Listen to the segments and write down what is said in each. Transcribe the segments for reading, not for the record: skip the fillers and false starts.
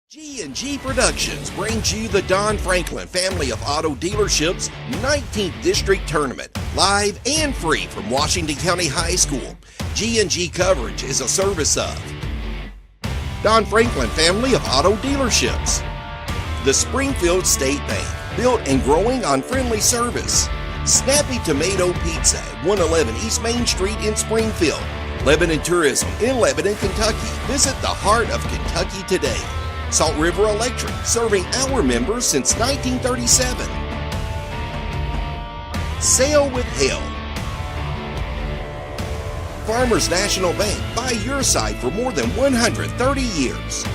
G&G Productions brings you the Don Franklin Family of Auto Dealerships 19th District Tournament, live and free from Washington County High School. G&G coverage is a service of Don Franklin Family of Auto Dealerships, the Springfield State Bank, built and growing on friendly service, Snappy Tomato Pizza at 111 East Main Street in Springfield, Lebanon Tourism in Lebanon, Kentucky. Visit the heart of Kentucky today. Salt River Electric, serving our members since 1937. Sail with Hell. Farmers National Bank, by your side for more than 130 years.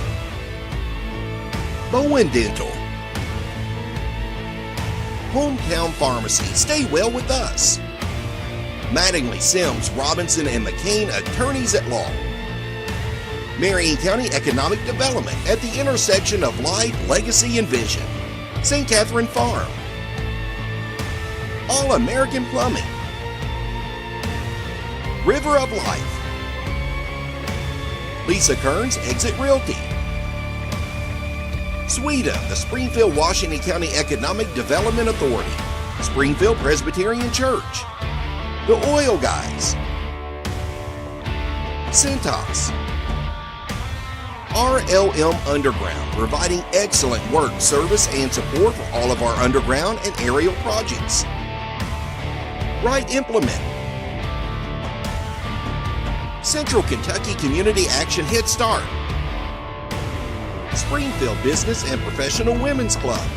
Bowen Dental. Hometown Pharmacy, stay well with us. Mattingly, Sims, Robinson, and McCain, attorneys at law. Marion County Economic Development at the intersection of life, legacy, and vision. St. Catherine Farm. All American Plumbing. River of Life. Lisa Kearns, Exit Realty. Sweden, the Springfield Washington County Economic Development Authority. Springfield Presbyterian Church. The Oil Guys. Cintas. RLM Underground, providing excellent work, service, and support for all of our underground and aerial projects. Right Implement. Central Kentucky Community Action Head Start. Springfield Business and Professional Women's Club.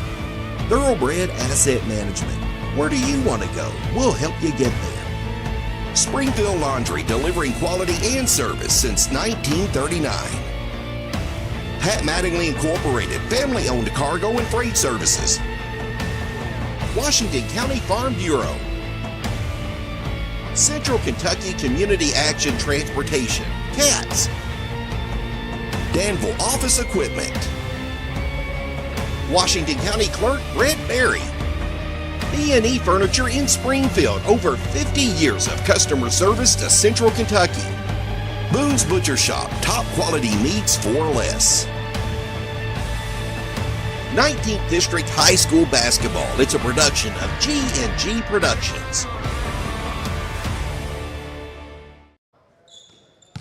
Thoroughbred Asset Management. Where do you want to go? We'll help you get there. Springfield Laundry, delivering quality and service since 1939. Pat Mattingly Incorporated, family-owned cargo and freight services. Washington County Farm Bureau. Central Kentucky Community Action Transportation, CATS. Danville Office Equipment. Washington County Clerk Brett Berry. B&E Furniture in Springfield, over 50 years of customer service to Central Kentucky. Boone's Butcher Shop, top quality meats for less. 19th District High School Basketball. It's a production of G&G Productions.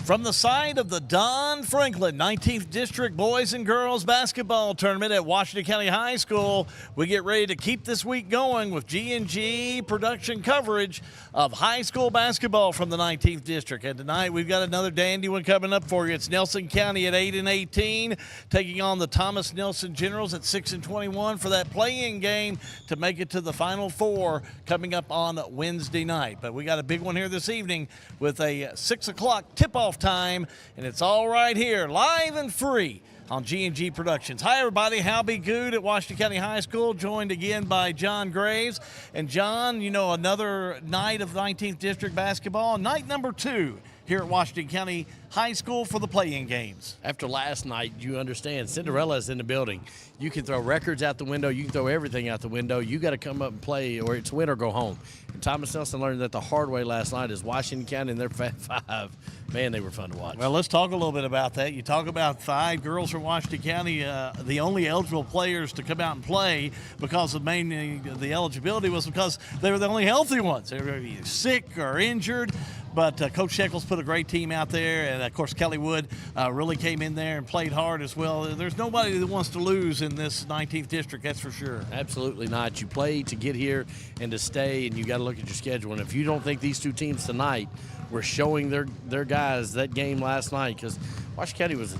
From the side of the Don Franklin 19th District Boys and Girls Basketball Tournament at Washington County High School, we get ready to keep this week going with G&G production coverage of high school basketball from the 19th District. And tonight we've got another dandy one coming up for you. It's Nelson County at 8-18, taking on the Thomas Nelson Generals at 6-21 for that play-in game to make it to the Final Four coming up on Wednesday night. But we got a big one here this evening with a 6 o'clock tip-off time, and it's all right here, live and free on G&G Productions. Hi, everybody. Hal B. Good at Washington County High School, joined again by John Graves. And, John, you know, another night of 19th District basketball, night number 2 here at Washington County High School for the play-in games. After last night, you understand, Cinderella is in the building. You can throw records out the window. You can throw everything out the window. You got to come up and play, or it's win or go home. And Thomas Nelson learned that the hard way last night is Washington County and their Fat Five. Man, they were fun to watch. Well, let's talk a little bit about that. You talk about 5 girls from Washington County, the only eligible players to come out and play because of mainly the eligibility was because they were the only healthy ones. They were either sick or injured. But Coach Shekels put a great team out there, and, of course, Kelly Wood really came in there and played hard as well. There's nobody that wants to lose in this 19th District, that's for sure. Absolutely not. You play to get here and to stay, and you got to look at your schedule. And if you don't think these two teams tonight were showing their guys that game last night, because Washington County was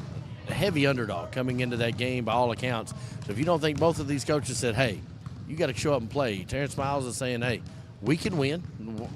a heavy underdog coming into that game by all accounts. So if you don't think both of these coaches said, hey, you got to show up and play. Terrence Miles is saying, hey, we can win.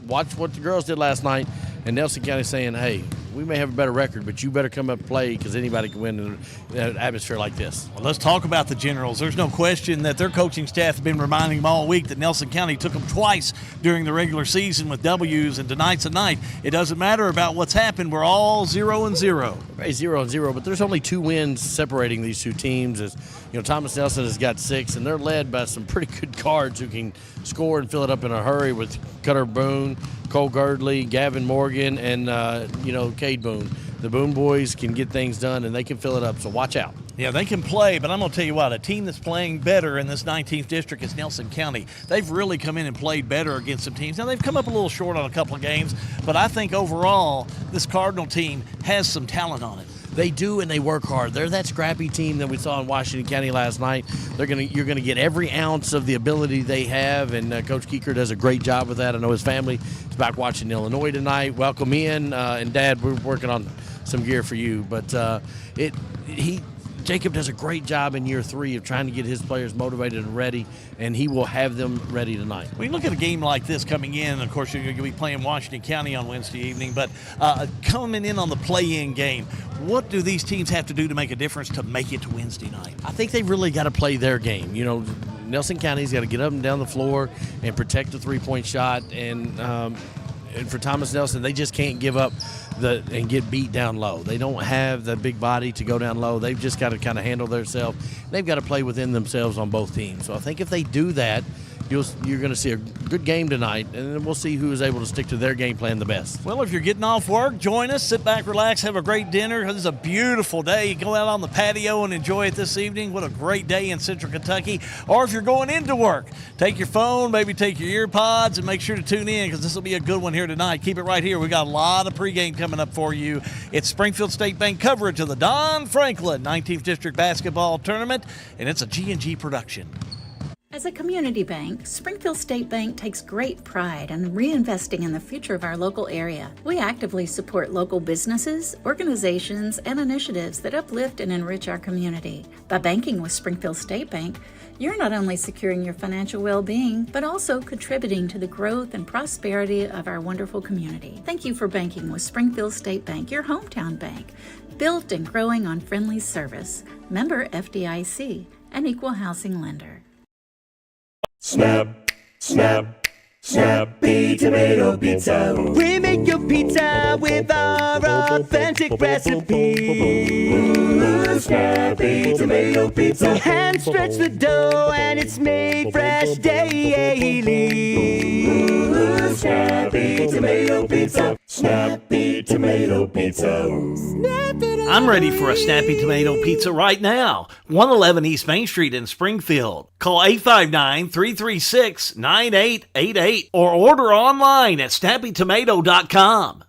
Watch what the girls did last night. And Nelson County saying, hey, we may have a better record, but you better come up and play because anybody can win in an atmosphere like this. Well, let's talk about the Generals. There's no question that their coaching staff has been reminding them all week that Nelson County took them twice during the regular season with W's, and tonight's a night. It doesn't matter about what's happened. We're all 0-0. Everybody's 0-0, but there's only 2 wins separating these two teams. As you know, Thomas Nelson has got 6, and they're led by some pretty good guards who can score and fill it up in a hurry with Cutter Boone, Cole Girdley, Gavin Morgan, and Cade Boone. The Boone boys can get things done, and they can fill it up, so watch out. Yeah, they can play, but I'm going to tell you what, a team that's playing better in this 19th district is Nelson County. They've really come in and played better against some teams. Now, they've come up a little short on a couple of games, but I think overall this Cardinal team has some talent on it. They do, and they work hard. They're that scrappy team that we saw in Washington County last night. You're going to get every ounce of the ability they have, and Coach Keeker does a great job with that. I know his family is back watching Illinois tonight. Welcome in, and Dad, we're working on some gear for you. But Jacob does a great job in year 3 of trying to get his players motivated and ready, and he will have them ready tonight. When you look at a game like this coming in, of course, you're going to be playing Washington County on Wednesday evening, but coming in on the play-in game, what do these teams have to do to make a difference to make it to Wednesday night? I think they've really got to play their game. You know, Nelson County's got to get up and down the floor and protect the three-point shot, and for Thomas Nelson, they just can't give up and get beat down low. They don't have the big body to go down low. They've just got to kind of handle themselves. They've got to play within themselves on both teams. So I think if they do that, you're going to see a good game tonight, and then we'll see who is able to stick to their game plan the best. Well, if you're getting off work, join us. Sit back, relax, have a great dinner. This is a beautiful day. You go out on the patio and enjoy it this evening. What a great day in Central Kentucky. Or if you're going into work, take your phone, maybe take your ear pods, and make sure to tune in because this will be a good one here tonight. Keep it right here. We got a lot of pregame coming up for you. It's Springfield State Bank coverage of the Don Franklin 19th District Basketball Tournament, and it's a G&G production. As a community bank, Springfield State Bank takes great pride in reinvesting in the future of our local area. We actively support local businesses, organizations, and initiatives that uplift and enrich our community. By banking with Springfield State Bank, you're not only securing your financial well-being, but also contributing to the growth and prosperity of our wonderful community. Thank you for banking with Springfield State Bank, your hometown bank, built and growing on friendly service. Member FDIC, an equal housing lender. Snap, snap, Snappy Tomato Pizza. We make your pizza with our authentic recipe. Snappy Tomato Pizza. Hand stretch the dough and it's made fresh daily. Snappy Tomato Pizza. Snappy Tomato Pizza. I'm ready for a Snappy Tomato Pizza right now. 111 East Main Street in Springfield. Call 859-336-9888 or order online at snappytomato.com.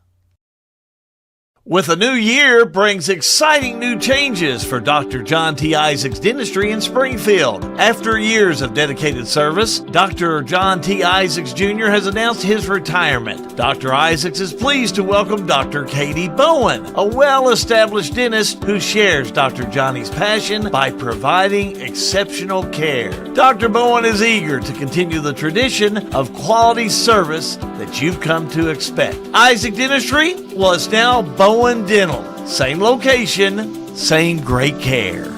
With a new year brings exciting new changes for Dr. John T. Isaacs Dentistry in Springfield. After years of dedicated service, Dr. John T. Isaacs Jr. has announced his retirement. Dr. Isaacs is pleased to welcome Dr. Katie Bowen, a well-established dentist who shares Dr. Johnny's passion by providing exceptional care. Dr. Bowen is eager to continue the tradition of quality service that you've come to expect. Isaac Dentistry? Well, it's now Bowen Dental. Same location, same great care.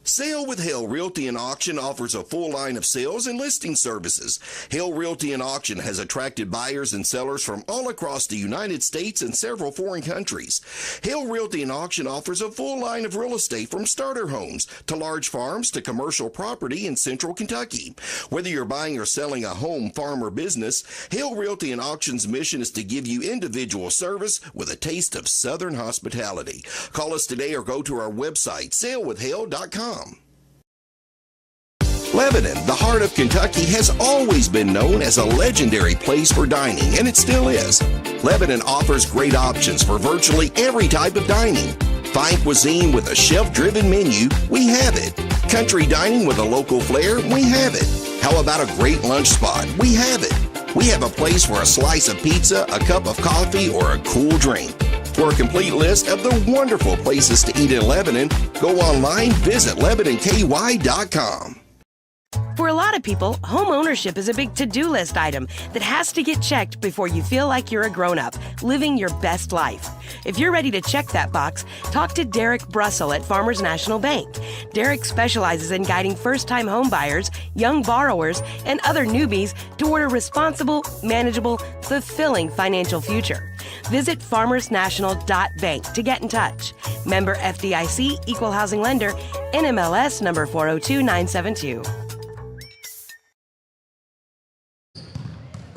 Sale with Hale Realty and Auction offers a full line of sales and listing services. Hale Realty and Auction has attracted buyers and sellers from all across the United States and several foreign countries. Hale Realty and Auction offers a full line of real estate from starter homes to large farms to commercial property in Central Kentucky. Whether you're buying or selling a home, farm, or business, Hale Realty and Auction's mission is to give you individual service with a taste of Southern hospitality. Call us today or go to our website, salewithhale.com. Lebanon, the heart of Kentucky, has always been known as a legendary place for dining, and it still is. Lebanon offers great options for virtually every type of dining. Fine cuisine with a chef-driven menu, we have it. Country dining with a local flair, we have it. How about a great lunch spot? We have it. We have a place for a slice of pizza, a cup of coffee, or a cool drink. For a complete list of the wonderful places to eat in Lebanon, go online, visit LebanonKY.com. For a lot of people, home ownership is a big to-do list item that has to get checked before you feel like you're a grown-up, living your best life. If you're ready to check that box, talk to Derek Brussel at Farmers National Bank. Derek specializes in guiding first-time home buyers, young borrowers, and other newbies toward a responsible, manageable, fulfilling financial future. Visit farmersnational.bank to get in touch. Member FDIC, Equal Housing Lender, NMLS number 402972.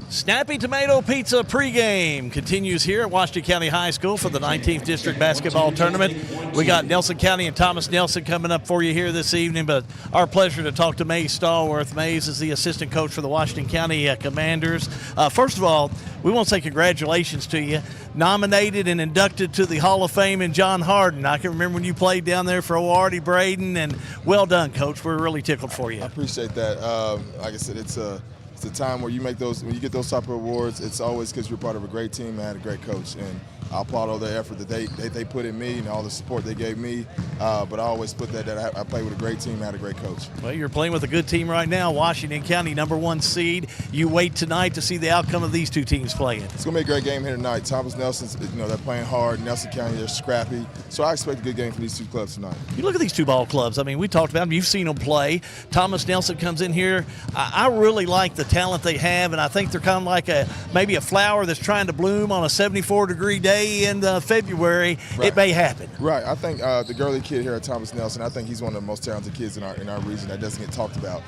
Snappy Tomato Pizza pregame continues here at Washington County High School for the 19th District Basketball Tournament. We got Nelson County and Thomas Nelson coming up for you here this evening, but our pleasure to talk to Mays Stallworth. Mays is the assistant coach for the Washington County Commanders. First of all, we want to say congratulations to you. Nominated and inducted to the Hall of Fame in John Harden. I can remember when you played down there for Artie Braden, and well done, Coach. We're really tickled for you. I appreciate that. Like I said, it's a time where you make those, when you get those type of awards, it's always because you're part of a great team and had a great coach. And I applaud all the effort that they put in me and all the support they gave me. But I always put that I played with a great team and had a great coach. Well, you're playing with a good team right now, Washington County, #1 seed. You wait tonight to see the outcome of these two teams playing. It's going to be a great game here tonight. Thomas Nelson's, they're playing hard. Nelson County, they're scrappy. So I expect a good game from these two clubs tonight. You look at these two ball clubs. I mean, we talked about them. You've seen them play. Thomas Nelson comes in here. I really like the talent they have, and I think they're kind of like maybe a flower that's trying to bloom on a 74-degree day in February. Right. It may happen. Right. I think the Gurley kid here at Thomas Nelson, I think he's one of the most talented kids in our region that doesn't get talked about.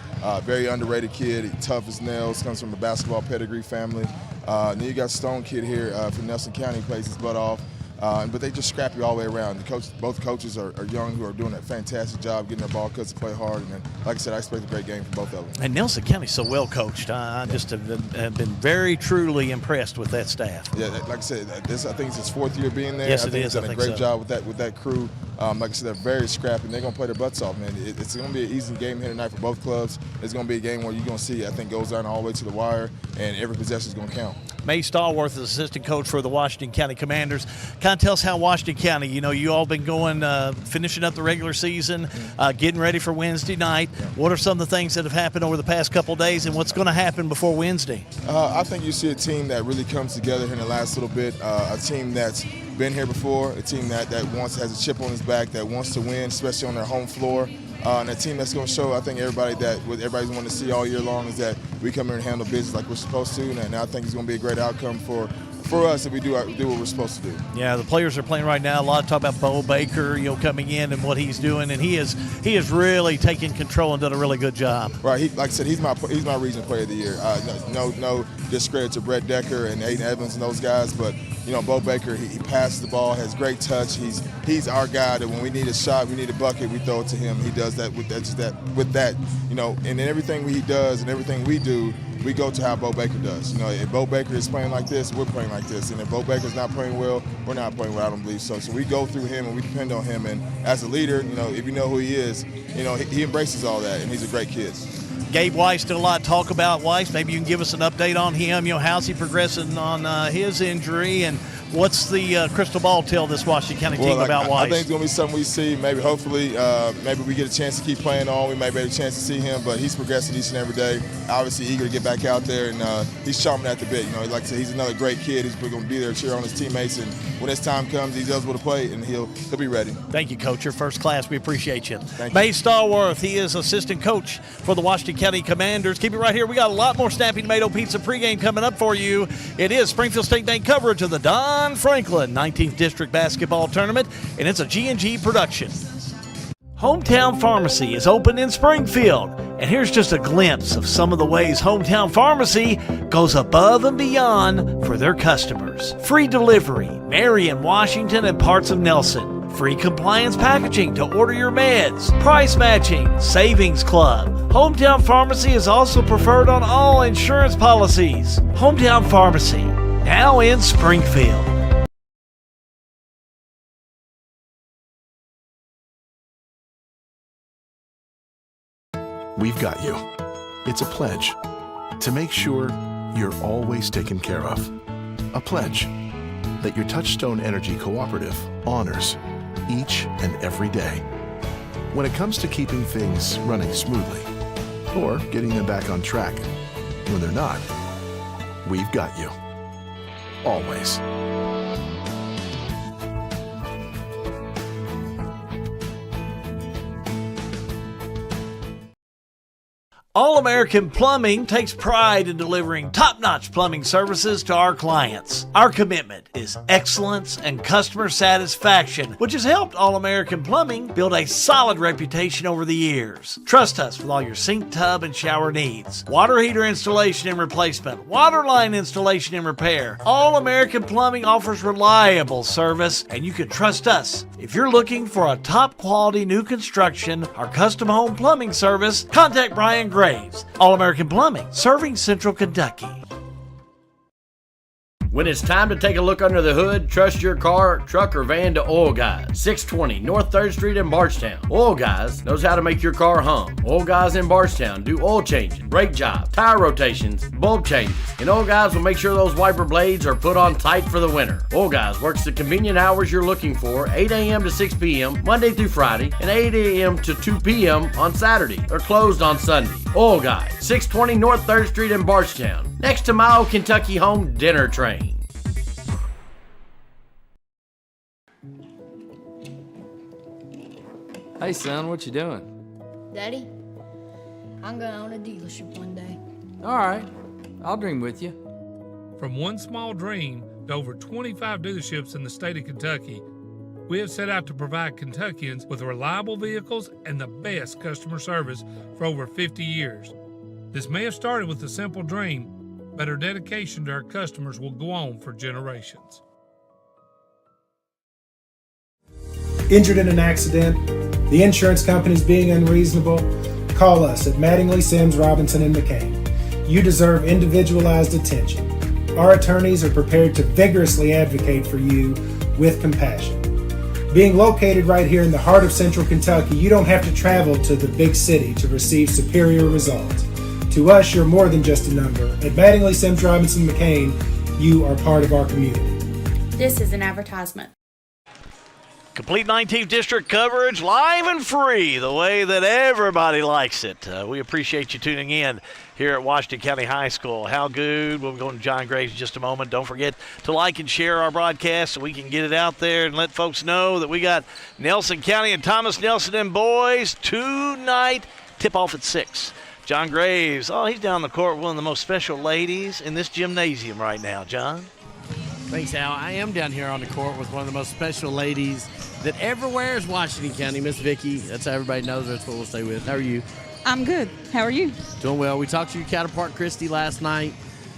Very underrated kid, tough as nails, comes from a basketball pedigree family. Then you got Stone kid here from Nelson County, plays his butt off. But they just scrap you all the way around. Both coaches are young, who are doing a fantastic job getting their ball cuts to play hard. And like I said, I expect a great game from both of them. And Nelson County's so well coached. I just have been very, truly impressed with that staff. Yeah, like I said, I think it's his 4th year being there. Yes, I think he's done a so. great job with that crew. Like I said, they're very scrappy, and they're going to play their butts off, man. It's going to be an easy game here tonight for both clubs. It's going to be a game where you're going to see, I think, goes down all the way to the wire, and every possession is going to count. Mays Stallworth is assistant coach for the Washington County Commanders. Kind of tell us how Washington County, you all been going, finishing up the regular season, getting ready for Wednesday night. Yeah. What are some of the things that have happened over the past couple of days, and what's going to happen before Wednesday? I think you see a team that really comes together here in the last little bit, a team that's been here before, a team that has a chip on his back, that wants to win, especially on their home floor. And a team that's going to show, I think, everybody that what everybody's wanting to see all year long is that we come here and handle business like we're supposed to. And I think it's going to be a great outcome for us if we do what we're supposed to do. Yeah, the players are playing right now. A lot of talk about Bo Baker, coming in and what he's doing, and he is really taking control and done a really good job. Right, like I said, he's my region player of the year. No discredit to Brett Decker and Aiden Evans and those guys, but Bo Baker, he passes the ball, has great touch. He's our guy that when we need a shot, we need a bucket, we throw it to him. He does that with that, and everything he does and everything we do, we go to how Bo Baker does. If Bo Baker is playing like this, we're playing like this. And if Bo Baker's not playing well, we're not playing well, I don't believe so. So we go through him and we depend on him. And as a leader, if you know who he is, he embraces all that, and he's a great kid. Gabe Weiss, still a lot to talk about. Weiss, maybe you can give us an update on him. How's he progressing on his injury, and what's the crystal ball tell this Washington County team about Weiss? I think it's going to be something we see. Maybe, hopefully, maybe we get a chance to keep playing on. We may get a chance to see him, but he's progressing each and every day. Obviously, eager to get back out there, and he's chomping at the bit. Like I said, he's another great kid. He's going to be there to cheer on his teammates, and when his time comes, he's eligible to play, and he'll be ready. Thank you, Coach. You're first class. We appreciate you. Thank you. Mays Stallworth, he is assistant coach for the Washington County Commanders. Keep it right here. We got a lot more Snappy Tomato Pizza pregame coming up for you. It is Springfield State Bank coverage of the Don Franklin 19th District Basketball Tournament, and it's a G&G production. Hometown Pharmacy is open in Springfield, and here's just a glimpse of some of the ways Hometown Pharmacy goes above and beyond for their customers. Free delivery, Marion, Washington, and parts of Nelson. Free compliance packaging to order your meds. Price matching, Savings Club. Hometown Pharmacy is also preferred on all insurance policies. Hometown Pharmacy, now in Springfield. We've got you. It's a pledge to make sure you're always taken care of. A pledge that your Touchstone Energy Cooperative honors each and every day. When it comes to keeping things running smoothly or getting them back on track when they're not, we've got you. Always. All American Plumbing takes pride in delivering top-notch plumbing services to our clients. Our commitment is excellence and customer satisfaction, which has helped All American Plumbing build a solid reputation over the years. Trust us with all your sink, tub, and shower needs. Water heater installation and replacement, water line installation and repair. All American Plumbing offers reliable service, and you can trust us. If you're looking for a top-quality new construction or custom home plumbing service, contact Brian Graves. All American Plumbing, serving Central Kentucky. When it's time to take a look under the hood, trust your car, truck, or van to Oil Guys, 620 North 3rd Street in Bardstown. Oil Guys knows how to make your car hum. Oil Guys in Bardstown do oil changing, brake jobs, tire rotations, bulb changes, and Oil Guys will make sure those wiper blades are put on tight for the winter. Oil Guys works the convenient hours you're looking for, 8 a.m. to 6 p.m. Monday through Friday, and 8 a.m. to 2 p.m. on Saturday. They're closed on Sunday. Oil Guys, 620 North 3rd Street in Bardstown, next to my old Kentucky Home Dinner Train. Hey son, what you doing? Daddy, I'm gonna own a dealership one day. All right, I'll dream with you. From one small dream to over 25 dealerships in the state of Kentucky, we have set out to provide Kentuckians with reliable vehicles and the best customer service for over 50 years. This may have started with a simple dream, but our dedication to our customers will go on for generations. Injured in an accident, the insurance company's being unreasonable, call us at Mattingly, Sims, Robinson, and McCain. You deserve individualized attention. Our attorneys are prepared to vigorously advocate for you with compassion. Being located right here in the heart of Central Kentucky, you don't have to travel to the big city to receive superior results. To us, you're more than just a number. At Mattingly, Sims, Robinson, McCain, you are part of our community. This is an advertisement. Complete 19th District coverage, live and free, the way that everybody likes it. We appreciate you tuning in here at Washington County High School. How good. We'll be going to John Graves in just a moment. Don't forget to like and share our broadcast so we can get it out there and let folks know that we got Nelson County and Thomas Nelson and boys tonight. Tip-off at 6. John Graves, he's down the court with one of the most special ladies in this gymnasium right now. John? Thanks, Al. I am down here on the court with one of the most special ladies that ever wears Washington County, Miss Vicki. That's how everybody knows her. That's what we'll stay with. How are you? I'm good. How are you? Doing well. We talked to your counterpart, Christy, last night.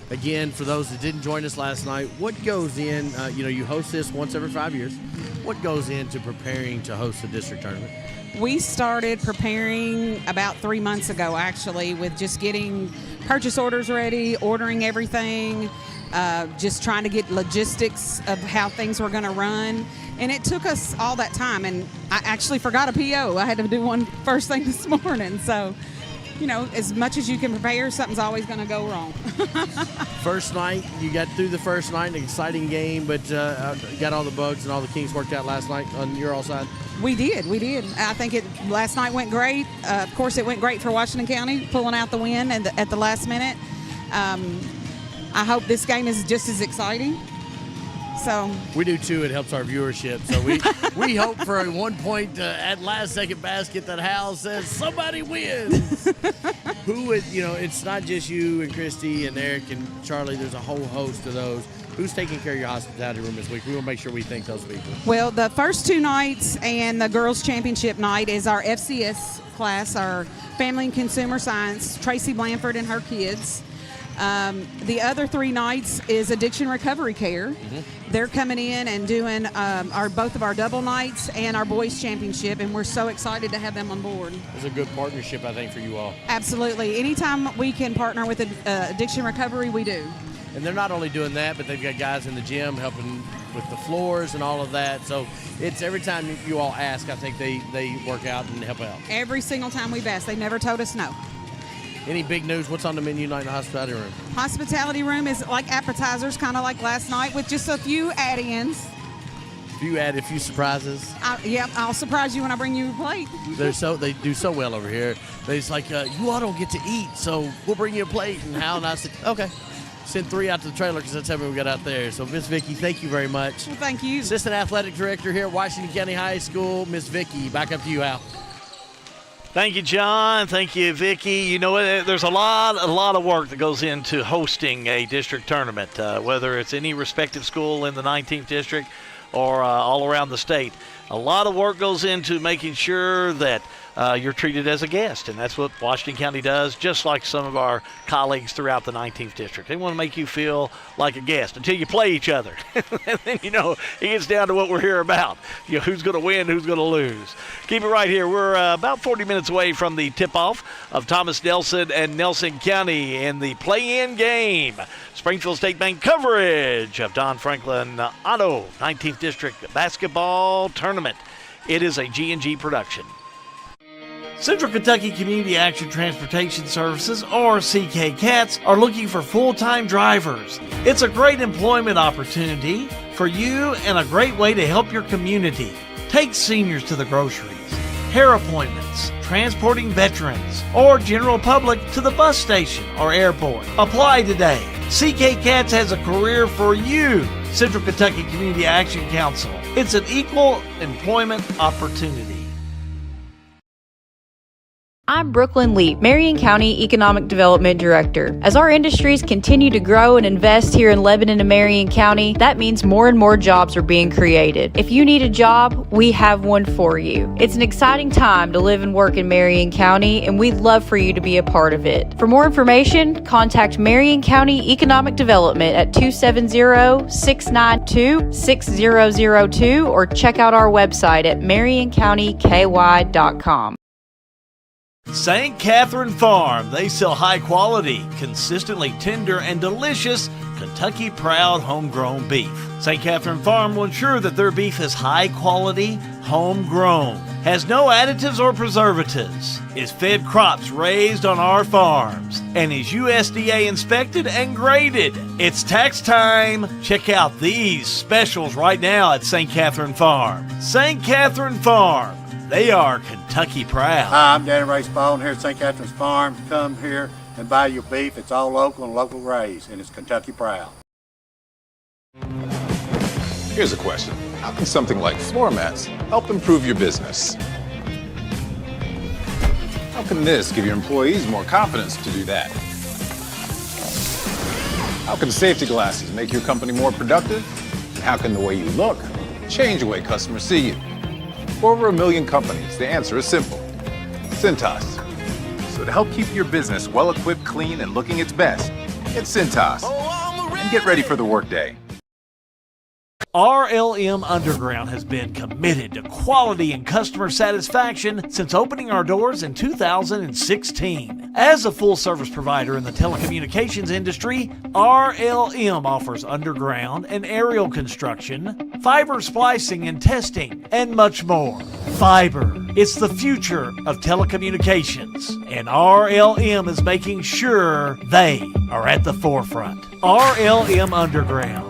Again, for those that didn't join us last night, what goes in, you host this once every 5 years. What goes into preparing to host a district tournament? We started preparing about 3 months ago, actually, with just getting purchase orders ready, ordering everything, just trying to get logistics of how things were going to run. And it took us all that time. And I actually forgot a PO. I had to do one first thing this morning. So, as much as you can prepare, something's always going to go wrong. First night, you got through the first night, an exciting game, but got all the bugs and all the kinks worked out last night on your all side? We did. I think last night went great. Of course, it went great for Washington County, pulling out the win at the last minute. I hope this game is just as exciting. So we do too. It helps our viewership. So we hope for a 1 point at last second basket that Hal says somebody wins. Who would, it's not just you and Christy and Eric and Charlie. There's a whole host of those. Who's taking care of your hospitality room this week? We will make sure we thank those people. Well, the first 2 nights and the girls' championship night is our FCS class, our Family and Consumer Science, Tracy Blanford and her kids. The other 3 nights is Addiction Recovery Care. Mm-hmm. They're coming in and doing both of our double nights and our boys' championship, and we're so excited to have them on board. It's a good partnership, I think, for you all. Absolutely. Anytime we can partner with Addiction Recovery, we do. And they're not only doing that, but they've got guys in the gym helping with the floors and all of that. So it's every time you all ask, I think they work out and help out. Every single time we've asked. They never told us no. Any big news? What's on the menu tonight in the hospitality room? Hospitality room is like appetizers, kind of like last night, with just a few add-ins. You add a few surprises. I'll surprise you when I bring you a plate. They do so well over here. They just like, you all don't get to eat, so we'll bring you a plate. And Hal and I said, okay. Send 3 out to the trailer because that's how we got out there. So, Miss Vicki, thank you very much. Well, thank you. Assistant Athletic Director here at Washington County High School, Miss Vicki. Back up to you, Hal. Thank you, John. Thank you, Vicki. You know, there's a lot of work that goes into hosting a district tournament, whether it's any respective school in the 19th district or all around the state. A lot of work goes into making sure that you're treated as a guest, and that's what Washington County does, just like some of our colleagues throughout the 19th district. They want to make you feel like a guest until you play each other. And then, you know, it gets down to what we're here about. You know, who's going to win, who's going to lose. Keep it right here. We're about 40 minutes away from the tip-off of Thomas Nelson and Nelson County in the play-in game. Springfield State Bank coverage of Don Franklin Auto 19th District Basketball Tournament. It is a G&G production. Central Kentucky Community Action Transportation Services, or CK Cats, are looking for full-time drivers. It's a great employment opportunity for you and a great way to help your community. Take seniors to the groceries, hair appointments, transporting veterans, or general public to the bus station or airport. Apply today. CK Cats has a career for you. Central Kentucky Community Action Council. It's an equal employment opportunity. I'm Brooklyn Leap, Marion County Economic Development Director. As our industries continue to grow and invest here in Lebanon and Marion County, that means more and more jobs are being created. If you need a job, we have one for you. It's an exciting time to live and work in Marion County, and we'd love for you to be a part of it. For more information, contact Marion County Economic Development at 270-692-6002 or check out our website at marioncountyky.com. St. Catherine Farm. They sell high quality, consistently tender, and delicious Kentucky Proud homegrown beef. St. Catherine Farm will ensure that their beef is high quality, homegrown, has no additives or preservatives, is fed crops raised on our farms, and is USDA inspected and graded. It's tax time. Check out these specials right now at St. Catherine Farm. St. Catherine Farm. They are Kentucky proud. Hi, I'm Danny Ray Spalding here at St. Catherine's Farm. Come here and buy your beef. It's all local and local raised, and it's Kentucky proud. Here's a question. How can something like floor mats help improve your business? How can this give your employees more confidence to do that? How can safety glasses make your company more productive? And how can the way you look change the way customers see you? For over 1 million companies, the answer is simple. Cintas. So to help keep your business well-equipped, clean, and looking its best, get Cintas. And get ready for the workday. RLM Underground has been committed to quality and customer satisfaction since opening our doors in 2016. As a full-service provider in the telecommunications industry, RLM offers underground and aerial construction, fiber splicing and testing, and much more. Fiber, it's the future of telecommunications, and RLM is making sure they are at the forefront. RLM Underground.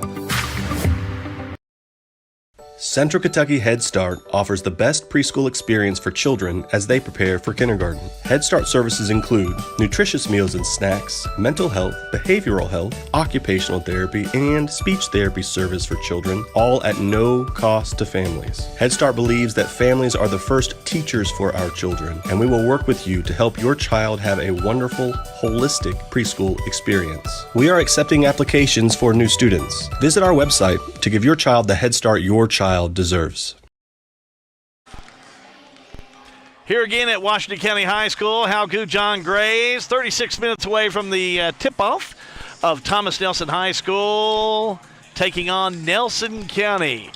Central Kentucky Head Start offers the best preschool experience for children as they prepare for kindergarten. Head Start services include nutritious meals and snacks, mental health, behavioral health, occupational therapy, and speech therapy service for children, all at no cost to families. Head Start believes that families are the first teachers for our children, and we will work with you to help your child have a wonderful, holistic preschool experience. We are accepting applications for new students. Visit our website to give your child the Head Start your child deserves. Here again at Washington County High School, Hal Ku John Grays, 36 minutes away from the tip-off of Thomas Nelson High School, taking on Nelson County.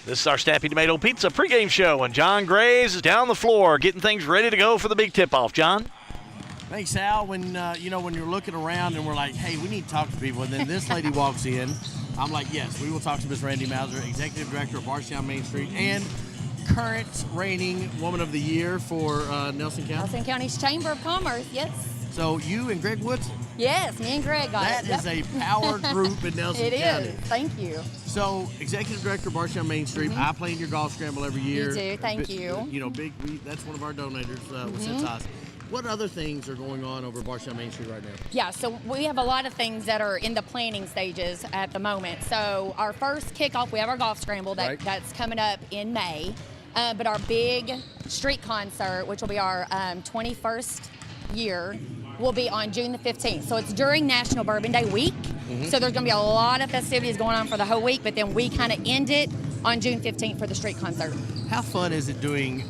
This is our Snappy Tomato Pizza pregame show, and John Grays is down the floor getting things ready to go for the big tip-off. John? Thanks, Al. When when you're looking around and we're like, hey, we need to talk to people, and then this lady walks in, I'm like, yes, we will talk to Miss Randy Mauser, Executive Director of Bardstown Main Street, and current reigning Woman of the Year for Nelson County. Nelson County's Chamber of Commerce, yes. So you and Greg Woodson. Yes, me and Greg got it. That is a power group in Nelson County. It is. Thank you. So, Executive Director of Bardstown Main Street, I play in your golf scramble every year. You do, thank you. You know, that's one of our donators with Cintas. What other things are going on over Bardstown Main Street right now? Yeah, so we have a lot of things that are in the planning stages at the moment. So our first kickoff, we have our golf scramble that's coming up in May. But our big street concert, which will be our 21st year, will be on June the 15th. So it's during National Bourbon Day week. So there's going to be a lot of festivities going on for the whole week, but then we kind of end it on June 15th for the street concert. How fun is it doing,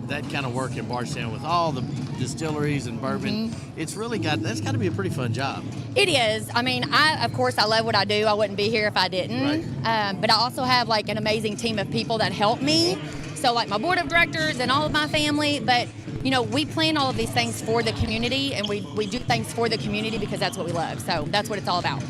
that kind of work in Bardstown with all the distilleries and bourbon? It's really that's got to be a pretty fun job. It is. I mean, of course, I love what I do. I wouldn't be here if I didn't. Right. But I also have like an amazing team of people that help me. So like my board of directors and all of my family. But, we plan all of these things for the community, and we do things for the community because that's what we love. So that's what it's all about.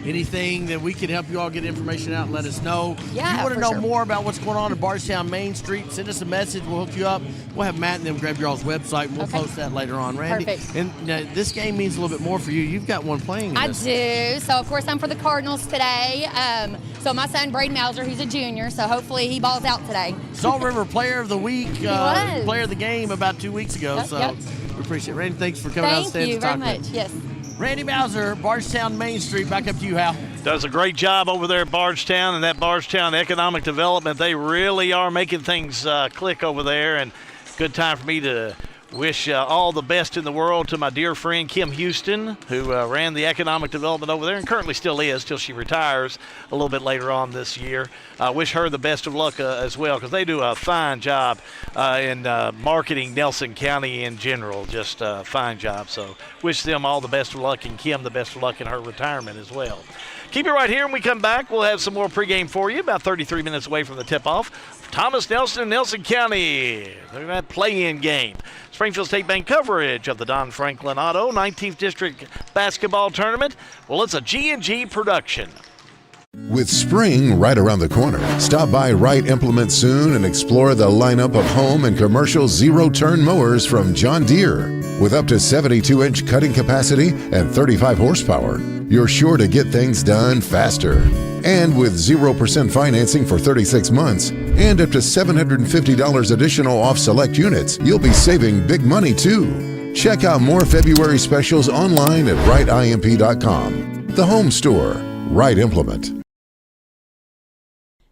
Anything that we can help you all get information out, let us know. Yeah, if you want to for know sure. more about what's going on in Bardstown Main Street, send us a message. We'll hook you up. We'll have Matt and them grab your all's website. We'll post that later on. Randy, Perfect. And this game means a little bit more for you. You've got one playing in I this. do. So, of course, I'm for the Cardinals today. So my son, Braden Mauser, he's a junior, so hopefully he balls out today. Salt River Player of the Week, was. Player of the Game about 2 weeks ago. Yep. We appreciate it. Randy, thanks for coming out and Thank staying you to talk very with much. Yes. Randy Mauser, Bardstown Main Street. Back up to you, Hal. Does a great job over there at Bardstown, and that Bardstown economic development, they really are making things click over there. And good time for me to wish all the best in the world to my dear friend Kim Houston, who ran the economic development over there and currently still is till she retires a little bit later on this year. I wish her the best of luck as well, because they do a fine job in marketing Nelson County in general, just a fine job. So wish them all the best of luck, and Kim the best of luck in her retirement as well. Keep it right here. When we come back, we'll have some more pregame for you, about 33 minutes away from the tip-off. Thomas Nelson and Nelson County. Look at that play-in game. Springfield State Bank coverage of the Don Franklin Auto 19th District Basketball Tournament. Well, it's a G&G production. With spring right around the corner, stop by Wright Implement soon and explore the lineup of home and commercial zero-turn mowers from John Deere. With up to 72-inch cutting capacity and 35 horsepower, you're sure to get things done faster. And with 0% financing for 36 months and up to $750 additional off select units, you'll be saving big money too. Check out more February specials online at wrightimp.com. The home store, Wright Implement.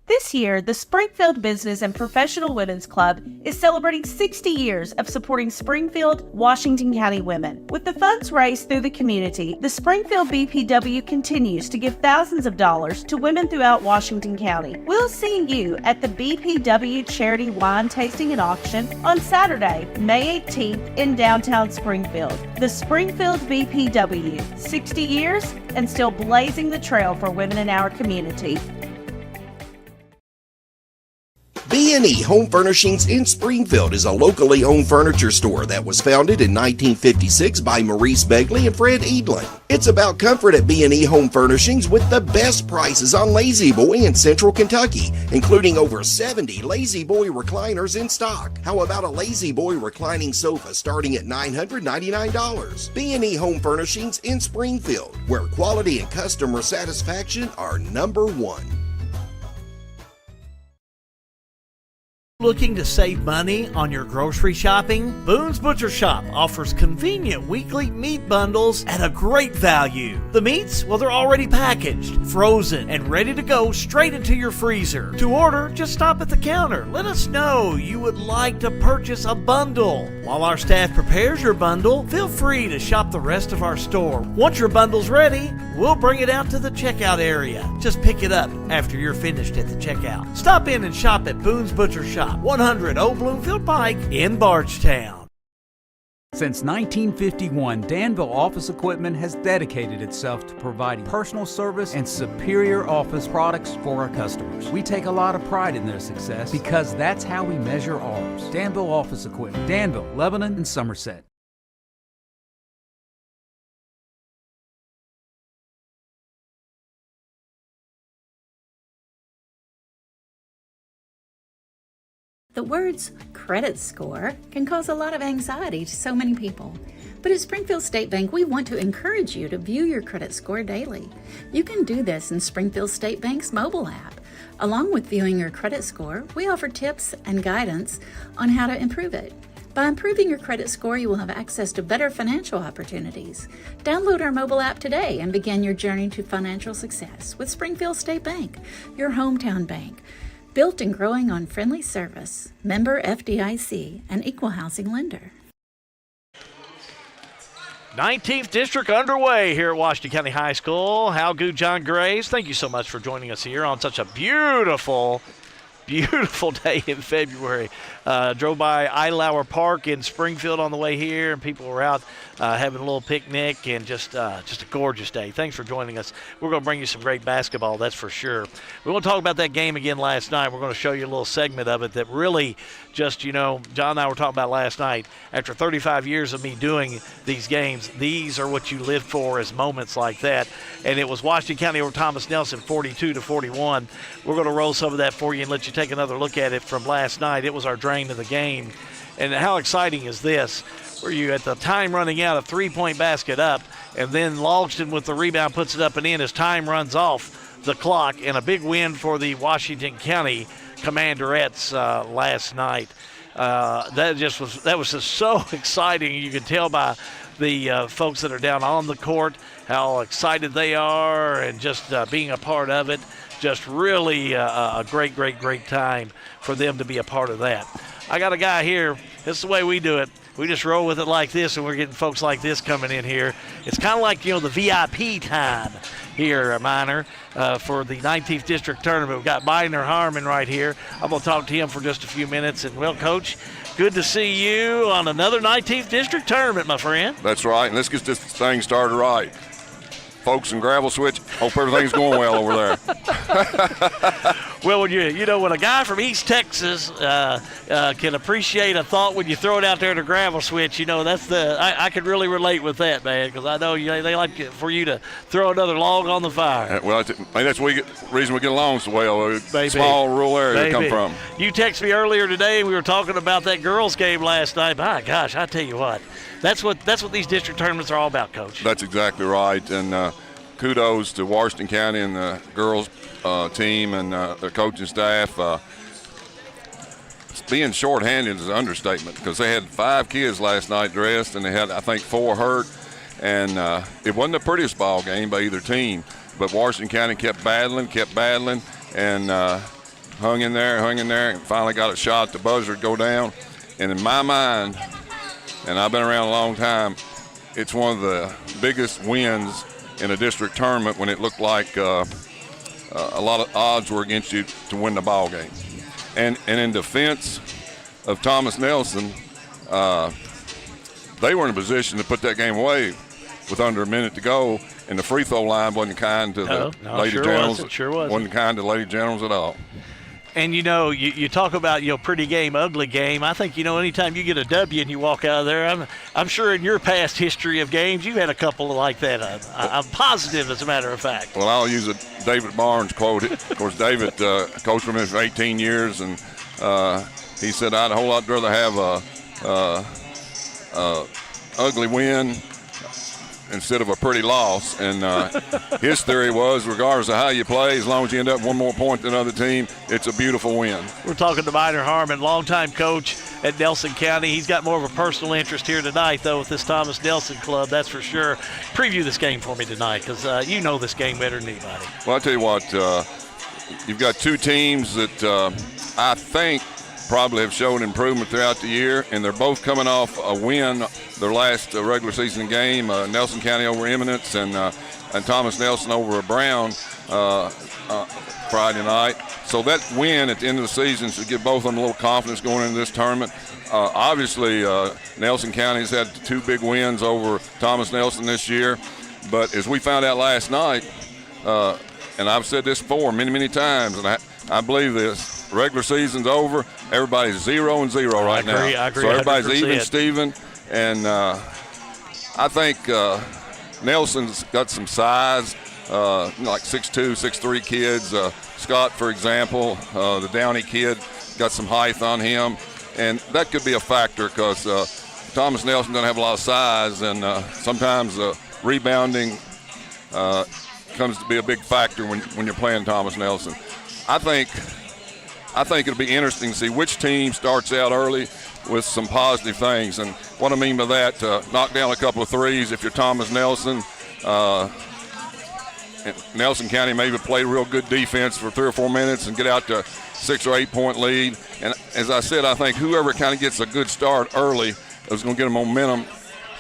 This year, the Springfield Business and Professional Women's Club is celebrating 60 years of supporting Springfield, Washington County women. With the funds raised through the community, the Springfield BPW continues to give thousands of dollars to women throughout Washington County. We'll see you at the BPW Charity Wine Tasting and Auction on Saturday, May 18th in downtown Springfield. The Springfield BPW, 60 years and still blazing the trail for women in our community. B&E Home Furnishings in Springfield is a locally owned furniture store that was founded in 1956 by Maurice Begley and Fred Edlin. It's about comfort at B&E Home Furnishings with the best prices on Lazy Boy in Central Kentucky, including over 70 Lazy Boy recliners in stock. How about a Lazy Boy reclining sofa starting at $999? B&E Home Furnishings in Springfield, where quality and customer satisfaction are number one. Looking to save money on your grocery shopping? Boone's Butcher Shop offers convenient weekly meat bundles at a great value. The meats, well, they're already packaged, frozen, and ready to go straight into your freezer. To order, just stop at the counter. Let us know you would like to purchase a bundle. While our staff prepares your bundle, feel free to shop the rest of our store. Once your bundle's ready, we'll bring it out to the checkout area. Just pick it up after you're finished at the checkout. Stop in and shop at Boone's Butcher Shop, 100 Old Bloomfield Pike in Bardstown. Since 1951, Danville Office Equipment has dedicated itself to providing personal service and superior office products for our customers. We take a lot of pride in their success because that's how we measure ours. Danville Office Equipment, Danville, Lebanon, and Somerset. The words credit score can cause a lot of anxiety to so many people. But at Springfield State Bank, we want to encourage you to view your credit score daily. You can do this in Springfield State Bank's mobile app. Along with viewing your credit score, we offer tips and guidance on how to improve it. By improving your credit score, you will have access to better financial opportunities. Download our mobile app today and begin your journey to financial success with Springfield State Bank, your hometown bank. Built and growing on friendly service. Member FDIC, an equal housing lender. 19th District underway here at Washington County High School. Hal Good, John Graves, thank you so much for joining us here on such a beautiful day in February. Drove by Eidelauer Park in Springfield on the way here, and people were out having a little picnic, and just a gorgeous day. Thanks for joining us. We're going to bring you some great basketball, that's for sure. We want to talk about that game again last night. We're going to show you a little segment of it that really just, John and I were talking about last night. After 35 years of me doing these games, these are what you live for, is moments like that. And it was Washington County over Thomas Nelson 42-41. We're going to roll some of that for you and let you take another look at it from last night. It was our drain of the game. And how exciting is this, where you at the time running out, a three-point basket up, and then Logston with the rebound puts it up and in as time runs off the clock, and a big win for the Washington County Commanderettes last night. That was just so exciting. You can tell by the folks that are down on the court how excited they are, and just being a part of it. Just really a great time for them to be a part of that. I got a guy here. This is the way we do it. We just roll with it like this, and we're getting folks like this coming in here. It's kind of like, the VIP time here, Minor, for the 19th District Tournament. We've got Minor Harmon right here. I'm going to talk to him for just a few minutes. And, well, Coach, good to see you on another 19th District Tournament, my friend. That's right, and let's get this thing started right. Folks in Gravel Switch, hope everything's going well over there. Well, when a guy from East Texas can appreciate a thought when you throw it out there to Gravel Switch, I could really relate with that, man, because I know they like for you to throw another log on the fire. Well, that's the reason we get along so well. Small rural area to come from. You texted me earlier today, and we were talking about that girls' game last night. My gosh, I tell you what. That's what these district tournaments are all about, Coach. That's exactly right, and kudos to Washington County and the girls team and their coaching staff. Being shorthanded is an understatement, because they had 5 kids last night dressed, and they had, I think, 4 hurt, and it wasn't the prettiest ball game by either team, but Washington County kept battling, and hung in there, and finally got a shot at the buzzer to go down. And in my mind, and I've been around a long time, it's one of the biggest wins in a district tournament when it looked like a lot of odds were against you to win the ball game. And in defense of Thomas Nelson, they were in a position to put that game away with under a minute to go, and the free throw line wasn't kind to the Lady Generals. It sure was. Wasn't kind to Lady Generals at all. And, you talk about, pretty game, ugly game. I think, anytime you get a W and you walk out of there, I'm sure in your past history of games, you've had a couple like that. I'm positive, as a matter of fact. Well, I'll use a David Barnes quote. Of course, David coached for me for 18 years, and he said, I'd a whole lot rather have a ugly win instead of a pretty loss. And his theory was, regardless of how you play, as long as you end up 1 more point than the other team, it's a beautiful win. We're talking to Minor Harmon, longtime coach at Nelson County. He's got more of a personal interest here tonight, though, with this Thomas Nelson club, that's for sure. Preview this game for me tonight, because you know this game better than anybody. Well, I'll tell you what, you've got 2 teams that I think probably have shown improvement throughout the year, and they're both coming off a win their last regular season game, Nelson County over Eminence and Thomas Nelson over Brown Friday night. So that win at the end of the season should give both of them a little confidence going into this tournament. Obviously, Nelson County's had 2 big wins over Thomas Nelson this year, but as we found out last night, and I've said this before many times, and I believe this, regular season's over, everybody's 0-0 right now. I agree. So everybody's 100%. even, Steven, and I think Nelson's got some size, like 6'2", 6'3" kids. Scott, for example, the Downey kid, got some height on him, and that could be a factor, because Thomas Nelson doesn't have a lot of size, and sometimes rebounding comes to be a big factor when you're playing Thomas Nelson. I think it'll be interesting to see which team starts out early with some positive things. And what I mean by that, knock down a couple of threes if you're Thomas Nelson. Nelson County maybe play real good defense for 3 or 4 minutes and get out to 6 or 8 point lead. And as I said, I think whoever kind of gets a good start early is going to get a momentum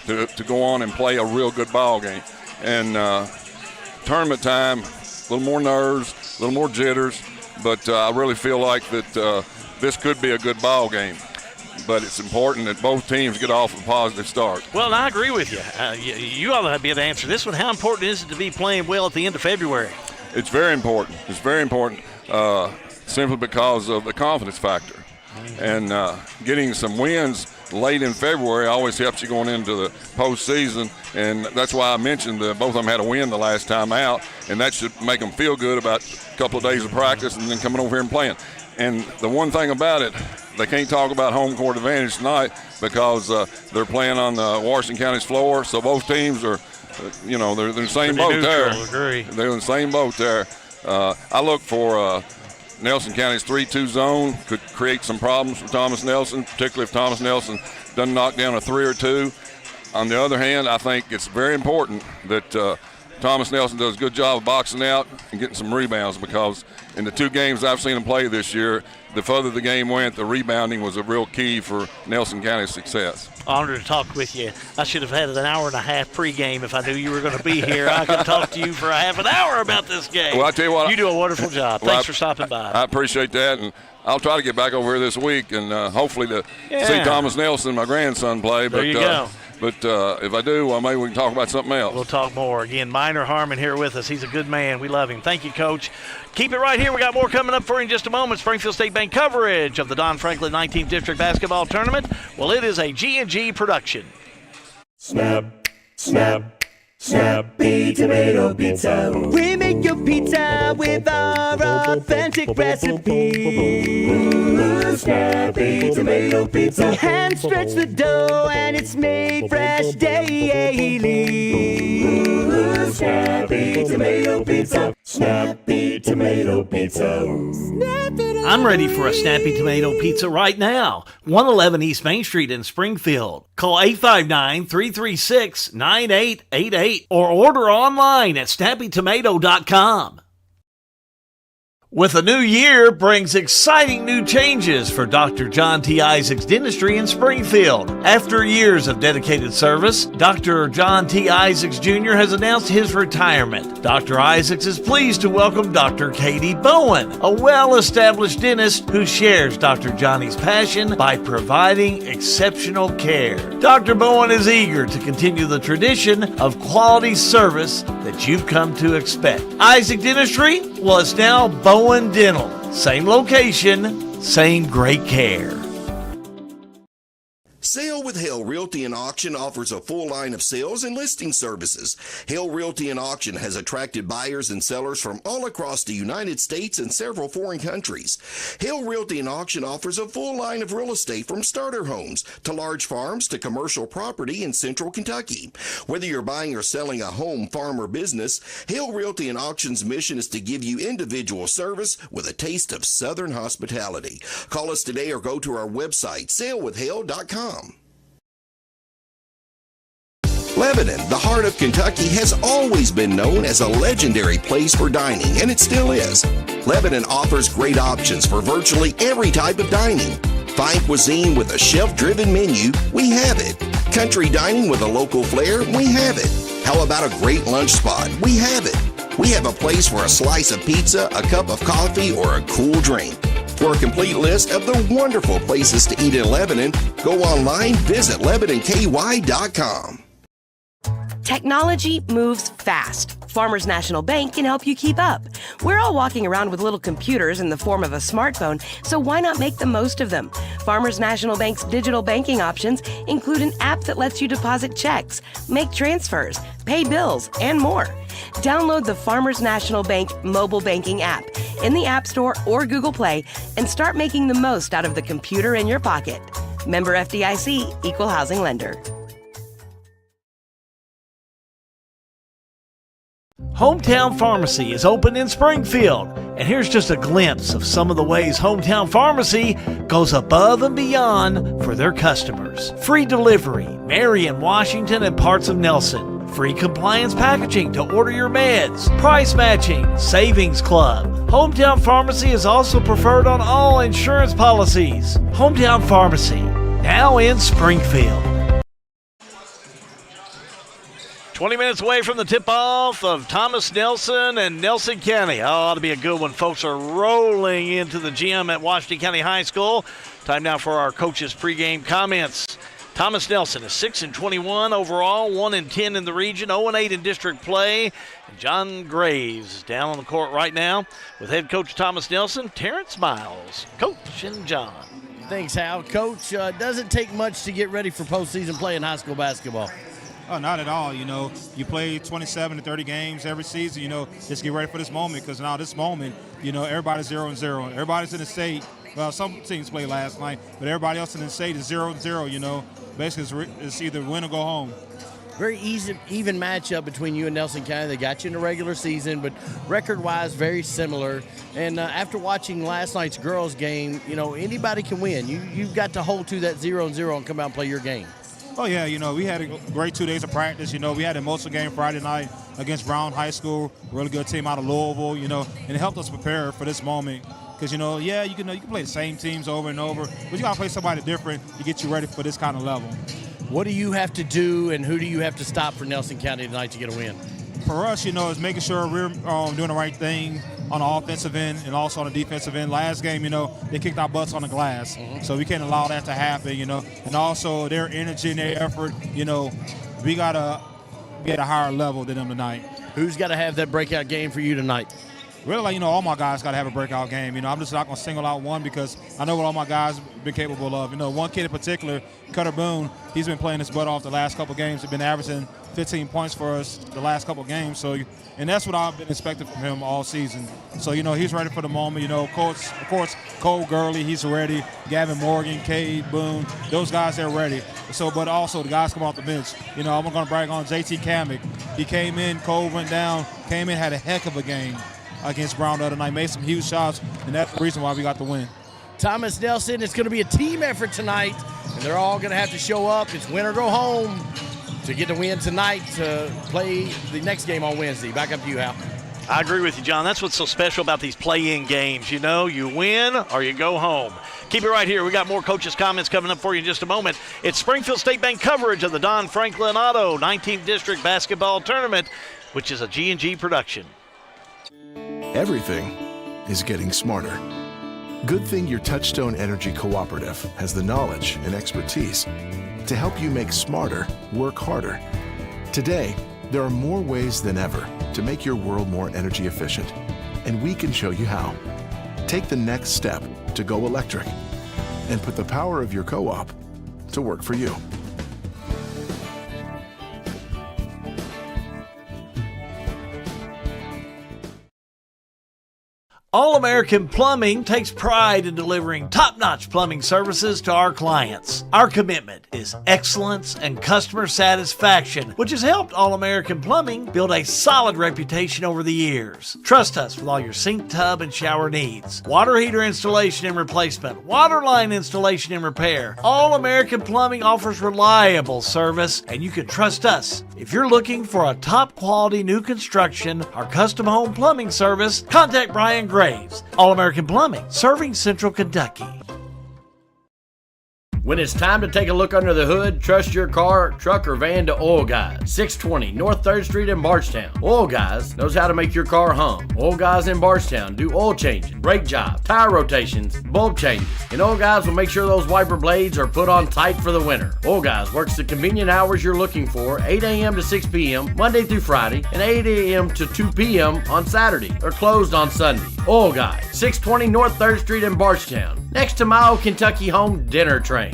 to go on and play a real good ball game. And tournament time, a little more nerves, a little more jitters, but I really feel like that this could be a good ball game. But it's important that both teams get off a positive start. Well, and I agree with you. You ought to be able to answer this one. How important is it to be playing well at the end of February? It's very important. It's very important simply because of the confidence factor. And getting some wins late in February always helps you going into the postseason. And that's why I mentioned that both of them had a win the last time out, and that should make them feel good about a couple of days of practice and then coming over here and playing. And the one thing about it, they can't talk about home court advantage tonight because they're playing on the Washington County's floor. So both teams are, they're in the same boat there. Agree. They're in the same boat there. I look for Nelson County's 3-2 zone could create some problems for Thomas Nelson, particularly if Thomas Nelson doesn't knock down a 3 or 2. On the other hand, I think it's very important that Thomas Nelson does a good job of boxing out and getting some rebounds, because in the 2 games I've seen him play this year, the further the game went, the rebounding was a real key for Nelson County's success. Honored to talk with you. I should have had an hour and a half pregame if I knew you were going to be here. I could talk to you for a half an hour about this game. Well, I tell you what, you do a wonderful job. Thanks for stopping by. I appreciate that, and I'll try to get back over here this week and hopefully to see Thomas Nelson, my grandson, play. There you go. But if I do, well, maybe we can talk about something else. We'll talk more. Again, Minor Harmon here with us. He's a good man. We love him. Thank you, Coach. Keep it right here. We got more coming up for you in just a moment. Springfield State Bank coverage of the Don Franklin 19th District Basketball Tournament. Well, it is a G&G production. Snap, snap, Snappy Tomato Pizza. We make your pizza with our authentic recipe. Snappy Tomato Pizza. Hand stretch the dough and it's made fresh daily. Snappy Tomato Pizza. Snappy Tomato Pizza. I'm ready for a Snappy Tomato Pizza right now. 111 East Main Street in Springfield. Call 859-336-9888 or order online at snappytomato.com. With a new year brings exciting new changes for Dr. John T. Isaacs Dentistry in Springfield. After years of dedicated service, Dr. John T. Isaacs Jr. has announced his retirement. Dr. Isaacs is pleased to welcome Dr. Katie Bowen, a well-established dentist who shares Dr. Johnny's passion by providing exceptional care. Dr. Bowen is eager to continue the tradition of quality service that you've come to expect. Isaac Dentistry was now Bowen Dental. Same location, same great care. Sale with Hale Realty and Auction offers a full line of sales and listing services. Hale Realty and Auction has attracted buyers and sellers from all across the United States and several foreign countries. Hale Realty and Auction offers a full line of real estate from starter homes to large farms to commercial property in central Kentucky. Whether you're buying or selling a home, farm, or business, Hale Realty and Auction's mission is to give you individual service with a taste of Southern hospitality. Call us today or go to our website, salewithhale.com. Lebanon, the heart of Kentucky, has always been known as a legendary place for dining, and it still is. Lebanon offers great options for virtually every type of dining. Fine cuisine with a shelf-driven menu, we have it. Country dining with a local flair, we have it. How about a great lunch spot? We have it. We have a place for a slice of pizza, a cup of coffee, or a cool drink. For a complete list of the wonderful places to eat in Lebanon, go online, visit LebanonKY.com. Technology moves fast. Farmers National Bank can help you keep up. We're all walking around with little computers in the form of a smartphone, so why not make the most of them? Farmers National Bank's digital banking options include an app that lets you deposit checks, make transfers, pay bills, and more. Download the Farmers National Bank mobile banking app in the App Store or Google Play and start making the most out of the computer in your pocket. Member FDIC, Equal Housing Lender. Hometown Pharmacy is open in Springfield, and here's just a glimpse of some of the ways Hometown Pharmacy goes above and beyond for their customers. Free delivery, Marion, Washington, and parts of Nelson. Free compliance packaging to order your meds. Price matching, Savings Club. Hometown Pharmacy is also preferred on all insurance policies. Hometown Pharmacy, now in Springfield. 20 minutes away from the tip-off of Thomas Nelson and Nelson County. Oh, ought to be a good one. Folks are rolling into the gym at Washington County High School. Time now for our coaches' pregame comments. Thomas Nelson is 6-21 overall, 1-10 in the region, 0-8 in district play. And John Graves is down on the court right now with head coach Thomas Nelson, Terrence Miles. Coach and John. Thanks, Hal. Coach, doesn't take much to get ready for postseason play in high school basketball. Oh, not at all. You know, you play 27 to 30 games every season. You know, just get ready for this moment, because now this moment, you know, everybody's 0-0. Everybody's in the state. Well, some teams played last night, but everybody else in the state is 0-0. You know, basically it's either win or go home. Very even matchup between you and Nelson County. They got you in the regular season, but record-wise, very similar. And after watching last night's girls' game, you know, anybody can win. You've got to hold to that 0-0 and come out and play your game. Oh, yeah, you know, we had a great 2 days of practice. You know, we had a emotional game Friday night against Brown High School, really good team out of Louisville, you know, and it helped us prepare for this moment. Because, you know, yeah, you can play the same teams over and over, but you got to play somebody different to get you ready for this kind of level. What do you have to do, and who do you have to stop for Nelson County tonight to get a win? For us, you know, is making sure we're doing the right thing on the offensive end and also on the defensive end. Last game, you know, they kicked our butts on the glass, so we can't allow that to happen, you know. And also their energy and their effort, you know, we got to be at a higher level than them tonight. Who's got to have that breakout game for you tonight? Really, like, you know, all my guys got to have a breakout game. You know, I'm just not going to single out one, because I know what all my guys have been capable of. You know, one kid in particular, Cutter Boone, he's been playing his butt off the last couple games. He's been averaging 15 points for us the last couple games. So, and that's what I've been expecting from him all season. So, you know, he's ready for the moment. You know, of course, Cole Gurley, he's ready. Gavin Morgan, Cade Boone, those guys, they're ready. So, but also the guys come off the bench. You know, I'm going to brag on JT Kamek. He came in, Cole went down, came in, had a heck of a game against Brown the other night, made some huge shots, and that's the reason why we got the win. Thomas Nelson, it's going to be a team effort tonight, and they're all going to have to show up. It's win or go home to get the win tonight to play the next game on Wednesday. Back up to you, Hal. I agree with you, John. That's what's so special about these play-in games. You know, you win or you go home. Keep it right here. We got more coaches' comments coming up for you in just a moment. It's Springfield State Bank coverage of the Don Franklin Auto 19th District Basketball Tournament, which is a G&G production. Everything is getting smarter. Good thing your Touchstone Energy Cooperative has the knowledge and expertise to help you make smarter work harder. Today, there are more ways than ever to make your world more energy efficient, and we can show you how. Take the next step to go electric and put the power of your co-op to work for you. All-American Plumbing takes pride in delivering top-notch plumbing services to our clients. Our commitment is excellence and customer satisfaction, which has helped All-American Plumbing build a solid reputation over the years. Trust us with all your sink, tub, and shower needs. Water heater installation and replacement, water line installation and repair. All-American Plumbing offers reliable service, and you can trust us. If you're looking for a top-quality new construction or custom home plumbing service, contact Brian Graves. All-American Plumbing, serving Central Kentucky. When it's time to take a look under the hood, trust your car, truck, or van to Oil Guys, 620 North 3rd Street in Bardstown. Oil Guys knows how to make your car hum. Oil Guys in Bardstown do oil changes, brake jobs, tire rotations, bulb changes, and Oil Guys will make sure those wiper blades are put on tight for the winter. Oil Guys works the convenient hours you're looking for, 8 a.m. to 6 p.m. Monday through Friday, and 8 a.m. to 2 p.m. on Saturday. They're closed on Sunday. Oil Guys, 620 North 3rd Street in Bardstown, next to my old Kentucky Home Dinner Train.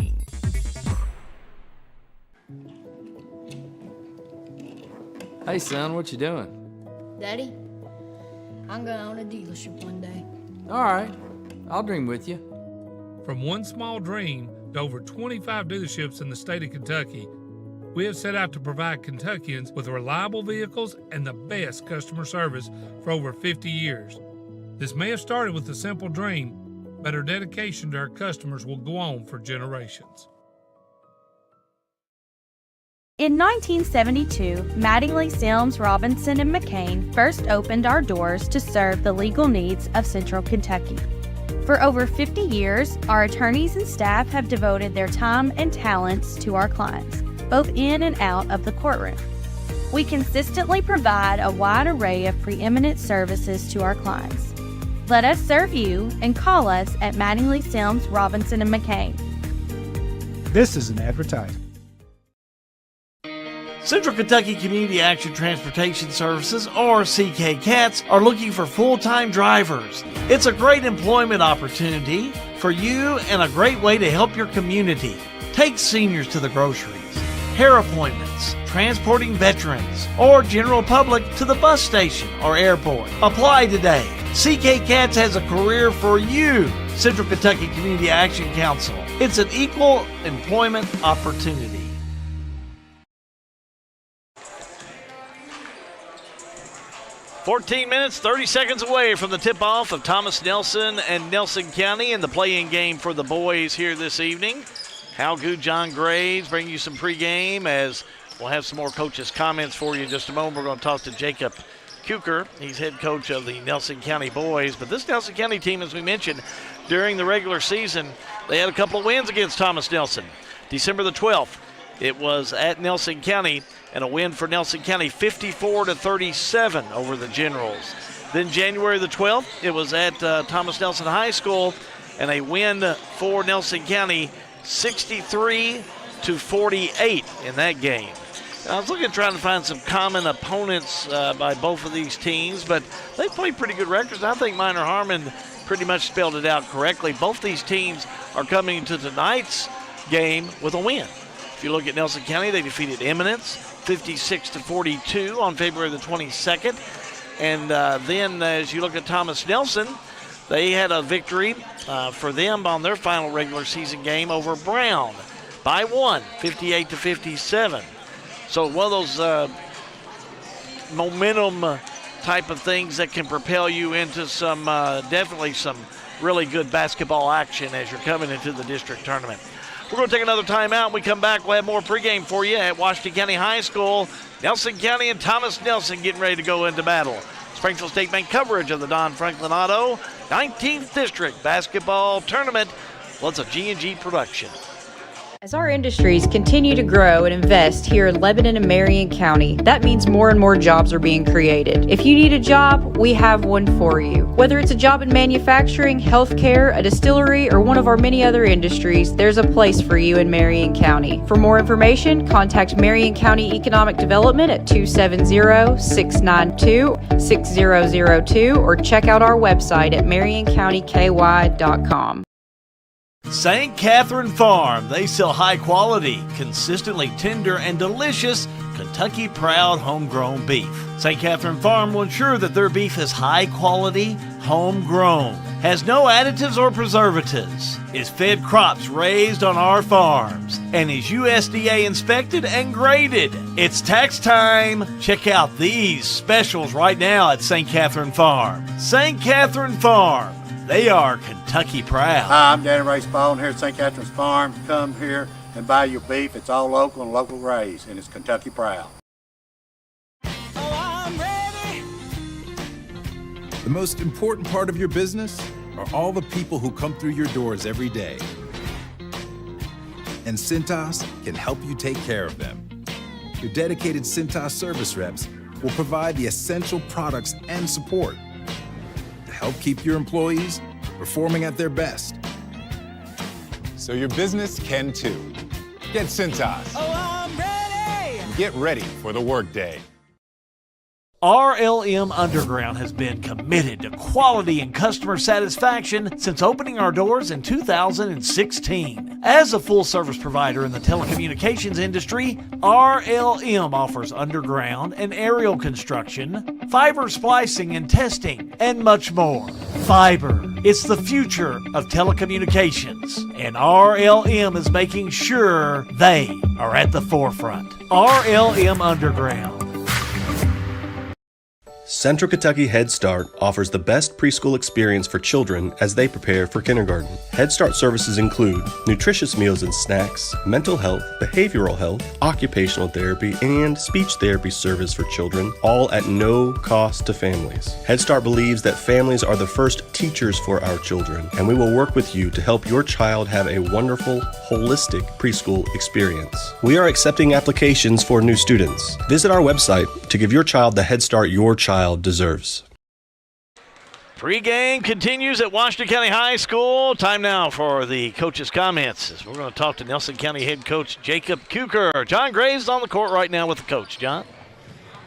Hey son, what you doing? Daddy, I'm gonna own a dealership one day. All right, I'll dream with you. From one small dream to over 25 dealerships in the state of Kentucky, we have set out to provide Kentuckians with reliable vehicles and the best customer service for over 50 years. This may have started with a simple dream, but our dedication to our customers will go on for generations. In 1972, Mattingly, Sims, Robinson, and McCain first opened our doors to serve the legal needs of Central Kentucky. For over 50 years, our attorneys and staff have devoted their time and talents to our clients, both in and out of the courtroom. We consistently provide a wide array of preeminent services to our clients. Let us serve you and call us at Mattingly, Sims, Robinson, and McCain. This is an advertisement. Central Kentucky Community Action Transportation Services, or CK CATS, are looking for full-time drivers. It's a great employment opportunity for you and a great way to help your community. Take seniors to the groceries, hair appointments, transporting veterans, or general public to the bus station or airport. Apply today. CK CATS has a career for you. Central Kentucky Community Action Council. It's an equal employment opportunity. 14 minutes, 30 seconds away from the tip-off of Thomas Nelson and Nelson County in the play-in game for the boys here this evening. Hal Good, John Graves bring you some pregame as we'll have some more coaches' comments for you in just a moment. We're going to talk to Jacob Kuker. He's head coach of the Nelson County boys. But this Nelson County team, as we mentioned, during the regular season, they had a couple of wins against Thomas Nelson. December the 12th, it was at Nelson County, and a win for Nelson County 54-37 over the Generals. Then January the 12th, it was at Thomas Nelson High School, and a win for Nelson County 63-48 in that game. And I was looking at trying to find some common opponents by both of these teams, but they played pretty good records. I think Minor Harmon pretty much spelled it out correctly. Both these teams are coming into tonight's game with a win. If you look at Nelson County, they defeated Eminence 56-42 on February the 22nd. And then as you look at Thomas Nelson, they had a victory for them on their final regular season game over Brown by 1, 58-57. So one of those momentum type of things that can propel you into some definitely some really good basketball action as you're coming into the district tournament. We're going to take another timeout. When we come back, we'll have more pregame for you at Washington County High School. Nelson County and Thomas Nelson getting ready to go into battle. Springfield State Bank coverage of the Don Franklin Auto 19th District Basketball Tournament. Well, it's a G&G production. As our industries continue to grow and invest here in Lebanon and Marion County, that means more and more jobs are being created. If you need a job, we have one for you. Whether it's a job in manufacturing, healthcare, a distillery, or one of our many other industries, there's a place for you in Marion County. For more information, contact Marion County Economic Development at 270-692-6002 or check out our website at marioncountyky.com. St. Catherine Farm. They sell high quality, consistently tender, and delicious Kentucky Proud homegrown beef. St. Catherine Farm will ensure that their beef is high quality, homegrown, has no additives or preservatives, is fed crops raised on our farms, and is USDA inspected and graded. It's tax time. Check out these specials right now at St. Catherine Farm. St. Catherine Farm. They are Kentucky proud. Hi, I'm Danny Ray Spalding here at St. Catherine's Farm. Come here and buy your beef. It's all local and local raised, and it's Kentucky proud. The most important part of your business are all the people who come through your doors every day. And Cintas can help you take care of them. Your dedicated Cintas service reps will provide the essential products and support help keep your employees performing at their best. So your business can too. Get Cintas. Oh, I'm ready! Get ready for the workday. RLM Underground has been committed to quality and customer satisfaction since opening our doors in 2016. As a full-service provider in the telecommunications industry, RLM offers underground and aerial construction, fiber splicing and testing, and much more. Fiber, it's the future of telecommunications, and RLM is making sure they are at the forefront. RLM Underground. Central Kentucky Head Start offers the best preschool experience for children as they prepare for kindergarten. Head Start services include nutritious meals and snacks, mental health, behavioral health, occupational therapy, and speech therapy service for children, all at no cost to families. Head Start believes that families are the first teachers for our children, and we will work with you to help your child have a wonderful, holistic preschool experience. We are accepting applications for new students. Visit our website to give your child the Head Start your child deserves. Pre-game continues at Washington County High School. Time now for the coach's comments. We're going to talk to Nelson County head coach Jacob Kuker. John Gray's on the court right now with the coach. John?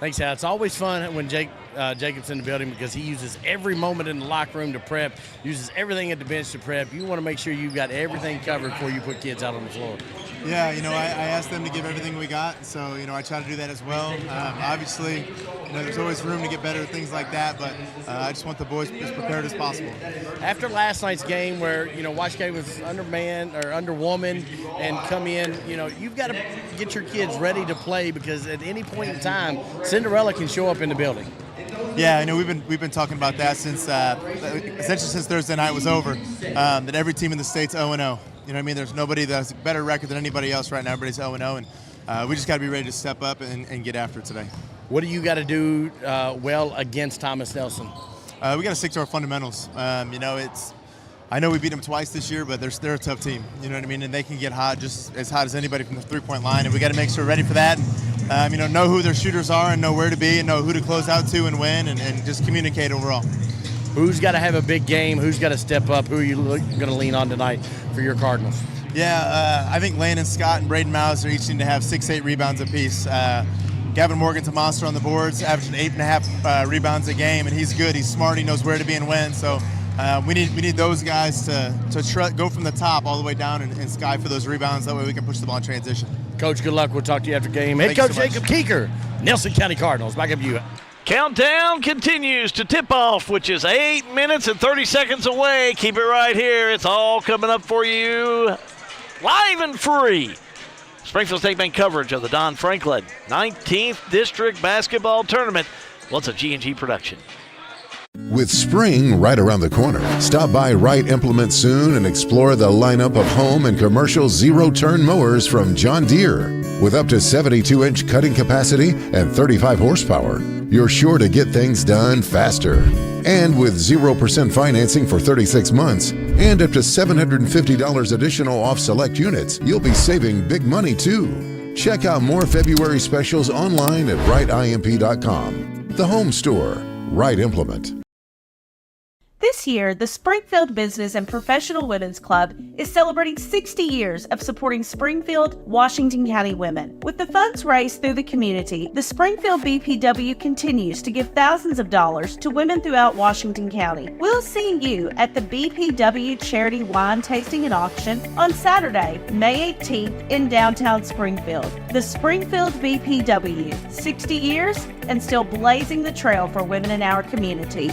Thanks, Al. It's always fun when Jacob's in the building because he uses every moment in the locker room to prep, uses everything at the bench to prep. You want to make sure you've got everything covered before you put kids out on the floor. Yeah, I asked them to give everything we got, so, I try to do that as well. Obviously, there's always room to get better at things like that, but I just want the boys as prepared as possible. After last night's game where, Washington was undermanned or underwoman and come in, you've got to get your kids ready to play because at any point in time, Cinderella can show up in the building. Yeah, we've been talking about that since essentially since Thursday night was over. That every team in the state's 0-0. There's nobody that has a better record than anybody else right now. Everybody's 0-0, and we just got to be ready to step up and get after it today. What do you got to do well against Thomas Nelson? We got to stick to our fundamentals. I know we beat them twice this year, but they're a tough team. You know what I mean? And they can get hot just as hot as anybody from the three-point line, and we got to make sure we're ready for that. And, know who their shooters are and know where to be and know who to close out to and win and just communicate overall. Who's got to have a big game? Who's got to step up? Who are you going to lean on tonight for your Cardinals? Yeah, I think Landon Scott and Braden Mauser each need to have 6-8 rebounds apiece. Gavin Morgan's a monster on the boards, averaging 8.5 rebounds a game, and he's good. He's smart. He knows where to be and when. So we need those guys to go from the top all the way down and sky for those rebounds. That way we can push the ball in transition. Coach, good luck. We'll talk to you after game. Head coach Jacob Kuker, Nelson County Cardinals. Back up to you. Countdown continues to tip-off, which is 8 minutes and 30 seconds away. Keep it right here. It's all coming up for you live and free. Springfield State Bank coverage of the Don Franklin 19th District Basketball Tournament. Well, it's a G&G production. With spring right around the corner, stop by Wright Implement soon and explore the lineup of home and commercial zero-turn mowers from John Deere. With up to 72-inch cutting capacity and 35 horsepower, you're sure to get things done faster. And with 0% financing for 36 months and up to $750 additional off select units, you'll be saving big money too. Check out more February specials online at wrightimp.com. The home store, Wright Implement. This year, the Springfield Business and Professional Women's Club is celebrating 60 years of supporting Springfield, Washington County women. With the funds raised through the community, the Springfield BPW continues to give thousands of dollars to women throughout Washington County. We'll see you at the BPW Charity Wine Tasting and Auction on Saturday, May 18th in downtown Springfield. The Springfield BPW, 60 years and still blazing the trail for women in our community.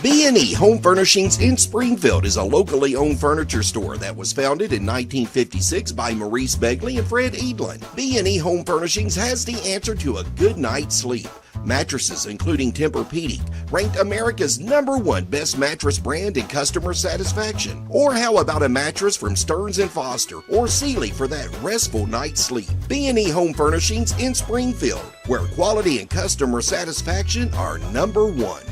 B&E Home Furnishings in Springfield is a locally owned furniture store that was founded in 1956 by Maurice Begley and Fred Edlin. B&E Home Furnishings has the answer to a good night's sleep. Mattresses including Tempur-Pedic, ranked America's #1 best mattress brand in customer satisfaction. Or how about a mattress from Stearns & Foster or Sealy for that restful night's sleep. B&E Home Furnishings in Springfield, where quality and customer satisfaction are #1.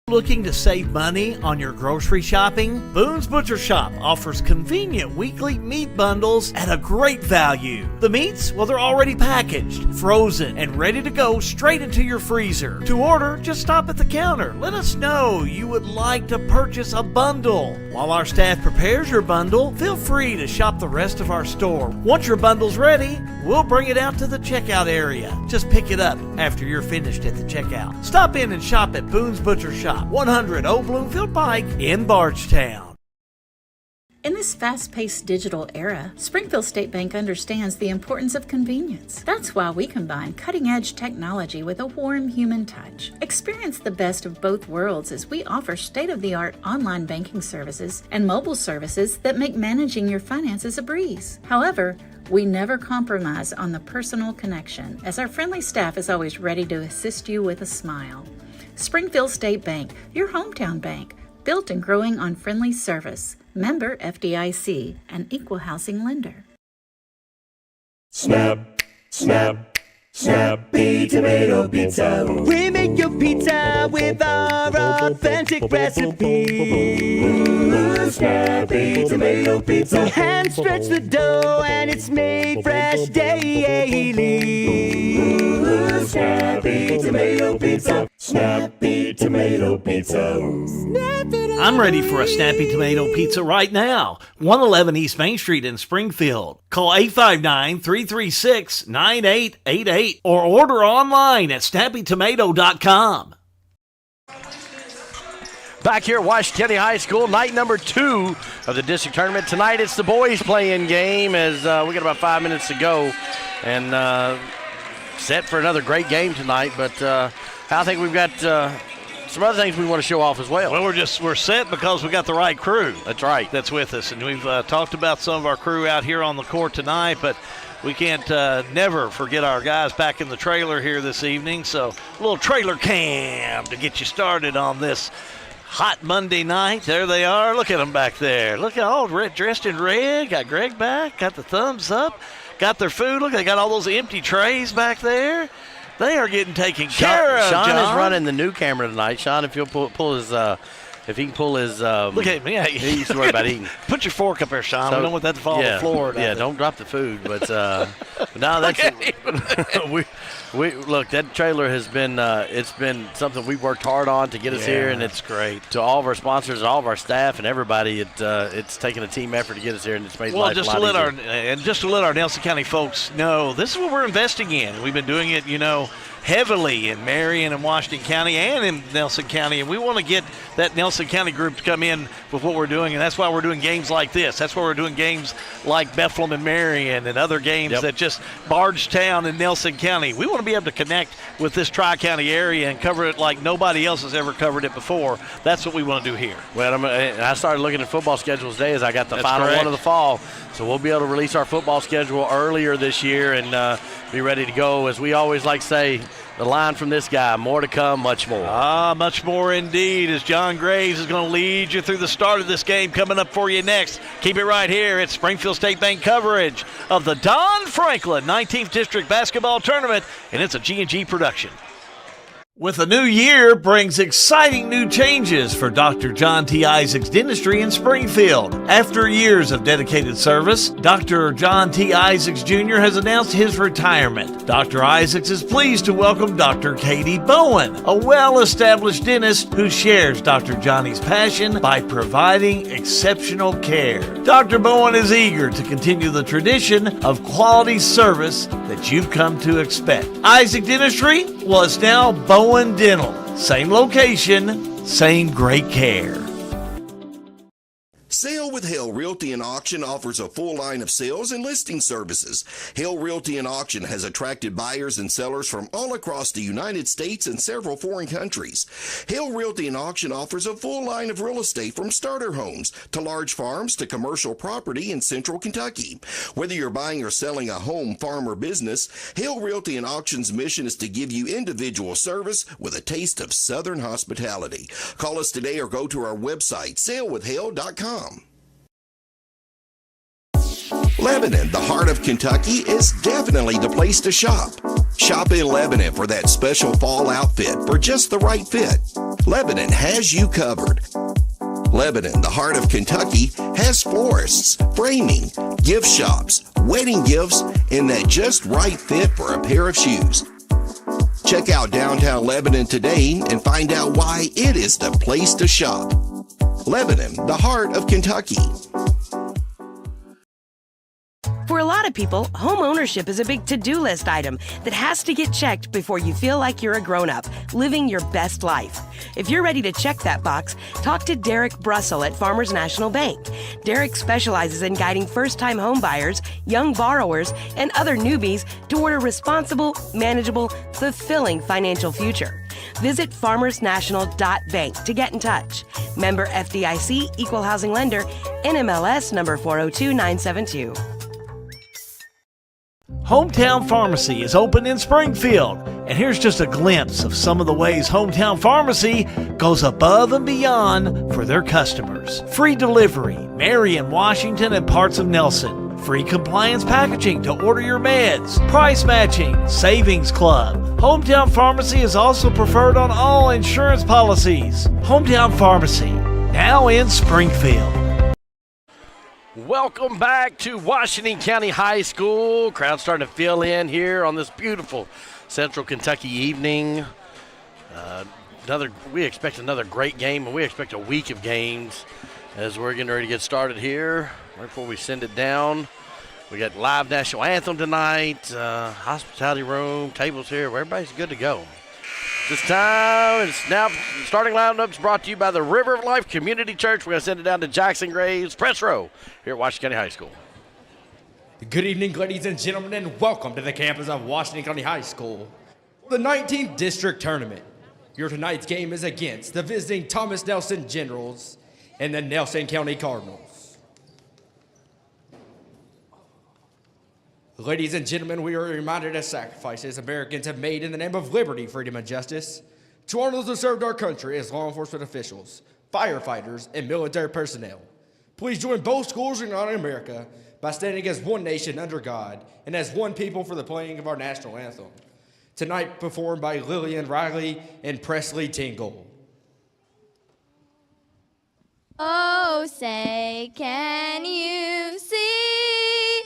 Looking to save money on your grocery shopping? Boone's Butcher Shop offers convenient weekly meat bundles at a great value. The meats, well, they're already packaged, frozen, and ready to go straight into your freezer. To order, just stop at the counter. Let us know you would like to purchase a bundle. While our staff prepares your bundle, feel free to shop the rest of our store. Once your bundle's ready, we'll bring it out to the checkout area. Just pick it up after you're finished at the checkout. Stop in and shop at Boone's Butcher Shop, 100 Old Bloomfield Pike in Bardstown. In this fast-paced digital era, Springfield State Bank understands the importance of convenience. That's why we combine cutting-edge technology with a warm human touch. Experience the best of both worlds as we offer state-of-the-art online banking services and mobile services that make managing your finances a breeze. However, We never compromise on the personal connection, as our friendly staff is always ready to assist you with a smile. Springfield State Bank, your hometown bank, built and growing on friendly service. Member FDIC, an equal housing lender. Snap, snap, Snappy Tomato Pizza. We make your pizza with our authentic recipe. Snappy Tomato Pizza. Hand stretch the dough and it's made fresh daily. Snappy Tomato Pizza. Snappy Tomato Pizza. I'm ready for a Snappy Tomato Pizza right now. 111 East Main Street in Springfield. Call 859-336-9888 or order online at snappytomato.com. Back here at Washington County High School, night number 2 of the district tournament. Tonight it's the boys playing game as we got about 5 minutes to go and set for another great game tonight. But I think we've got some other things we want to show off as well. Well, we're set because we got the right crew. That's right. That's with us, and we've talked about some of our crew out here on the court tonight, but we can't never forget our guys back in the trailer here this evening. So a little trailer cam to get you started on this hot Monday night. There they are. Look at them back there. Look at all dressed in red. Got Greg back. Got the thumbs up. Got their food. Look, they got all those empty trays back there. They are getting taken care of. Sean John is running the new camera tonight. Sean, if you'll pull his, if he can pull his. Look at me. Yeah. He used to worry about eating. Put your fork up there, Sean. So, we don't want that to fall on the floor. Yeah, don't drop the food. But no, that's we look. That trailer has been it's been something we've worked hard on to get us here, and it's great to all of our sponsors, all of our staff, and everybody. It's taken a team effort to get us here, and it's made life a lot easier. Just to let our Nelson County folks know, this is what we're investing in. We've been doing it, heavily in Marion and Washington County and in Nelson County, and we want to get that Nelson County group to come in with what we're doing, and that's why we're doing games like this. That's why we're doing games like Bethlehem and Marion and other games that just Bardstown and Nelson County. We want to be able to connect with this Tri-County area and cover it like nobody else has ever covered it before. That's what we want to do here. Well, I started looking at football schedules today as I got the final one of the fall, so we'll be able to release our football schedule earlier this year and be ready to go. As we always like to say, the line from this guy, more to come, much more. Much more indeed, as John Graves is going to lead you through the start of this game coming up for you next. Keep it right here. It's Springfield State Bank coverage of the Don Franklin 19th District Basketball Tournament, and it's a G&G production. With a new year brings exciting new changes for Dr. John T. Isaacs Dentistry in Springfield. After years of dedicated service, Dr. John T. Isaacs Jr. has announced his retirement. Dr. Isaacs is pleased to welcome Dr. Katie Bowen, a well-established dentist who shares Dr. Johnny's passion by providing exceptional care. Dr. Bowen is eager to continue the tradition of quality service that you've come to expect. Isaac Dentistry was now Bowen Dental. Same location, same great care. Sale with Hale Realty and Auction offers a full line of sales and listing services. Hale Realty and Auction has attracted buyers and sellers from all across the United States and several foreign countries. Hale Realty and Auction offers a full line of real estate from starter homes to large farms to commercial property in central Kentucky. Whether you're buying or selling a home, farm, or business, Hale Realty and Auction's mission is to give you individual service with a taste of Southern hospitality. Call us today or go to our website, salewithhale.com. Lebanon, the heart of Kentucky, is definitely the place to shop. Shop in Lebanon for that special fall outfit for just the right fit. Lebanon has you covered. Lebanon, the heart of Kentucky, has florists, framing, gift shops, wedding gifts, and that just right fit for a pair of shoes. Check out downtown Lebanon today and find out why it is the place to shop. Lebanon, the heart of Kentucky. For a lot of people, home ownership is a big to-do list item that has to get checked before you feel like you're a grown-up, living your best life. If you're ready to check that box, talk to Derek Brussel at Farmers National Bank. Derek specializes in guiding first-time home buyers, young borrowers, and other newbies toward a responsible, manageable, fulfilling financial future. Visit farmersnational.bank to get in touch. Member FDIC, Equal Housing Lender, NMLS number 402972. Hometown Pharmacy is open in Springfield, and here's just a glimpse of some of the ways Hometown Pharmacy goes above and beyond for their customers. Free delivery, Marion, Washington, and parts of Nelson. Free compliance packaging to order your meds. Price matching, Savings Club. Hometown Pharmacy is also preferred on all insurance policies. Hometown Pharmacy, now in Springfield. Welcome back to Washington County High School. Crowd starting to fill in here on this beautiful Central Kentucky evening. We expect another great game, and we expect a week of games as we're getting ready to get started here. Right before we send it down, we got live national anthem tonight, hospitality room, tables here, where everybody's good to go. This time, it's now starting lineups brought to you by the River of Life Community Church. We're going to send it down to Jackson Graves Press Row here at Washington County High School. Good evening, ladies and gentlemen, and welcome to the campus of Washington County High School. The 19th District Tournament. Your tonight's game is against the visiting Thomas Nelson Generals and the Nelson County Cardinals. Ladies and gentlemen, we are reminded of sacrifices Americans have made in the name of liberty, freedom, and justice to honor those who served our country as law enforcement officials, firefighters, and military personnel. Please join both schools in honoring America by standing as one nation under God and as one people for the playing of our national anthem. Tonight performed by Lillian Riley and Presley Tingle. Oh, say, can you see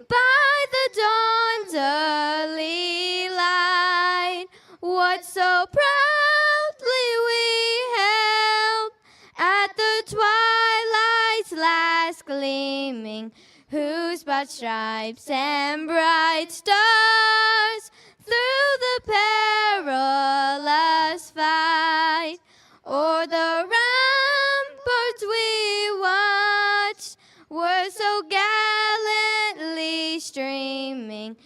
by the dawn's early light what so proudly we held at the twilight's last gleaming, whose broad stripes and bright stars through the perilous fight o'er the ramparts we watched were so gallantly streaming,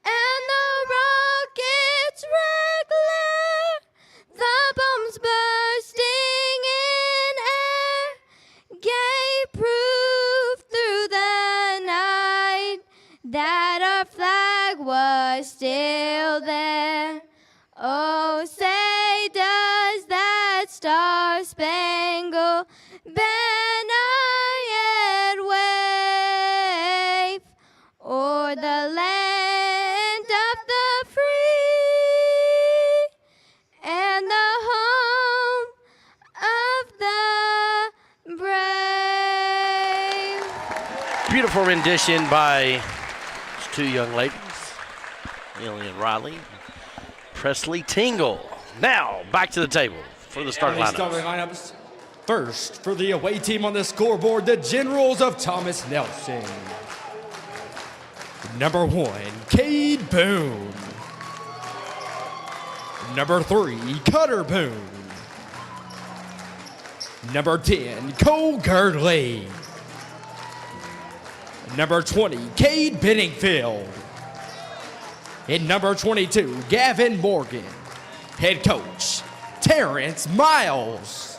and the rocket's red glare, the bombs bursting in air, gave proof through the night that our flag was still there. Oh, say does that star-spangled banner yet wave o'er the land of the free and the home of the brave? Beautiful rendition by two young ladies, Lillian Riley, Presley Tingle. Now, back to the table for the starting lineups. First, for the away team on the scoreboard, the Generals of Thomas Nelson. Number 1, Cade Boone. Number 3, Cutter Boone. Number 10, Cole Girdley. Number 20, Cade Benningfield. And number 22, Gavin Morgan. Head coach, Terrence Miles.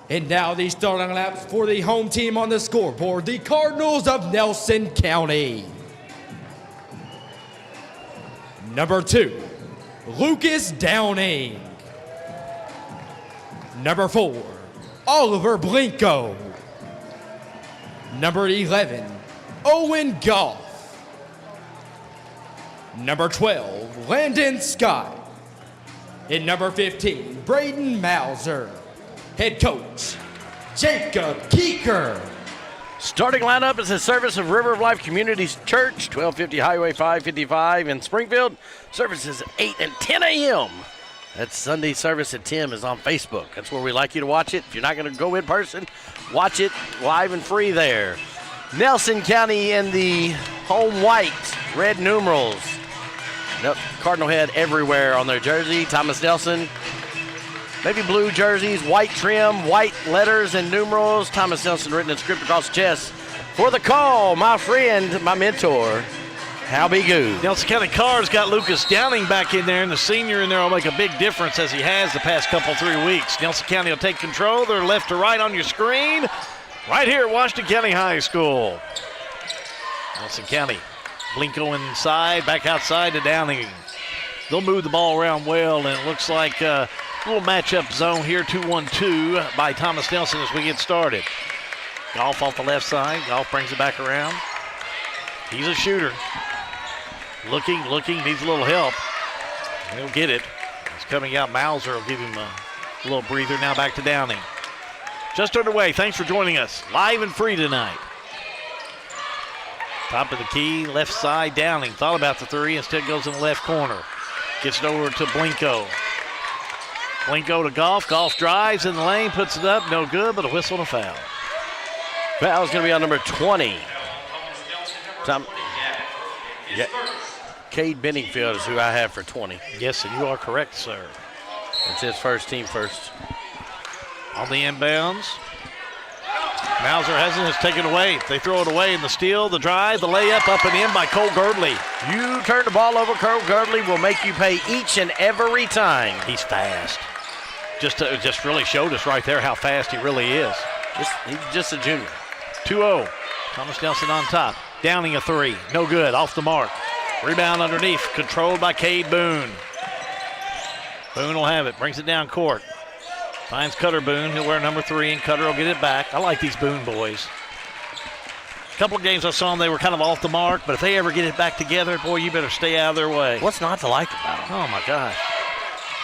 And now the starting laps for the home team on the scoreboard, the Cardinals of Nelson County. Number 2, Lucas Downing. Number 4, Oliver Blinko. Number 11, Owen Goff. Number 12, Landon Scott. And number 15, Braden Mauser. Head coach, Jacob Keeker. Starting lineup is a service of River of Life Community Church, 1250 Highway 555 in Springfield. Services at 8 and 10 a.m. That Sunday service at 10 is on Facebook. That's where we like you to watch it. If you're not going to go in person, watch it live and free there. Nelson County in the home white, red numerals. Cardinal head everywhere on their jersey. Thomas Nelson, maybe blue jerseys, white trim, white letters and numerals. Thomas Nelson written in script across the chest. For the call, my friend, my mentor, Howby Goo. Nelson County Cards got Lucas Downing back in there, and the senior in there will make a big difference as he has the past 3 weeks. Nelson County will take control. They're left to right on your screen. right here at Washington County High School. Nelson County, Blinko inside, back outside to Downing. They'll move the ball around well, and it looks like a little matchup zone here, 2-1-2 by Thomas Nelson as we get started. Golf off the left side. Golf brings it back around. He's a shooter. Looking, needs a little help. He'll get it. He's coming out. Mauser will give him a little breather. Now back to Downing. Just underway. Thanks for joining us. Live and free tonight. Top of the key, left side, Downing. Thought about the three, instead goes in the left corner. Gets it over to Blinko. Blinko to Golf. Golf drives in the lane, puts it up. No good, but a whistle and a foul. Foul's going to be on number 20. Cade Benningfield is who I have for 20. Yes, and you are correct, sir. It's his first, team first. On the inbounds. Mauser hasn't. It's taken away. They throw it away in the steal, the drive, the layup, up and in by Cole Girdley. You turn the ball over, Cole Girdley will make you pay each and every time. He's fast. Just really showed us right there how fast he really is. He's just a junior. 2-0. Thomas Nelson on top. Downing a three. No good. Off the mark. Rebound underneath. Controlled by Cade Boone. Boone will have it. Brings it down court. Finds Cutter Boone. He'll wear number 3, and Cutter will get it back. I like these Boone boys. A couple of games I saw them, they were kind of off the mark, but if they ever get it back together, boy, you better stay out of their way. What's not to like about them? Oh, my gosh.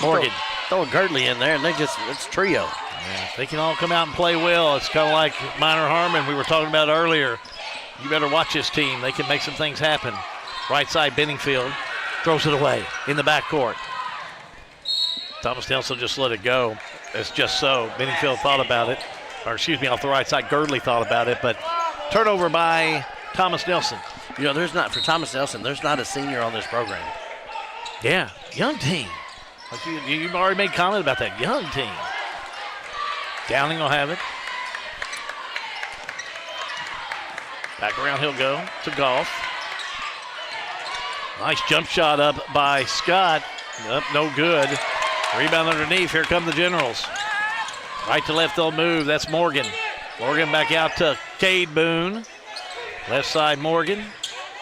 Morgan. Throw a Girdley in there, and it's trio. Yeah, they can all come out and play well. It's kind of like Minor Harmon we were talking about earlier. You better watch this team. They can make some things happen. Right side, Benningfield throws it away in the backcourt. Thomas Nelson just let it go. It's just so. Benningfield thought about it. Or excuse me, off the right side, Girdley thought about it, but turnover by Thomas Nelson. You know, for Thomas Nelson, there's not a senior on this program. Yeah, young team. Like you've already made comment about that young team. Downing will have it. Back around he'll go to Golf. Nice jump shot up by Scott. Up, no good. Rebound underneath. Here come the Generals. Right to left they'll move. That's Morgan. Morgan back out to Cade Boone. Left side Morgan.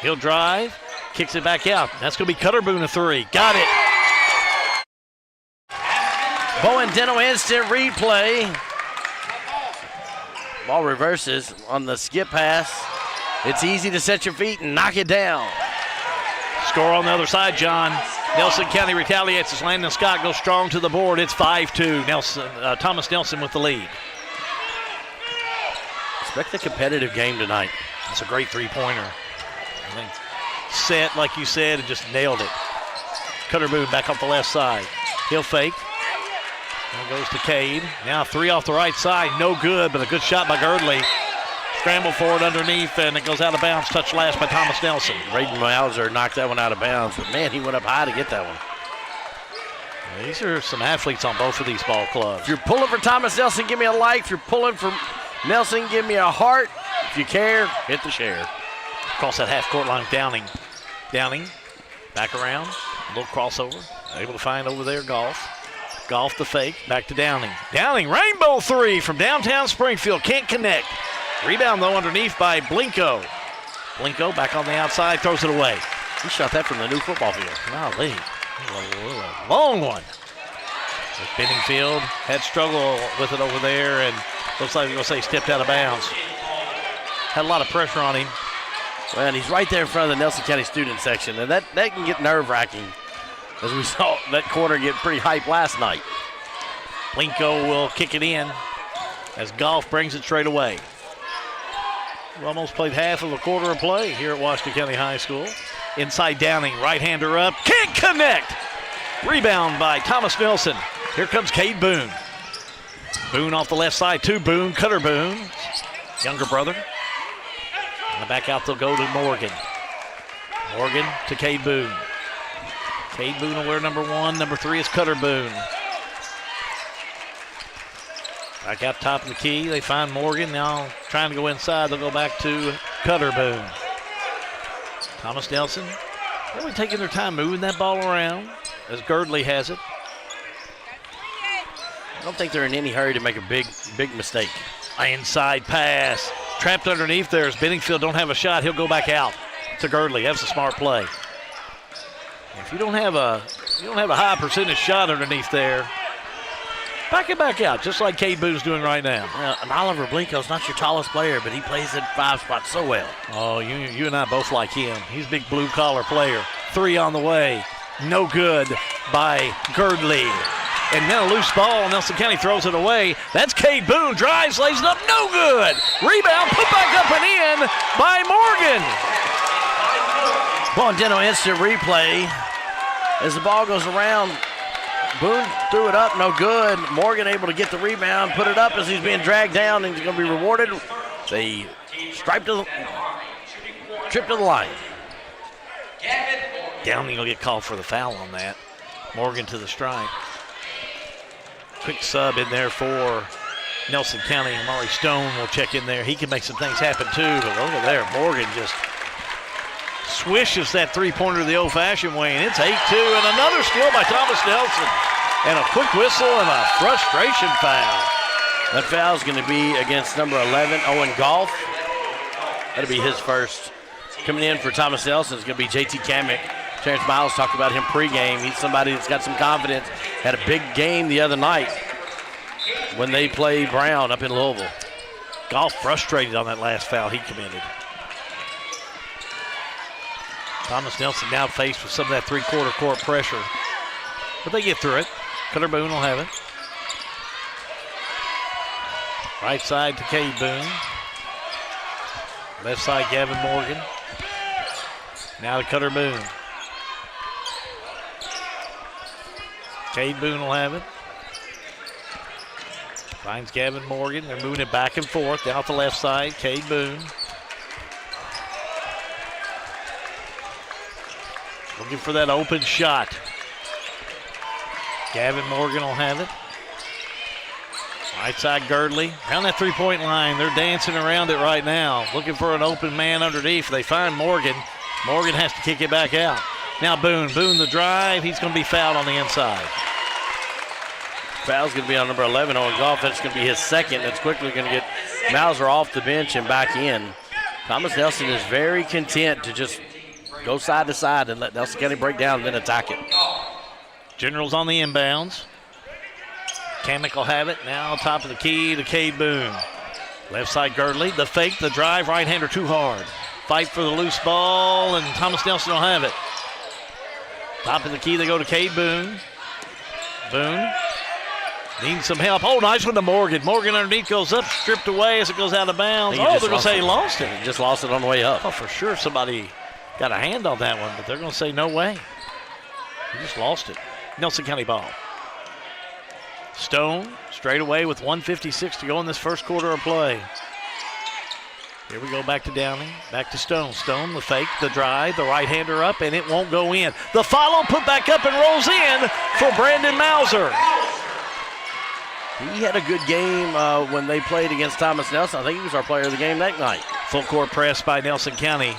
He'll drive. Kicks it back out. That's going to be Cutter Boone a three. Got it. Bowen Dental instant replay. Ball reverses on the skip pass. It's easy to set your feet and knock it down. Score on the other side, John. Nelson County retaliates as Landon Scott goes strong to the board. It's 5-2. Thomas Nelson with the lead. Expect a competitive game tonight. That's a great three-pointer. I think set, like you said, and just nailed it. Cutter Boone back off the left side. He'll fake. Now goes to Cade. Now three off the right side. No good, but a good shot by Girdley. Scramble for it underneath, and it goes out of bounds. Touched last by Thomas Nelson. Braden Mauser knocked that one out of bounds, but man, he went up high to get that one. Yeah, these are some athletes on both of these ball clubs. If you're pulling for Thomas Nelson, give me a like. If you're pulling for Nelson, give me a heart. If you care, hit the share. Across that half-court line, Downing. Downing, back around, a little crossover. Able to find over there Golf. Golf the fake, back to Downing. Downing, rainbow three from downtown Springfield. Can't connect. Rebound, though, underneath by Blinko. Blinko back on the outside, throws it away. He shot that from the new football field. Golly, a long one. With Benningfield had struggle with it over there, and looks like he stepped out of bounds. Had a lot of pressure on him. Well, and he's right there in front of the Nelson County student section, and that can get nerve-wracking, as we saw that corner get pretty hyped last night. Blinko will kick it in as Golf brings it straight away. We almost played half of a quarter of play here at Washington County High School. Inside Downing, right-hander up, can't connect. Rebound by Thomas Nelson. Here comes Cade Boone. Boone off the left side too. Boone, Cutter Boone, younger brother. On the back out they'll go to Morgan. Morgan to Cade Boone. Cade Boone will wear number 1. Number 3 is Cutter Boone. Back out top of the key, they find Morgan. Now trying to go inside, they'll go back to Cutter Boone. Thomas Nelson, really taking their time moving that ball around as Girdley has it. I don't think they're in any hurry to make a big mistake. Inside pass. Trapped underneath there as Benningfield don't have a shot. He'll go back out to Girdley. That's a smart play. If you don't have a high percentage shot underneath there, back it back out, just like Cade Boone's doing right now. And Oliver Blinko's not your tallest player, but he plays at 5 spot so well. Oh, you and I both like him. He's a big blue-collar player. 3 on the way. No good by Girdley. And now a loose ball. Nelson County throws it away. That's Cade Boone. Drives, lays it up. No good. Rebound put back up and in by Morgan. Well, Deno instant replay. As the ball goes around, Boone threw it up, no good. Morgan able to get the rebound, put it up as he's being dragged down, and he's going to be rewarded. They trip to the line. Downing will get called for the foul on that. Morgan to the strike. Quick sub in there for Nelson County. Amari Stone will check in there. He can make some things happen too, but look at there. Morgan just swishes that three-pointer the old-fashioned way, and it's 8-2, and another steal by Thomas Nelson. And a quick whistle and a frustration foul. That foul is going to be against number 11, Owen Golf. That'll be his first. Coming in for Thomas Nelson is going to be JT Kamek. Terrence Miles talked about him pregame. He's somebody that's got some confidence. Had a big game the other night when they played Brown up in Louisville. Golf frustrated on that last foul he committed. Thomas Nelson now faced with some of that three-quarter court pressure. But they get through it. Cutter Boone will have it. Right side to Cade Boone. Left side, Gavin Morgan. Now to Cutter Boone. Cade Boone will have it. Finds Gavin Morgan. They're moving it back and forth. Down the left side, Cade Boone. Looking for that open shot. Gavin Morgan will have it. Right side, Girdley. Around that three-point line. They're dancing around it right now. Looking for an open man underneath. They find Morgan. Morgan has to kick it back out. Now Boone. Boone the drive. He's going to be fouled on the inside. Foul's going to be on number 11, Owen Golf. That's going to be his second. That's quickly going to get Mauser off the bench and back in. Thomas Nelson is very content to just go side to side and let Nelson County break down and then attack it. Generals on the inbounds. Kamek will have it. Now top of the key to Cade Boone. Left side, Girdley. The fake, the drive. Right-hander too hard. Fight for the loose ball, and Thomas Nelson will have it. Top of the key, they go to Cade Boone. Boone needs some help. Oh, nice one to Morgan. Morgan underneath goes up, stripped away as it goes out of bounds. Oh, they're going to say he lost it. He just lost it on the way up. Oh, for sure somebody got a hand on that one, but they're going to say no way. He just lost it. Nelson County ball. Stone straight away with 1:56 to go in this first quarter of play. Here we go back to Downing, back to Stone. Stone, the fake, the drive, the right-hander up, and it won't go in. The follow put back up and rolls in for Brandon Mauser. He had a good game when they played against Thomas Nelson. I think he was our player of the game that night. Full court press by Nelson County.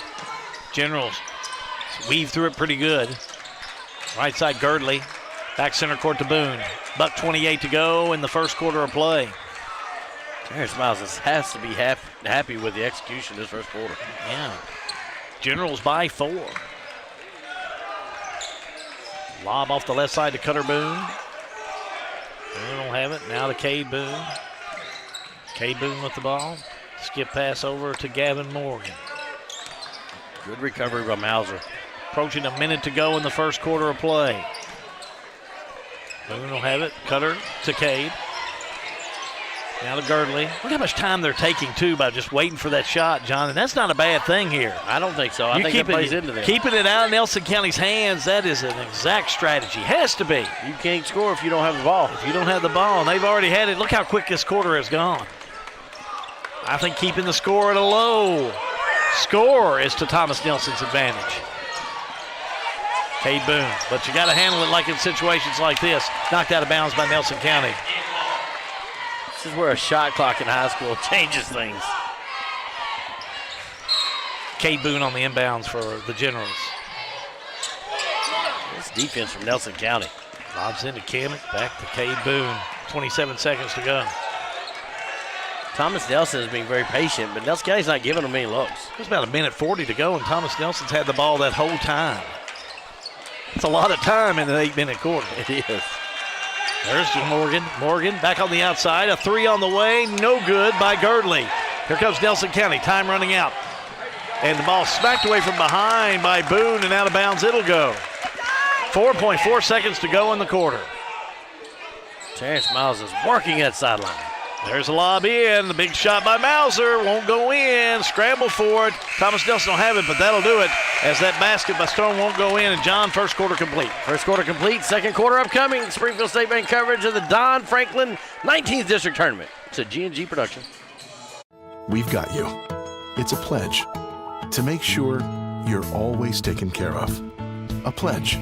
Generals weave through it pretty good. Right side, Girdley. Back center court to Boone. $1:28 to go in the first quarter of play. Terrence Miles has to be happy with the execution this first quarter. Yeah. Generals by 4. Lob off the left side to Cutter Boone. Boone will have it. Now to Cade Boone. Cade Boone with the ball. Skip pass over to Gavin Morgan. Good recovery by Mauser. Approaching a minute to go in the first quarter of play. Boone will have it. Cutter to Cade. Now to Girdley. Look how much time they're taking, too, by just waiting for that shot, John. And that's not a bad thing here. I don't think so. I think it plays into this. Keeping it out of Nelson County's hands, that is an exact strategy. Has to be. You can't score if you don't have the ball. If you don't have the ball, and they've already had it. Look how quick this quarter has gone. I think keeping the score at a low score is to Thomas Nelson's advantage. Cade Boone, but you got to handle it like in situations like this. Knocked out of bounds by Nelson County. This is where a shot clock in high school changes things. Cade Boone on the inbounds for the Generals. This defense from Nelson County. Lobs into Kamek, back to Cade Boone. 27 seconds to go. Thomas Nelson is being very patient, but Nelson County's not giving him any looks. There's about 1:40 to go, and Thomas Nelson's had the ball that whole time. It's a lot of time in an 8-minute quarter. It is. There's Morgan. Morgan back on the outside. A three on the way. No good by Girdley. Here comes Nelson County. Time running out. And the ball smacked away from behind by Boone, and out of bounds it'll go. 4.4 seconds to go in the quarter. Terrence Miles is working that sideline. There's a lob in. The big shot by Mauser. Won't go in. Scramble for it. Thomas Nelson will have it, but that'll do it as that basket by Stone won't go in. And John, first quarter complete. First quarter complete. Second quarter upcoming. Springfield State Bank coverage of the Don Franklin 19th District Tournament. It's a G&G production. We've got you. It's a pledge to make sure you're always taken care of. A pledge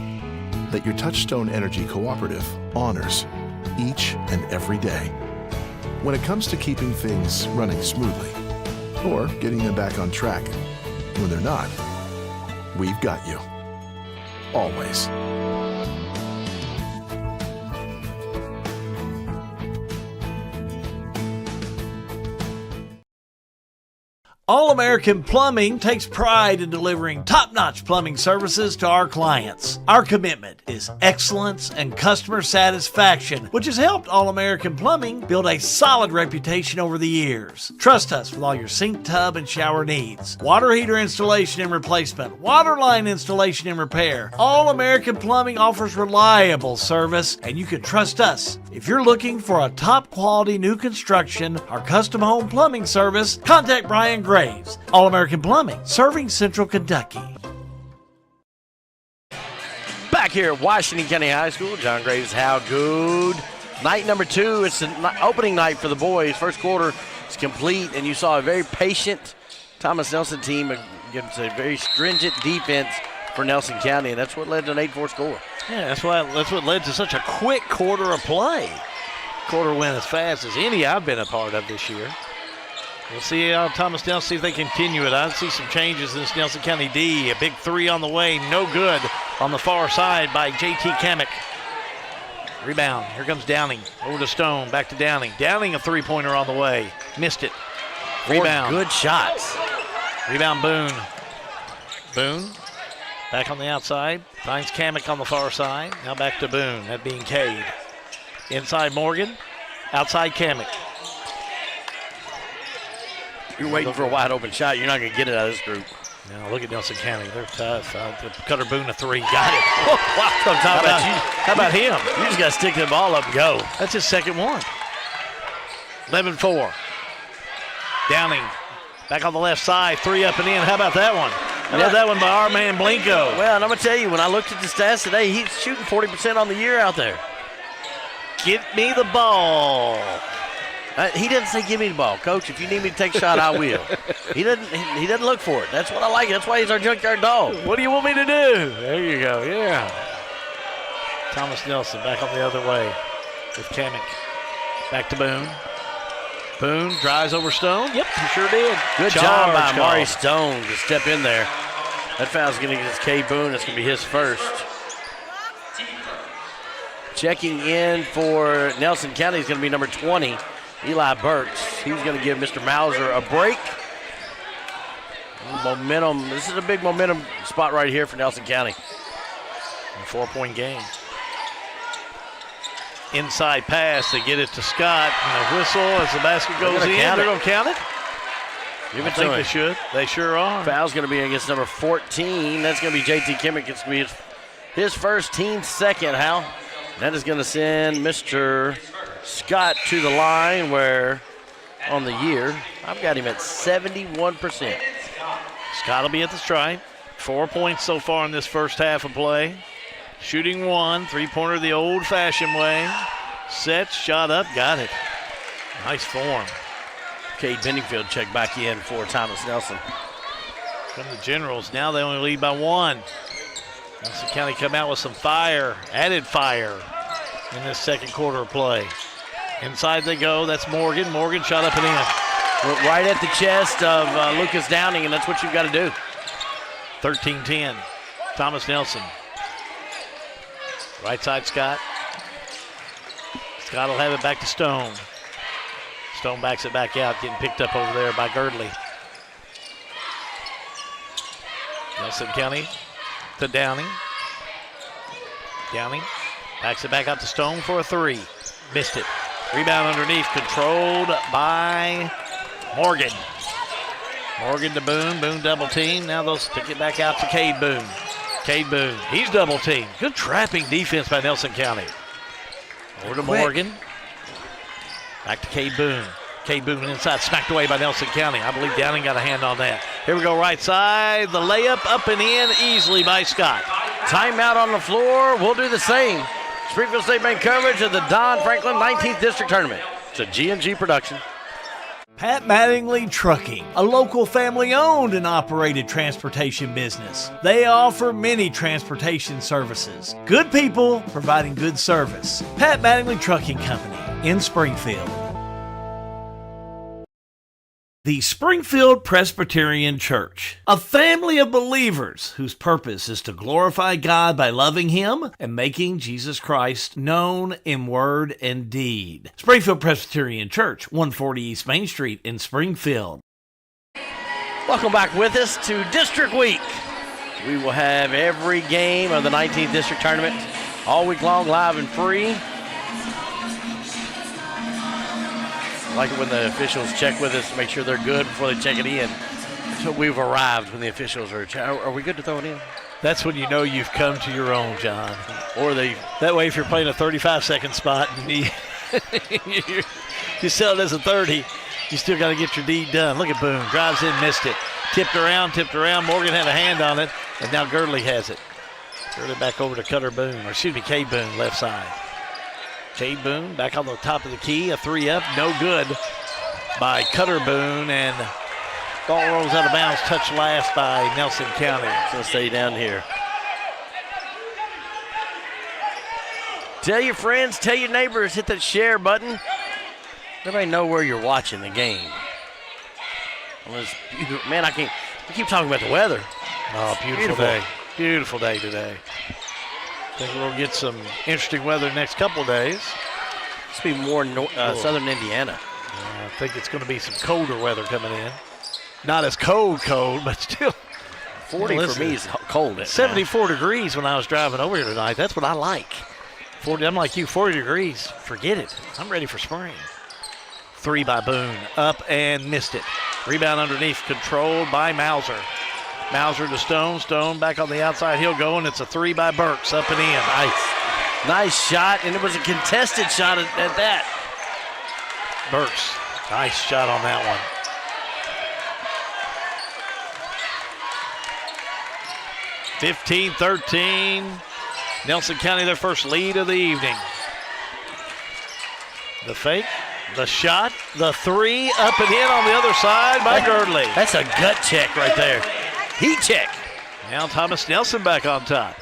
that your Touchstone Energy Cooperative honors each and every day. When it comes to keeping things running smoothly or getting them back on track when they're not, we've got you. Always. All-American Plumbing takes pride in delivering top-notch plumbing services to our clients. Our commitment is excellence and customer satisfaction, which has helped All-American Plumbing build a solid reputation over the years. Trust us with all your sink, tub, and shower needs. Water heater installation and replacement, water line installation and repair. All-American Plumbing offers reliable service, and you can trust us. If you're looking for a top-quality new construction or custom home plumbing service, contact Brian Graves. All-American Plumbing, serving Central Kentucky. Back here at Washington County High School, John Graves, how good. Night number 2, it's the opening night for the boys. First quarter is complete, and you saw a very patient Thomas Nelson team against a very stringent defense for Nelson County, and that's what led to an 8-4 score. Yeah, that's what led to such a quick quarter of play. Quarter went as fast as any I've been a part of this year. We'll see how Thomas Nelson, see if they continue it. I see some changes in this Nelson County D. A big three on the way, no good on the far side by J.T. Kamek. Rebound, here comes Downing, over to Stone, back to Downing. Downing, a three-pointer on the way, missed it. Rebound. Good shots. Rebound, Boone. Boone, back on the outside, finds Kamek on the far side. Now back to Boone, that being Cade. Inside Morgan, outside Kamek. You're waiting for a wide open shot. You're not going to get it out of this group. Now look at Nelson County. They're tough. Cutter Boone a three. Got it. Wow. How about him? You just got to stick the ball up and go. That's his second one. 11-4. Downing back on the left side. Three up and in. How about that one? How about that one by our man Blinko? Well, and I'm going to tell you, when I looked at the stats today, he's shooting 40% on the year out there. Get me the ball. He doesn't say give me the ball. Coach, if you need me to take a shot, I will. He doesn't look for it. That's what I like. That's why he's our junkyard dog. What do you want me to do? There you go, yeah. Thomas Nelson back on the other way with Kamek. Back to Boone. Boone drives over Stone. Yep, he sure did. Good job by Amari Stone to step in there. That foul's going to get Cade Boone. That's going to be his first. Checking in for Nelson County is going to be number 20. Eli Burks. He's going to give Mr. Mauser a break. Momentum. This is a big momentum spot right here for Nelson County. A 4-point game. Inside pass. They get it to Scott. And a whistle as the basket goes in. They're going to count it. Give it I think they should. They sure are. Foul's going to be against number 14. That's going to be J.T. Kimmick. It's going to be his first, team second, Hal. That is going to send Mr. Scott to the line where on the year, I've got him at 71%. Scott will be at the stripe. 4 points so far in this first half of play. Shooting one, three-pointer the old-fashioned way. Sets, shot up, got it. Nice form. Cade Benningfield checked back in for Thomas Nelson. From the Generals, now they only lead by one. Nelson County come out with some fire, added fire in this second quarter of play. Inside they go, that's Morgan. Morgan shot up and in. Went right at the chest of Lucas Downing, and that's what you've got to do. 13-10, Thomas Nelson. Right side, Scott. Scott will have it back to Stone. Stone backs it back out, getting picked up over there by Girdley. Nelson County to Downing. Downing backs it back out to Stone for a three. Missed it. Rebound underneath, controlled by Morgan. Morgan to Boone. Boone double team. Now they'll stick it back out to Cade Boone. Cade Boone. He's double teamed. Good trapping defense by Nelson County. Over to Morgan. Back to Cade Boone. Cade Boone inside, smacked away by Nelson County. I believe Downing got a hand on that. Here we go, right side. The layup up and in easily by Scott. Timeout on the floor. We'll do the same. Springfield State Bank coverage of the Don Franklin 19th District Tournament. It's a G&G production. Pat Mattingly Trucking, a local family-owned and operated transportation business. They offer many transportation services. Good people providing good service. Pat Mattingly Trucking Company in Springfield. The Springfield Presbyterian Church, a family of believers whose purpose is to glorify God by loving Him and making Jesus Christ known in word and deed. Springfield Presbyterian Church, 140 East Main Street in Springfield. Welcome back with us to District Week. We will have every game of the 19th District Tournament all week long, live and free. I like it when the officials check with us to make sure they're good before they check it in. So we've arrived when the officials are we good to throw it in? That's when you know you've come to your own, John. Or that way if you're playing a 35-second spot and you sell it as a 30, you still got to get your deed done. Look at Boone. Drives in, missed it. Tipped around. Morgan had a hand on it, and now Girdley has it. Girdley back over to Cade Boone, left side. Cade Boone back on the top of the key, a three up, no good by Cutter Boone, and ball rolls out of bounds, touched last by Nelson County. So stay down here. Tell your friends, tell your neighbors, hit that share button. Everybody know where you're watching the game. Man, I keep talking about the weather. Oh, beautiful day. Beautiful day today. I think we'll get some interesting weather the next couple of days. It's be more southern Indiana. I think it's going to be some colder weather coming in. Not as cold, but still. 40 for me is cold. 74 degrees when I was driving over here tonight. That's what I like. 40. I'm like you, 40 degrees. Forget it. I'm ready for spring. Three by Boone. Up and missed it. Rebound underneath, controlled by Mauser. Mauser to Stone. Stone back on the outside. He'll go, and it's a three by Burks. Up and in. Nice shot, and it was a contested shot at that. Burks. Nice shot on that one. (15-13). Nelson County, their first lead of the evening. The fake, the shot, the three, up and in on the other side by Girdley. That's a gut check right there. Heat check. Now Thomas Nelson back on top.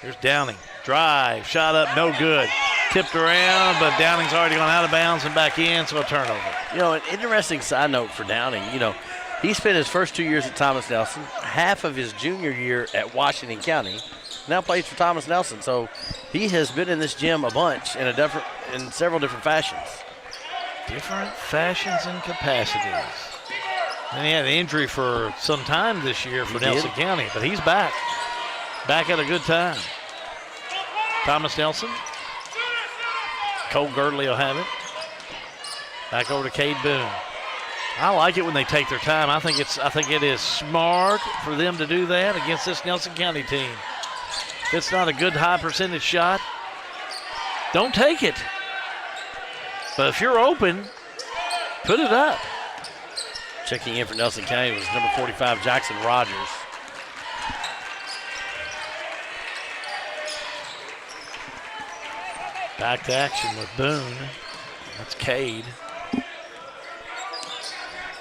Here's Downing. Drive, shot up, no good. Tipped around, but Downing's already gone out of bounds and back in, so a turnover. An interesting side note for Downing, he spent his first 2 years at Thomas Nelson, half of his junior year at Washington County, now plays for Thomas Nelson. So he has been in this gym a bunch in several different fashions. Different fashions and capacities. And he had an injury for some time this year for Nelson County, but he's back. Back at a good time. Thomas Nelson. Cole Girdley will have it. Back over to Cade Boone. I like it when they take their time. I think it is smart for them to do that against this Nelson County team. If it's not a good high percentage shot, don't take it. But if you're open, put it up. Checking in for Nelson County was number 45, Jackson Rogers. Back to action with Boone. That's Cade.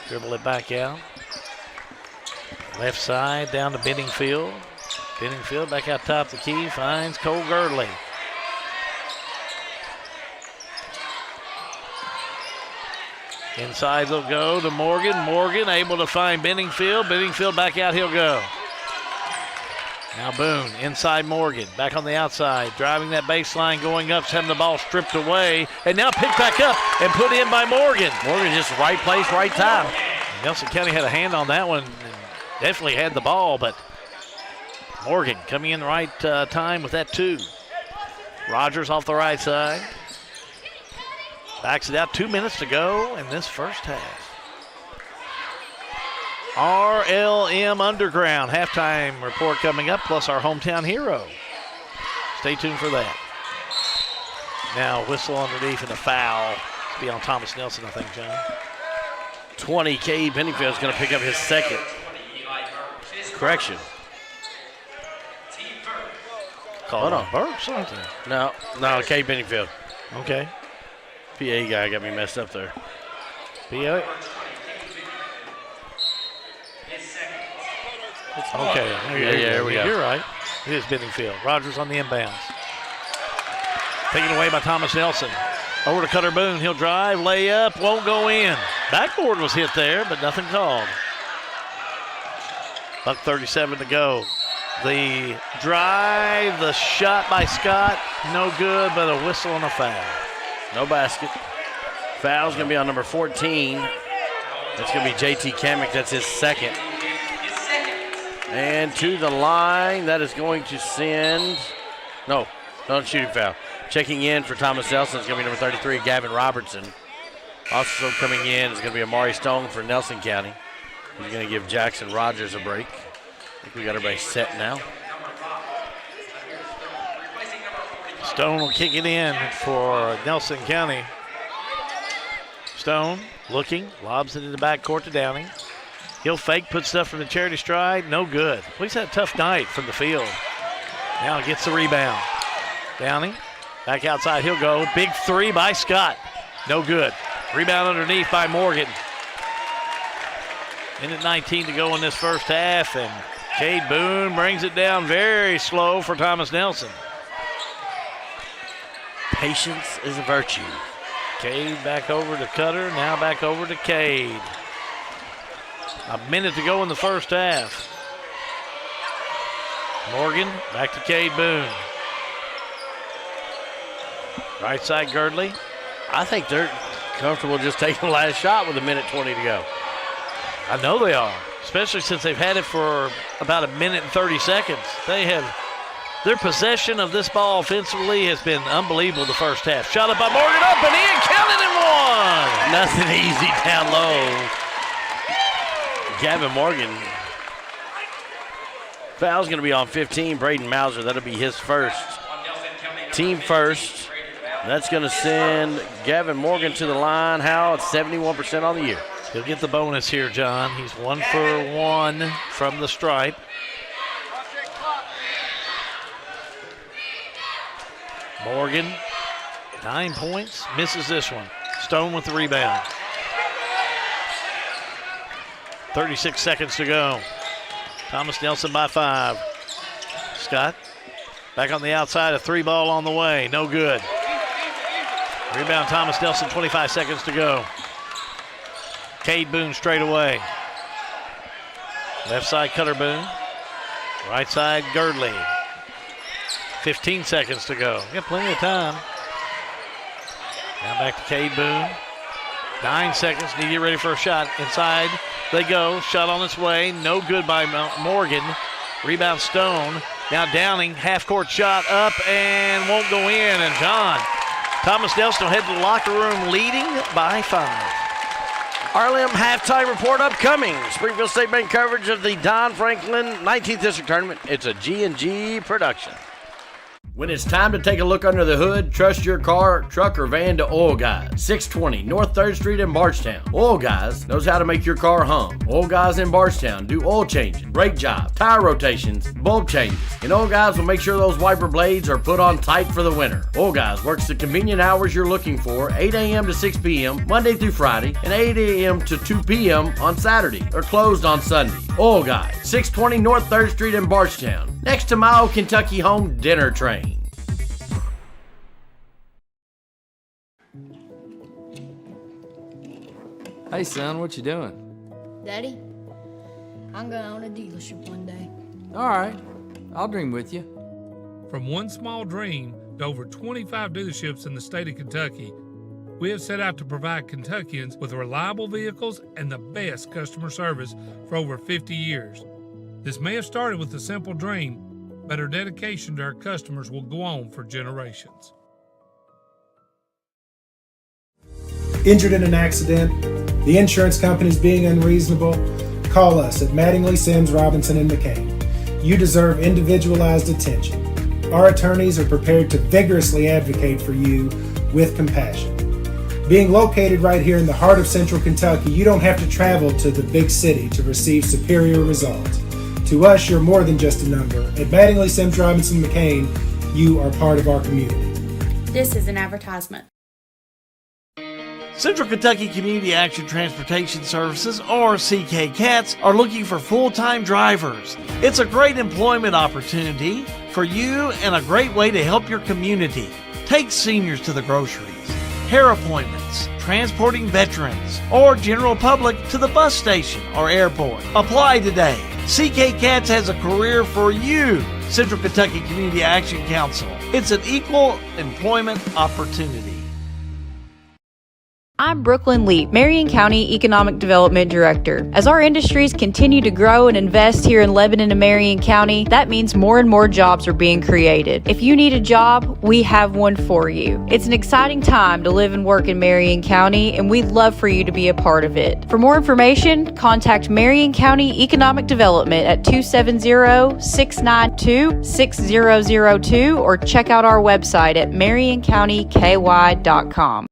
Dribble it back out. Left side down to Benningfield. Benningfield back out top of the key. Finds Cole Girdley. Inside they'll go to Morgan. Morgan able to find Benningfield. Benningfield back out, he'll go. Now Boone, inside Morgan, back on the outside, driving that baseline, going up, having the ball stripped away, and now picked back up and put in by Morgan. Morgan just right place, right time. Nelson County had a hand on that one, and definitely had the ball, but Morgan coming in the right time with that 2. Rogers off the right side. Backs it out, 2 minutes to go in this first half. RLM Underground halftime report coming up, plus our hometown hero. Stay tuned for that. Now whistle underneath and a foul. It's be on Thomas Nelson, I think, John. 20, Cade Penningfield is going to pick up his second. Correction. Called on Burks, aren't they? No, Cade Penningfield. Okay. PA guy got me messed up there. PA? Okay, there we go. You're right. It is Benningfield. Rogers on the inbounds. Taken away by Thomas Nelson. Over to Cutter Boone. He'll drive, lay up, won't go in. Backboard was hit there, but nothing called. $1:37 to go. The drive, the shot by Scott, no good, but a whistle and a foul. No basket. Foul's going to be on number 14. That's going to be JT Kamick. That's his second. And to the line, that is going to send, no shooting foul. Checking in for Thomas Nelson is going to be number 33, Gavin Robertson. Also coming in is going to be Amari Stone for Nelson County. He's going to give Jackson Rogers a break. I think we got everybody set now. Stone will kick it in for Nelson County. Stone looking, lobs it in the backcourt to Downing. He'll fake, put stuff from the charity stride, no good. He's had a tough night from the field. Now gets the rebound. Downing, back outside, he'll go. Big 3 by Scott, no good. Rebound underneath by Morgan. Minute 19 to go in this first half, and Cade Boone brings it down very slow for Thomas Nelson. Patience is a virtue. Cade back over to Cutter, now back over to Cade. A minute to go in the first half. Morgan back to Cade Boone. Right side Girdley. I think they're comfortable just taking the last shot with 1:20 to go. I know they are, especially since they've had it for about 1:30. Their possession of this ball offensively has been unbelievable the first half. Shot up by Morgan, up and in, counted and one. Nothing easy down low. Gavin Morgan. Foul's going to be on 15, Braden Mauser. That'll be his first. Team first. That's going to send Gavin Morgan to the line. How? It's 71% on the year. He'll get the bonus here, John. He's 1 for 1 from the stripe. Morgan, 9 points, misses this one. Stone with the rebound. 36 seconds to go. Thomas Nelson by 5. Scott back on the outside, a 3 ball on the way, no good. Rebound Thomas Nelson, 25 seconds to go. Cade Boone straight away. Left side Cutter Boone. Right side Girdley. 15 seconds to go. Got plenty of time. Now back to Cade Boone. 9 seconds, need to get ready for a shot. Inside they go, shot on its way, no good by Morgan. Rebound Stone. Now Downing, half-court shot up and won't go in. And John, Thomas Nelson will head to the locker room leading by 5. RLM halftime report upcoming. Springfield State Bank coverage of the Don Franklin 19th District Tournament. It's a G&G production. When it's time to take a look under the hood, trust your car, truck, or van to Oil Guys. 620 North 3rd Street in Bardstown. Oil Guys knows how to make your car hum. Oil Guys in Bardstown do oil changing, brake jobs, tire rotations, bulb changes. And Oil Guys will make sure those wiper blades are put on tight for the winter. Oil Guys works the convenient hours you're looking for, 8 a.m. to 6 p.m. Monday through Friday, and 8 a.m. to 2 p.m. on Saturday. They're closed on Sunday. Oil Guys, 620 North 3rd Street in Bardstown, next to my old Kentucky home dinner train. Hey son, what you doing? Daddy, I'm gonna own a dealership one day. All right. I'll dream with you. From one small dream to over 25 dealerships in the state of Kentucky, we have set out to provide Kentuckians with reliable vehicles and the best customer service for over 50 years. This may have started with a simple dream, but our dedication to our customers will go on for generations. Injured in an accident, the insurance company's being unreasonable? Call us at Mattingly, Sims, Robinson, and McCain. You deserve individualized attention. Our attorneys are prepared to vigorously advocate for you with compassion. Being located right here in the heart of Central Kentucky, you don't have to travel to the big city to receive superior results. To us, you're more than just a number. At Mattingly, Sims, Robinson, McCain, you are part of our community. This is an advertisement. Central Kentucky Community Action Transportation Services, or CK CATS, are looking for full-time drivers. It's a great employment opportunity for you and a great way to help your community. Take seniors to the groceries, hair appointments, transporting veterans, or general public to the bus station or airport. Apply today. CK CATS has a career for you. Central Kentucky Community Action Council. It's an equal employment opportunity. I'm Brooklyn Leap, Marion County Economic Development Director. As our industries continue to grow and invest here in Lebanon and Marion County, that means more and more jobs are being created. If you need a job, we have one for you. It's an exciting time to live and work in Marion County, and we'd love for you to be a part of it. For more information, contact Marion County Economic Development at 270-692-6002 or check out our website at marioncountyky.com.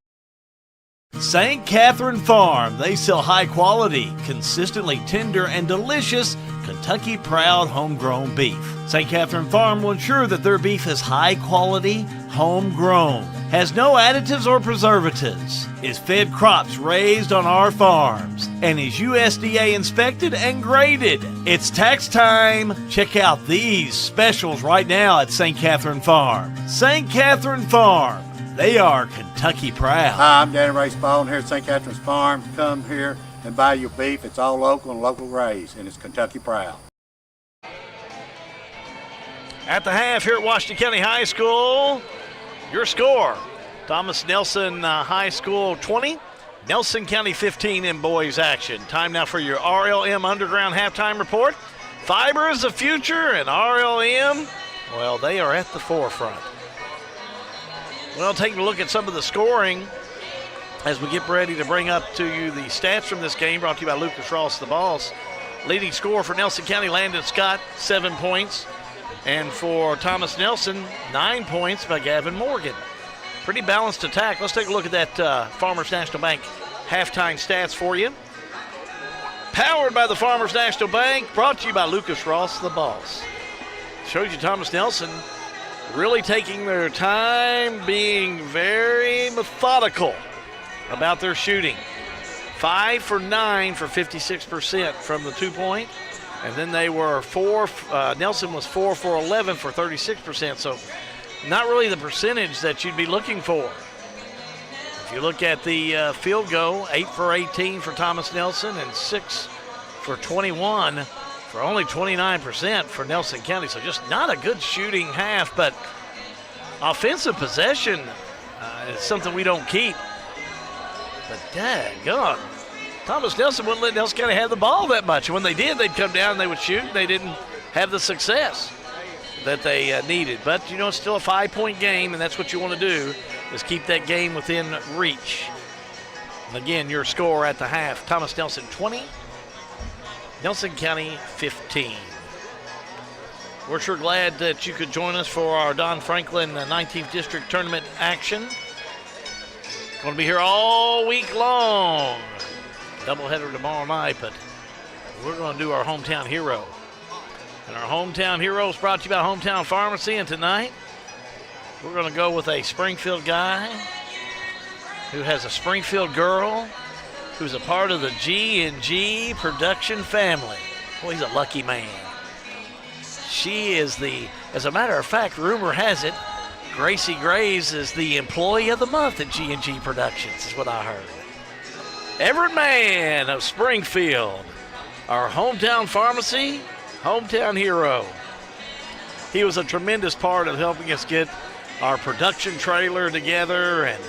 St. Catherine Farm. They sell high quality, consistently tender, and delicious Kentucky Proud homegrown beef. St. Catherine Farm will ensure that their beef is high quality, homegrown, has no additives or preservatives, is fed crops raised on our farms, and is USDA inspected and graded. It's tax time. Check out these specials right now at St. Catherine Farm. St. Catherine Farm. They are Kentucky Proud. Hi, I'm Danny Ray Spalding here at St. Catherine's Farm. Come here and buy your beef. It's all local and local raised, and it's Kentucky Proud. At the half here at Washington County High School, your score, Thomas Nelson High School 20, Nelson County 15 in boys action. Time now for your RLM Underground halftime report. Fiber is the future, and RLM, well, they are at the forefront. Well, taking a look at some of the scoring as we get ready to bring up to you the stats from this game, brought to you by Lucas Ross, the Boss. Leading scorer for Nelson County, Landon Scott, 7 points. And for Thomas Nelson, 9 points by Gavin Morgan. Pretty balanced attack. Let's take a look at that Farmers National Bank halftime stats for you. Powered by the Farmers National Bank, brought to you by Lucas Ross, the Boss. Shows you Thomas Nelson really taking their time, being very methodical about their shooting. 5 for 9 for 56% from the 2-point. And then they were Nelson was 4 for 11 for 36%. So not really the percentage that you'd be looking for. If you look at the field goal, 8 for 18 for Thomas Nelson and 6 for 21 for only 29% for Nelson County. So just not a good shooting half, but offensive possession is something we don't keep. But daggone, Thomas Nelson wouldn't let Nelson County have the ball that much. And when they did, they'd come down and they would shoot. They didn't have the success that they needed. But, you know, it's still a 5-point game, and that's what you want to do, is keep that game within reach. And again, your score at the half, Thomas Nelson 20, Nelson County 15. We're sure glad that you could join us for our Don Franklin 19th District Tournament action. Going to be here all week long. Doubleheader tomorrow night, but we're going to do our hometown hero. And our hometown hero is brought to you by Hometown Pharmacy. And tonight, we're going to go with a Springfield guy who has a Springfield girl who's a part of the G&G production family. Well, he's a lucky man. She is as a matter of fact, rumor has it, Gracie Graves is the employee of the month at G&G Productions, is what I heard. Everett Mann of Springfield, our hometown pharmacy, hometown hero. he was a tremendous part of helping us get our production trailer together. And,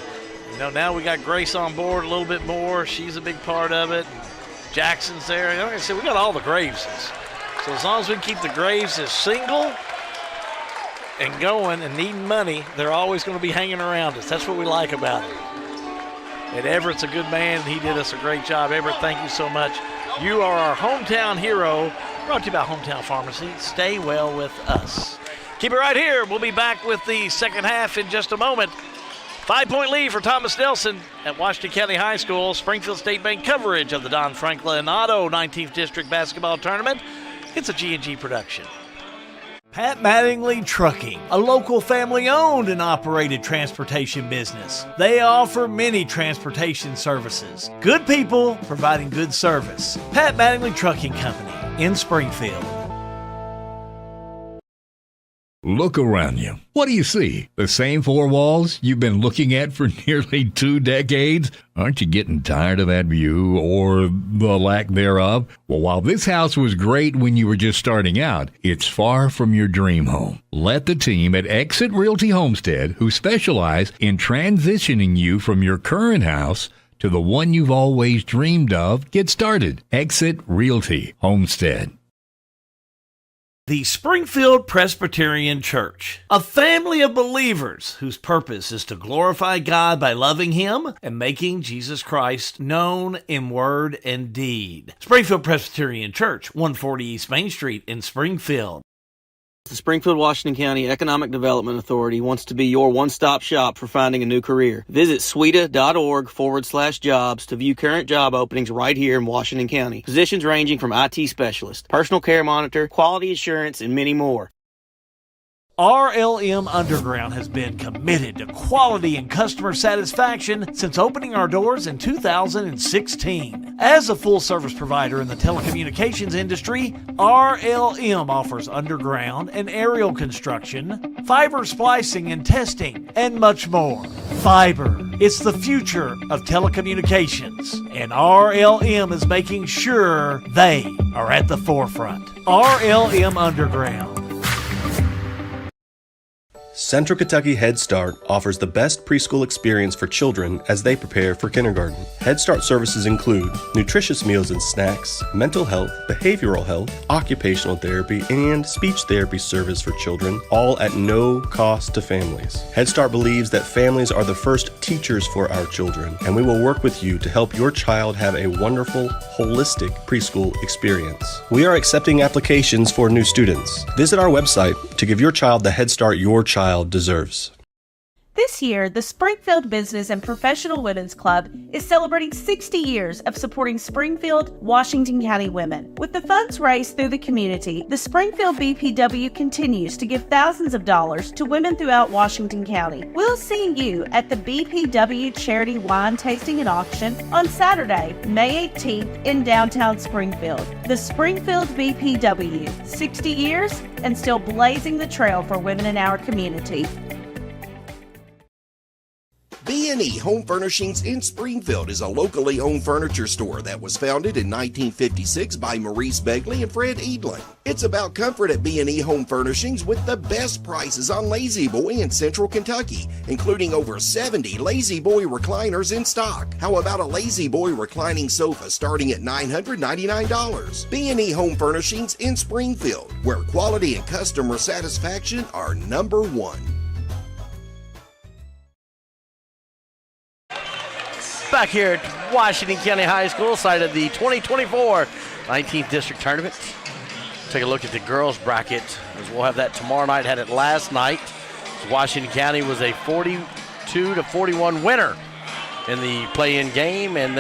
now we got Grace on board a little bit more. She's a big part of it. Jackson's there. Like I said, we got all the Graveses. So as long as we keep the Graveses single and going and needing money, they're always going to be hanging around us. That's what we like about it. And Everett's a good man. He did us a great job. Everett, thank you so much. You are our hometown hero. Brought to you by Hometown Pharmacy. Stay well with us. Keep it right here. We'll be back with the second half in just a moment. 5-point lead for Thomas Nelson at Washington County High School. Springfield State Bank coverage of the Don Franklin Auto 19th District Basketball Tournament. It's a G&G production. Pat Mattingly Trucking, a local family-owned and operated transportation business. They offer many transportation services. Good people providing good service. Pat Mattingly Trucking Company in Springfield. Look around you. What do you see? The same four walls you've been looking at for nearly 2 decades? Aren't you getting tired of that view or the lack thereof? Well, while this house was great when you were just starting out, it's far from your dream home. Let the team at Exit Realty Homestead, who specialize in transitioning you from your current house to the one you've always dreamed of, get started. Exit Realty Homestead. The Springfield Presbyterian Church, a family of believers whose purpose is to glorify God by loving Him and making Jesus Christ known in word and deed. Springfield Presbyterian Church, 140 East Main Street in Springfield. The Springfield, Washington County Economic Development Authority wants to be your one-stop shop for finding a new career. Visit sweda.org/jobs to view current job openings right here in Washington County. Positions ranging from IT specialist, personal care monitor, quality assurance, and many more. RLM Underground has been committed to quality and customer satisfaction since opening our doors in 2016. As a full-service provider in the telecommunications industry, RLM offers underground and aerial construction, fiber splicing and testing, and much more. Fiber, it's the future of telecommunications, and RLM is making sure they are at the forefront. RLM Underground. Central Kentucky Head Start offers the best preschool experience for children as they prepare for kindergarten. Head Start services include nutritious meals and snacks, mental health, behavioral health, occupational therapy, and speech therapy service for children, all at no cost to families. Head Start believes that families are the first teachers for our children, and we will work with you to help your child have a wonderful, holistic preschool experience. We are accepting applications for new students. Visit our website to give your child the Head Start your child deserves. This year, the Springfield Business and Professional Women's Club is celebrating 60 years of supporting Springfield, Washington County women. With the funds raised through the community, the Springfield BPW continues to give thousands of dollars to women throughout Washington County. We'll see you at the BPW Charity Wine Tasting and Auction on Saturday, May 18th in downtown Springfield. The Springfield BPW, 60 years and still blazing the trail for women in our community. B&E Home Furnishings in Springfield is a locally owned furniture store that was founded in 1956 by Maurice Begley and Fred Edlin. It's about comfort at B&E Home Furnishings with the best prices on Lazy Boy in Central Kentucky, including over 70 Lazy Boy recliners in stock. How about a Lazy Boy reclining sofa starting at $999? B&E Home Furnishings in Springfield, where quality and customer satisfaction are number one. Back here at Washington County High School, site of the 2024 19th District Tournament. Take a look at the girls bracket, as we'll have that tomorrow night. Had it last night. Washington County was a 42-41 winner in the play-in game, and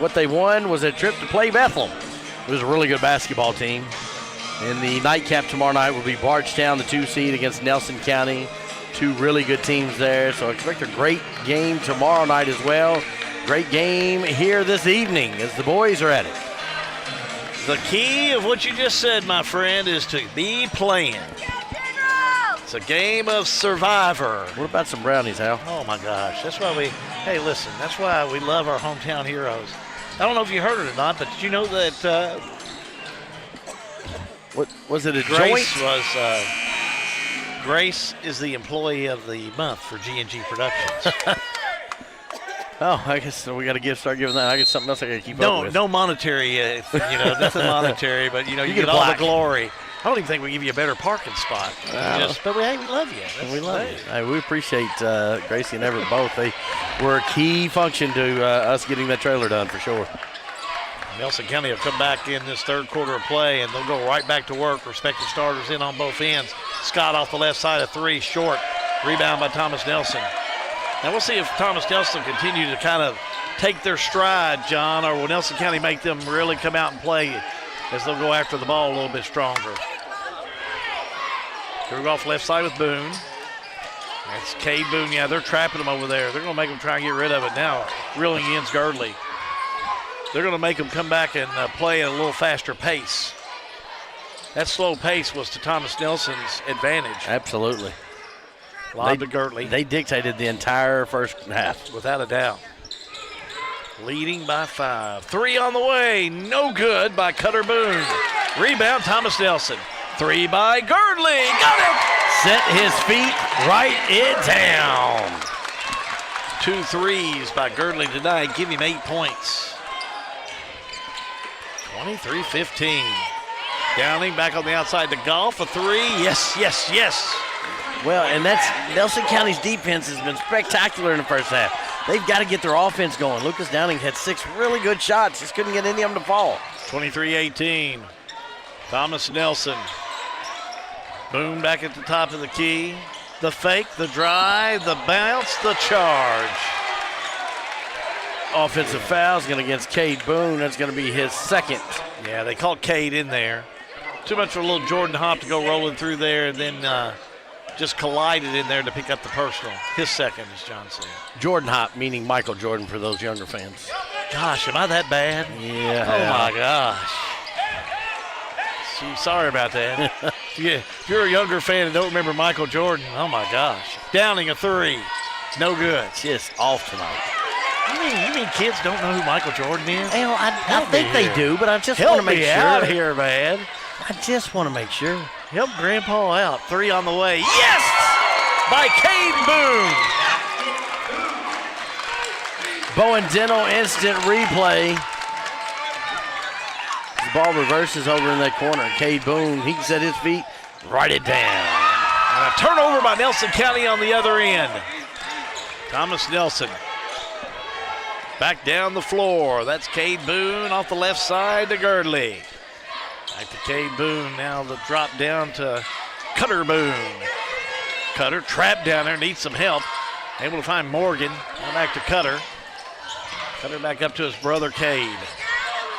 what they won was a trip to play Bethlehem. It was a really good basketball team. And the nightcap tomorrow night will be Bardstown, the 2 seed, against Nelson County. 2 really good teams there, so expect a great game tomorrow night as well. Great game here this evening as the boys are at it. The key of what you just said, my friend, is to be playing. It's a game of survivor. What about some brownies, Hal? Oh, my gosh. That's why that's why we love our hometown heroes. I don't know if you heard it or not, but did you know that what was it, a Grace joint? was Grace is the employee of the month for G&G Productions. Oh, I guess we got to start giving that. I guess something else I got to keep up with. No monetary, nothing monetary, but you get all the glory. I don't even think we give you a better parking spot. But we love you. We love you. Hey, we appreciate Gracie and Everett both. They were a key function to us getting that trailer done for sure. Nelson County will come back in this third quarter of play, and they'll go right back to work. Respective starters in on both ends. Scott off the left side of three, short. Rebound by Thomas Nelson. Now we'll see if Thomas Nelson continue to kind of take their stride, John, or will Nelson County make them really come out and play as they'll go after the ball a little bit stronger. Here we go off left side with Boone. That's Cade Boone. Yeah, they're trapping him over there. They're going to make him try and get rid of it now. Reeling in's Girdley. They're going to make him come back and play at a little faster pace. That slow pace was to Thomas Nelson's advantage. Absolutely. Lob to Girdley. They dictated the entire first half. Without a doubt. Leading by 5. 3 on the way. No good by Cutter Boone. Rebound, Thomas Nelson. 3 by Girdley. Got it! Set his feet, right it down. 2 threes by Girdley tonight. Give him 8 points. 23-15. Downing back on the outside to Golf. A 3. Yes, yes, yes. Well, and that's Nelson County's defense has been spectacular in the first half. They've got to get their offense going. Lucas Downing had 6 really good shots. Just couldn't get any of them to fall. 23-18. Thomas Nelson. Boone back at the top of the key. The fake, the drive, the bounce, the charge. Offensive foul's going against Cade Boone. That's going to be his second. Yeah, they called Cade in there. Too much for a little Jordan Hop to go rolling through there and then just collided in there to pick up the personal. His second, as John said. Jordan Hop, meaning Michael Jordan for those younger fans. Gosh, am I that bad? Yeah. Oh, my gosh. Gee, sorry about that. If you're a younger fan and don't remember Michael Jordan, oh, my gosh. Downing a 3. No good. Just off tonight. You mean kids don't know who Michael Jordan is? Well, I think they do, but I just want to make sure. Help me out here, man. I just want to make sure. Help Grandpa out. 3 on the way. Yes! By Cade Boone. Bowen Dental instant replay. The ball reverses over in that corner. Cade Boone, he can set his feet, write it down. And a turnover by Nelson County on the other end. Thomas Nelson. Back down the floor. That's Cade Boone off the left side to Girdley. Back to Cade Boone. Now the drop down to Cutter Boone. Cutter trapped down there, needs some help. Able to find Morgan. Now back to Cutter. Cutter back up to his brother Cade.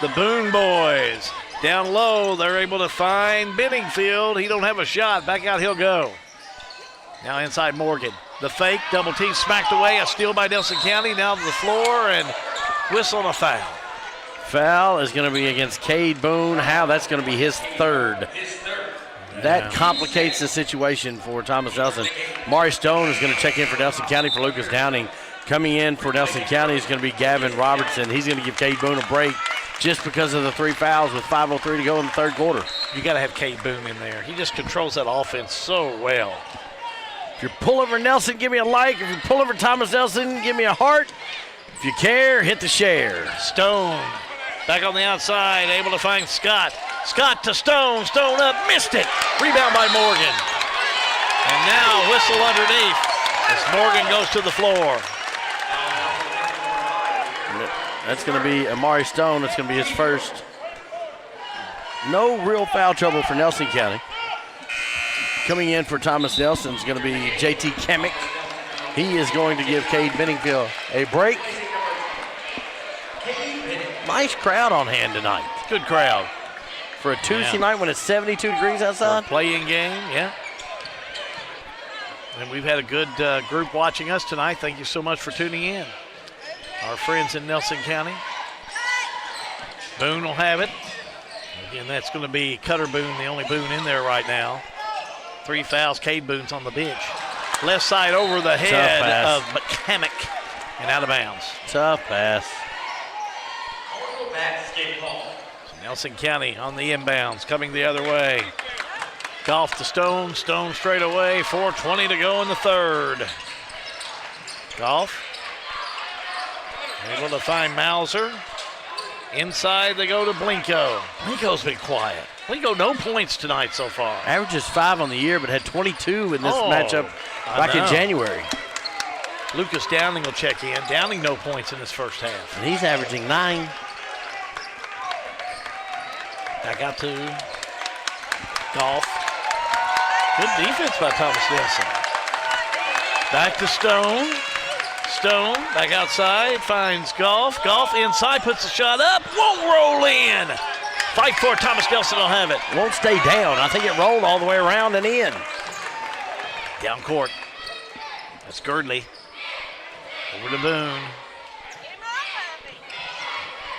The Boone boys down low. They're able to find Benningfield. He don't have a shot. Back out he'll go. Now inside Morgan. The fake, double team smacked away. A steal by Nelson County. Now to the floor and whistle and a foul. Foul is going to be against Cade Boone. How? That's going to be his third. That complicates the situation for Thomas Nelson. Mari Stone is going to check in for Nelson County for Lucas Downing. Coming in for Nelson County is going to be Gavin Robertson. He's going to give Cade Boone a break just because of the 3 fouls with 5:03 to go in the third quarter. You got to have Cade Boone in there. He just controls that offense so well. If you pull over Nelson, give me a like. If you pull over Thomas Nelson, give me a heart. If you care, hit the share. Stone back on the outside, able to find Scott. Scott to Stone. Stone up, missed it. Rebound by Morgan. And now whistle underneath as Morgan goes to the floor. That's going to be Amari Stone. That's going to be his first. No real foul trouble for Nelson County. Coming in for Thomas Nelson is going to be JT Kemick. He is going to give Cade Benningfield a break. Nice crowd on hand tonight. Good crowd. For a Tuesday night when it's 72 degrees outside. Playing game, yeah. And we've had a good group watching us tonight. Thank you so much for tuning in. Our friends in Nelson County. Boone will have it. Again, that's going to be Cutter Boone, the only Boone in there right now. 3 fouls. Cade Boone's on the bench. Left side over the head of McCamick and out of bounds. Tough pass. So Nelson County on the inbounds, coming the other way. Golf to Stone. Stone straight away. 4:20 to go in the third. Golf able to find Mauser. Inside they go to Blinko. Blinko's been quiet. Blinko no points tonight so far. Averages 5 on the year, but had 22 in this matchup back in January. Lucas Downing will check in. Downing no points in this first half. And he's averaging 9. Back out to Golf. Good defense by Thomas Nelson. Back to Stone. Stone back outside, finds Golf. Golf inside, puts the shot up, won't roll in. Fight for it, Thomas Nelson will have it. Won't stay down. I think it rolled all the way around and in. Down court. That's Girdley. Over to Boone.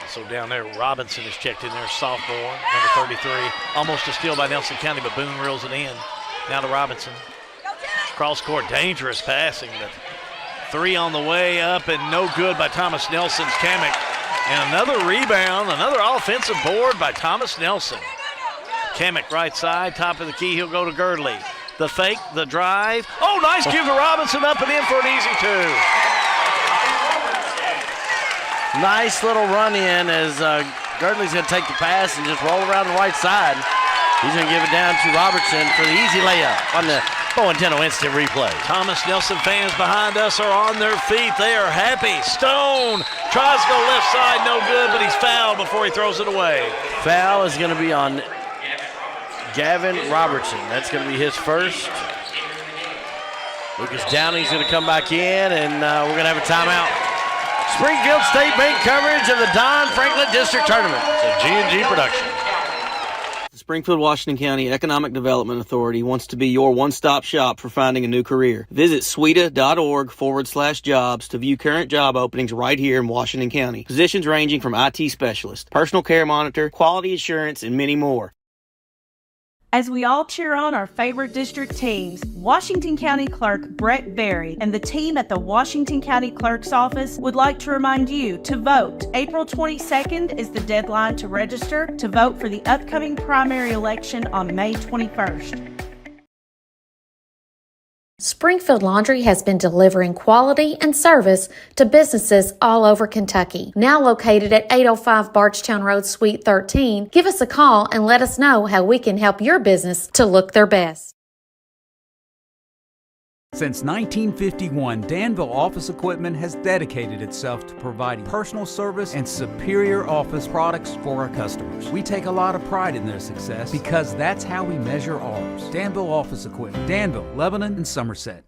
So down there, Robinson is checked in there, sophomore, number 33. Almost a steal by Nelson County, but Boone reels it in. Now to Robinson. Cross court, dangerous passing, but 3 on the way up and no good by Thomas Nelson's Kamek. And another rebound, another offensive board by Thomas Nelson. Kamek right side, top of the key, he'll go to Girdley. The fake, the drive. Oh, nice give to Robinson, up and in for an easy 2. Nice little run in as Girdley's going to take the pass and just roll around the right side. He's going to give it down to Robertson for the easy layup on the Bo Nintendo instant replay. Thomas Nelson fans behind us are on their feet. They are happy. Stone tries to go left side, no good, but he's fouled before he throws it away. Foul is going to be on Gavin Robertson. That's going to be his first. Lucas Downing's going to come back in, and we're going to have a timeout. Springfield State Bank coverage of the Don Franklin District Tournament. It's a G&G production. The Springfield, Washington County Economic Development Authority wants to be your one-stop shop for finding a new career. Visit sweda.org/jobs to view current job openings right here in Washington County. Positions ranging from IT specialist, personal care monitor, quality assurance, and many more. As we all cheer on our favorite district teams, Washington County Clerk Brett Berry and the team at the Washington County Clerk's Office would like to remind you to vote. April 22nd is the deadline to register to vote for the upcoming primary election on May 21st. Springfield Laundry has been delivering quality and service to businesses all over Kentucky. Now located at 805 Barchtown Road, Suite 13, give us a call and let us know how we can help your business to look their best. Since 1951, Danville Office Equipment has dedicated itself to providing personal service and superior office products for our customers. We take a lot of pride in their success because that's how we measure ours. Danville Office Equipment, Danville, Lebanon, and Somerset.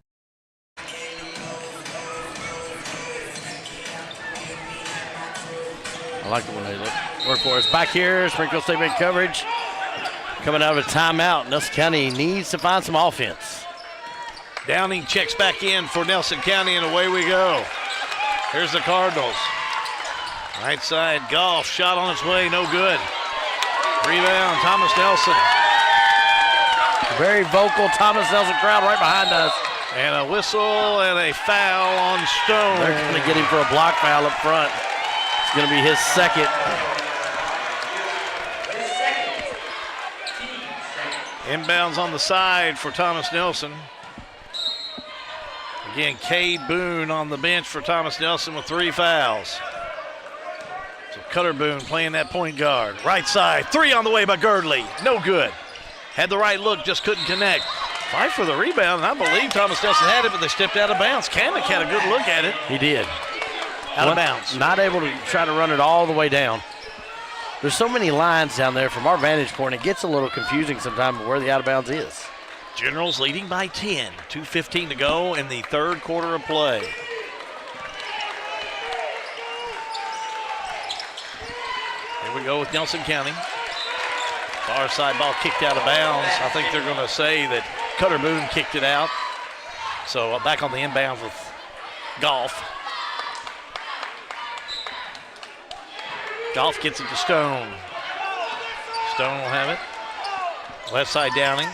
I like it when they work for us. Back here, Springfield State Bank coverage. Coming out of a timeout, Nelson County needs to find some offense. Downing checks back in for Nelson County, and away we go. Here's the Cardinals. Right side, Golf, shot on its way, no good. Rebound, Thomas Nelson. Very vocal Thomas Nelson crowd right behind us. And a whistle and a foul on Stone. They're going to get him for a block foul up front. It's going to be his second. Inbounds on the side for Thomas Nelson. Again, Cade Boone on the bench for Thomas Nelson with 3 fouls. So Cutter Boone playing that point guard. Right side, 3 on the way by Girdley. No good. Had the right look, just couldn't connect. Fight for the rebound, and I believe Thomas Nelson had it, but they stepped out of bounds. Kamek had a good look at it. He did. Out of bounds. Not able to try to run it all the way down. There's so many lines down there from our vantage point, it gets a little confusing sometimes where the out of bounds is. Generals leading by 10. 2:15 to go in the third quarter of play. Here we go with Nelson County. Far side ball kicked out of bounds. I think they're going to say that Cutter Boone kicked it out. So back on the inbound with Golf. Golf gets it to Stone. Stone will have it. Left side Downing.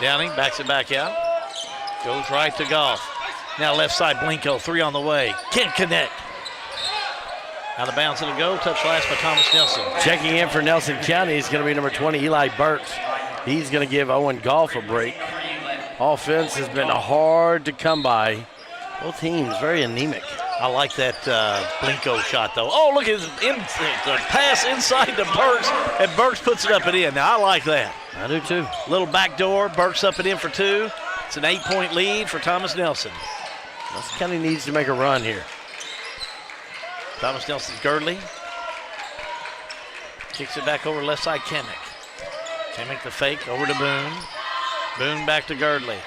Downing backs it back out. Goes right to Golf. Now left side Blinko, 3 on the way. Can't connect. Out of bounds it'll go. Touch last by Thomas Nelson. Checking in for Nelson County is going to be number 20, Eli Burks. He's going to give Owen Golf a break. Offense has been hard to come by. Both teams very anemic. I like that Blinko shot, though. Oh, look at the pass inside to Burks, and Burks puts it up and in. Now, I like that. I do, too. Little back door, Burks up and in for 2. It's an 8-point lead for Thomas Nelson. Nelson County needs to make a run here. Thomas Nelson's Girdley. Kicks it back over left side, Kemick. Kemick the fake, over to Boone. Boone back to Girdley.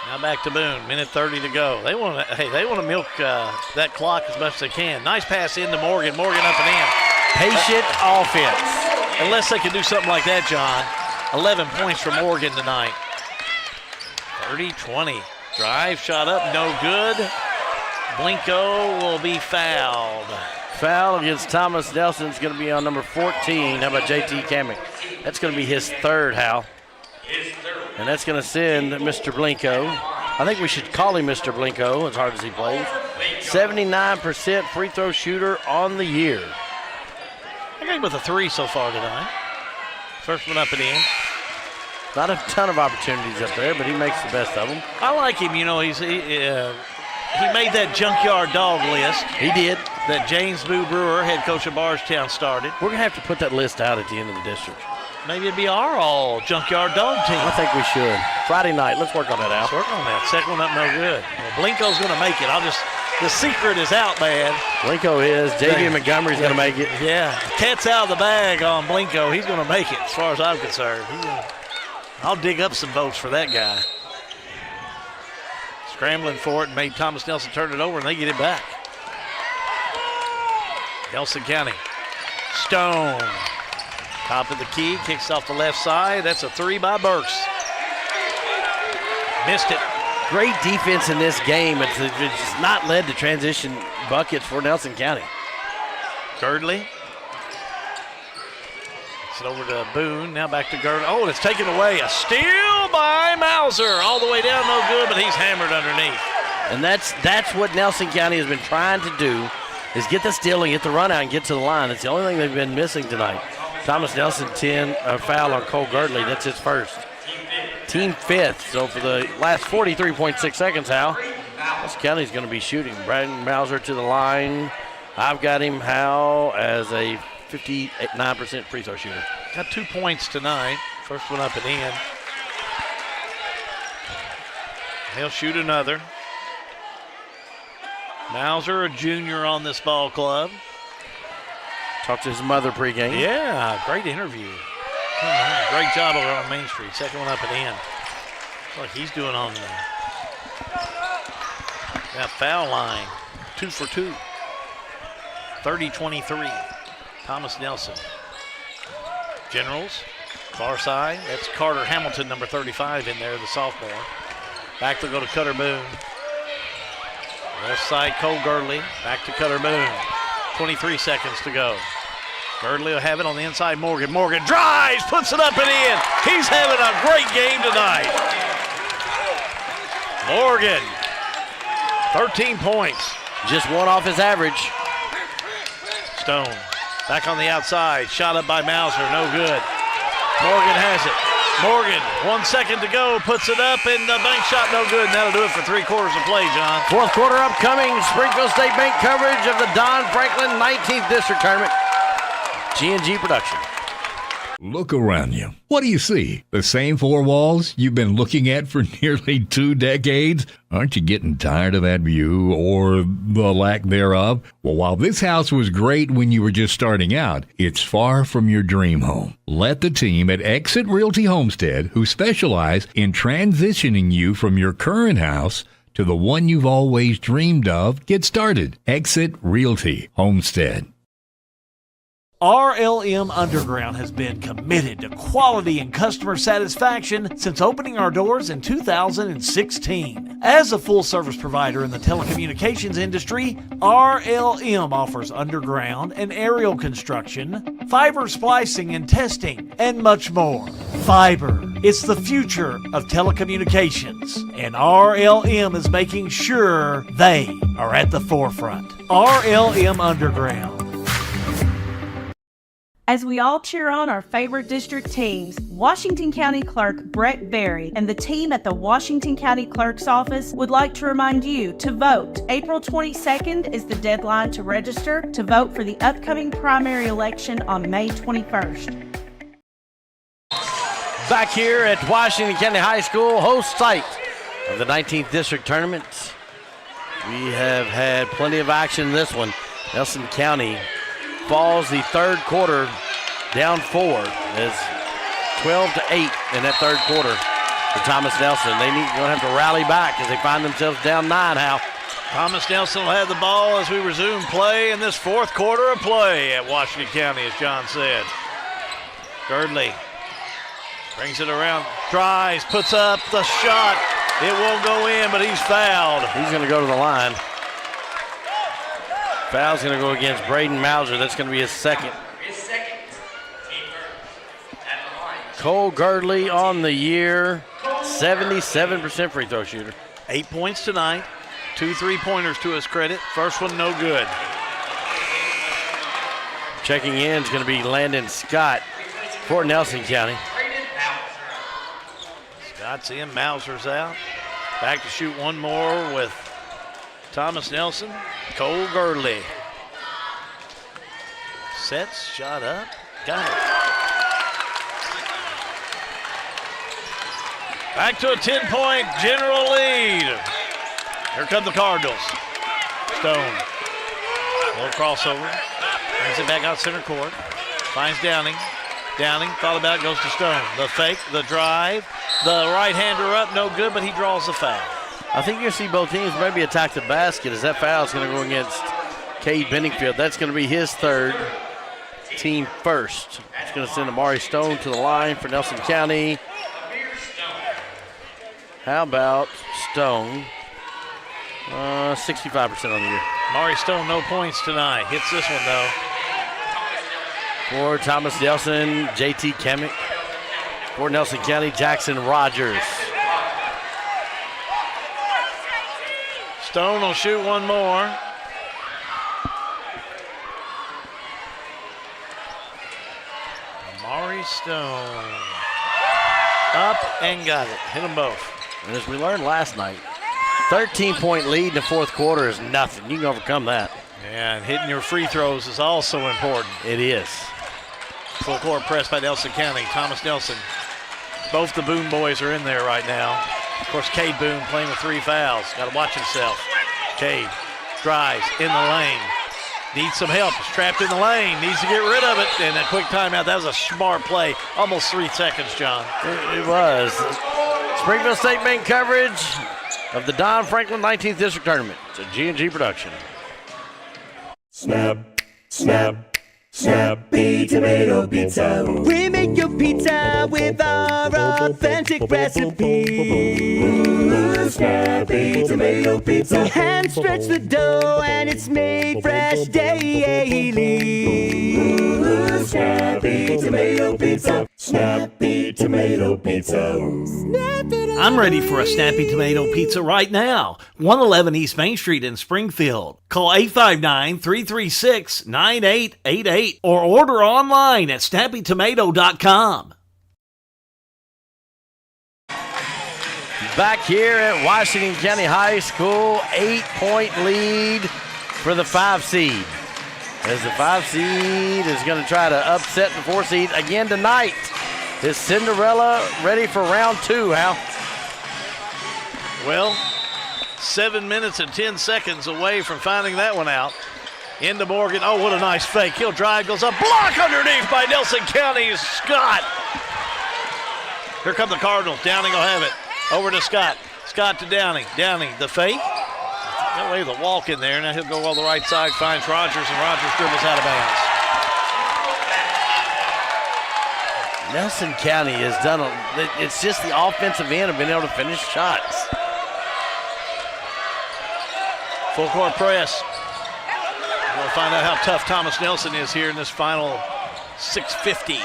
Now back to Boone, minute 30 to go. They want to milk that clock as much as they can. Nice pass into Morgan. Morgan up and in. Patient offense. Unless they can do something like that, John. 11 points for Morgan tonight. 30-20. Drive, shot up, no good. Blinko will be fouled. Foul against Thomas Nelson is going to be on number 14. How about JT Kamick? That's going to be his third, Hal. And that's going to send Mr. Blinko. I think we should call him Mr. Blinko as hard as he plays. 79% free throw shooter on the year. I got him with a 3 so far tonight. First one up and in. Not a ton of opportunities up there, but he makes the best of them. I like him. You know, he made that junkyard dog list. He did. That James Boo Brewer, head coach of Bardstown, started. We're going to have to put that list out at the end of the district. Maybe it'd be our all junkyard dog team. I think we should. Friday night, let's work on that, Al. Let's work on that. Second one up, no good. Well, Blinko's going to make it. The secret is out, man. Blinko is. J.V. Montgomery's going to make it. Yeah. Cat's out of the bag on Blinko. He's going to make it, as far as I'm concerned. I'll dig up some votes for that guy. Scrambling for it and made Thomas Nelson turn it over, and they get it back. Nelson County. Stone. Top of the key, kicks off the left side. That's a 3 by Burks. Missed it. Great defense in this game. It's not led to transition buckets for Nelson County. Girdley. It's over to Boone. Now back to Girdley. Oh, and it's taken away. A steal by Mauser. All the way down, no good, but he's hammered underneath. And that's what Nelson County has been trying to do, is get the steal and get the run out and get to the line. That's the only thing they've been missing tonight. Thomas Nelson, a foul on Cole Girdley. That's his first. Team 5th. So for the last 43.6 seconds, Hal, Nelson County's going to be shooting. Brandon Mauser to the line. I've got him, Hal, as a 59% free throw shooter. Got 2 points tonight. First one up and in. He'll shoot another. Mauser, a junior on this ball club. Talked to his mother pregame. Yeah, great interview. Great job over on Main Street. Second one up and in. Looks like he's doing on that foul line. 2 for 2. 30-23. Thomas Nelson. Generals, far side. That's Carter Hamilton, number 35 in there, the sophomore. Back to go to Cutter Boone. Left side, Cole Girdley. Back to Cutter Boone. 23 seconds to go. Girdley will have it on the inside. Morgan drives, puts it up and in. He's having a great game tonight. Morgan, 13 points. Just one off his average. Stone, back on the outside. Shot up by Mauser, no good. Morgan has it. Morgan, 1 second to go, puts it up, and the bank shot no good, and that'll do it for 3 quarters of play, John. Fourth quarter upcoming. Springfield State Bank coverage of the Don Franklin 19th District Tournament. G&G Production. Look around you. What do you see? The same 4 walls you've been looking at for nearly 2 decades? Aren't you getting tired of that view or the lack thereof? Well, while this house was great when you were just starting out, it's far from your dream home. Let the team at Exit Realty Homestead, who specialize in transitioning you from your current house to the one you've always dreamed of, get started. Exit Realty Homestead. RLM Underground has been committed to quality and customer satisfaction since opening our doors in 2016. As a full-service provider in the telecommunications industry, RLM offers underground and aerial construction, fiber splicing and testing, and much more. Fiber, it's the future of telecommunications, and RLM is making sure they are at the forefront. RLM Underground. As we all cheer on our favorite district teams, Washington County Clerk Brett Berry and the team at the Washington County Clerk's Office would like to remind you to vote. April 22nd is the deadline to register to vote for the upcoming primary election on May 21st. Back here at Washington County High School, host site of the 19th District Tournament. We have had plenty of action in this one. Nelson County falls the third quarter down 4. It's 12-8 in that third quarter for Thomas Nelson. They're going to have to rally back as they find themselves down 9, Hal. Thomas Nelson will have the ball as we resume play in this fourth quarter of play at Washington County, as John said. Girdley brings it around, drives, puts up the shot. It won't go in, but he's fouled. He's going to go to the line. Foul's going to go against Braden Mauser. That's going to be his second. Cole Girdley on the year, 77% free throw shooter. 8 points tonight, 2 3-pointers to his credit. First one no good. Checking in is going to be Landon Scott for Nelson County. Scott's in, Mauser's out. Back to shoot one more with Thomas Nelson. Cole Girdley. Sets, shot up, got it. Back to a 10-point general lead. Here come the Cardinals. Stone. A little crossover. Brings it back out center court. Finds Downing. Downing, thought about it, goes to Stone. The fake, the drive. The right-hander up, no good, but he draws the foul. I think you'll see both teams maybe attack the basket as that foul is going to go against Cade Benningfield. That's going to be his third, team first. It's going to send Amari Stone to the line for Nelson County. How about Stone? 65% on the year. Amari Stone, no points tonight. Hits this one, though. For Thomas Nelson, JT Kemick. For Nelson County, Jackson Rogers. Stone will shoot one more. Amari Stone. Up and got it. Hit them both. And as we learned last night, 13-point lead in the fourth quarter is nothing. You can overcome that. Yeah, and hitting your free throws is also important. It is. Full court press by Nelson County. Thomas Nelson. Both the Boone boys are in there right now. Of course, Cade Boone playing with 3 fouls. Got to watch himself. Cade drives in the lane. Needs some help. Is trapped in the lane. Needs to get rid of it. And a quick timeout. That was a smart play. Almost 3 seconds, John. It was. Springfield State Bank coverage of the Don Franklin 19th District Tournament. It's a G&G production. Snap, snap, Snappy Tomato Pizza. We make your pizza with our authentic recipe. Snappy Tomato Pizza. Hand stretch the dough and it's made fresh daily. Snappy Tomato Pizza. Snappy Tomato Pizza. I'm ready for a Snappy Tomato Pizza right now. 111 East Main Street in Springfield. Call 859-336-9888 or order online at snappytomato.com. Back here at Washington County High School, 8-point lead for the 5 seed. As the 5 seed is going to try to upset the 4 seed again tonight. Is Cinderella ready for round 2, Hal? Well, 7 minutes and 10 seconds away from finding that one out. Into Morgan. Oh, what a nice fake. He'll drive, goes up. Block underneath by Nelson County's Scott. Here come the Cardinals. Downing will have it. Over to Scott. Scott to Downing. Downing, the fake. That way the walk in there. Now he'll go on the right side, finds Rogers, and Rogers dribbles out of bounds. Nelson County has done it's just the offensive end of being able to finish shots. Full court press. We'll find out how tough Thomas Nelson is here in this final 6:50.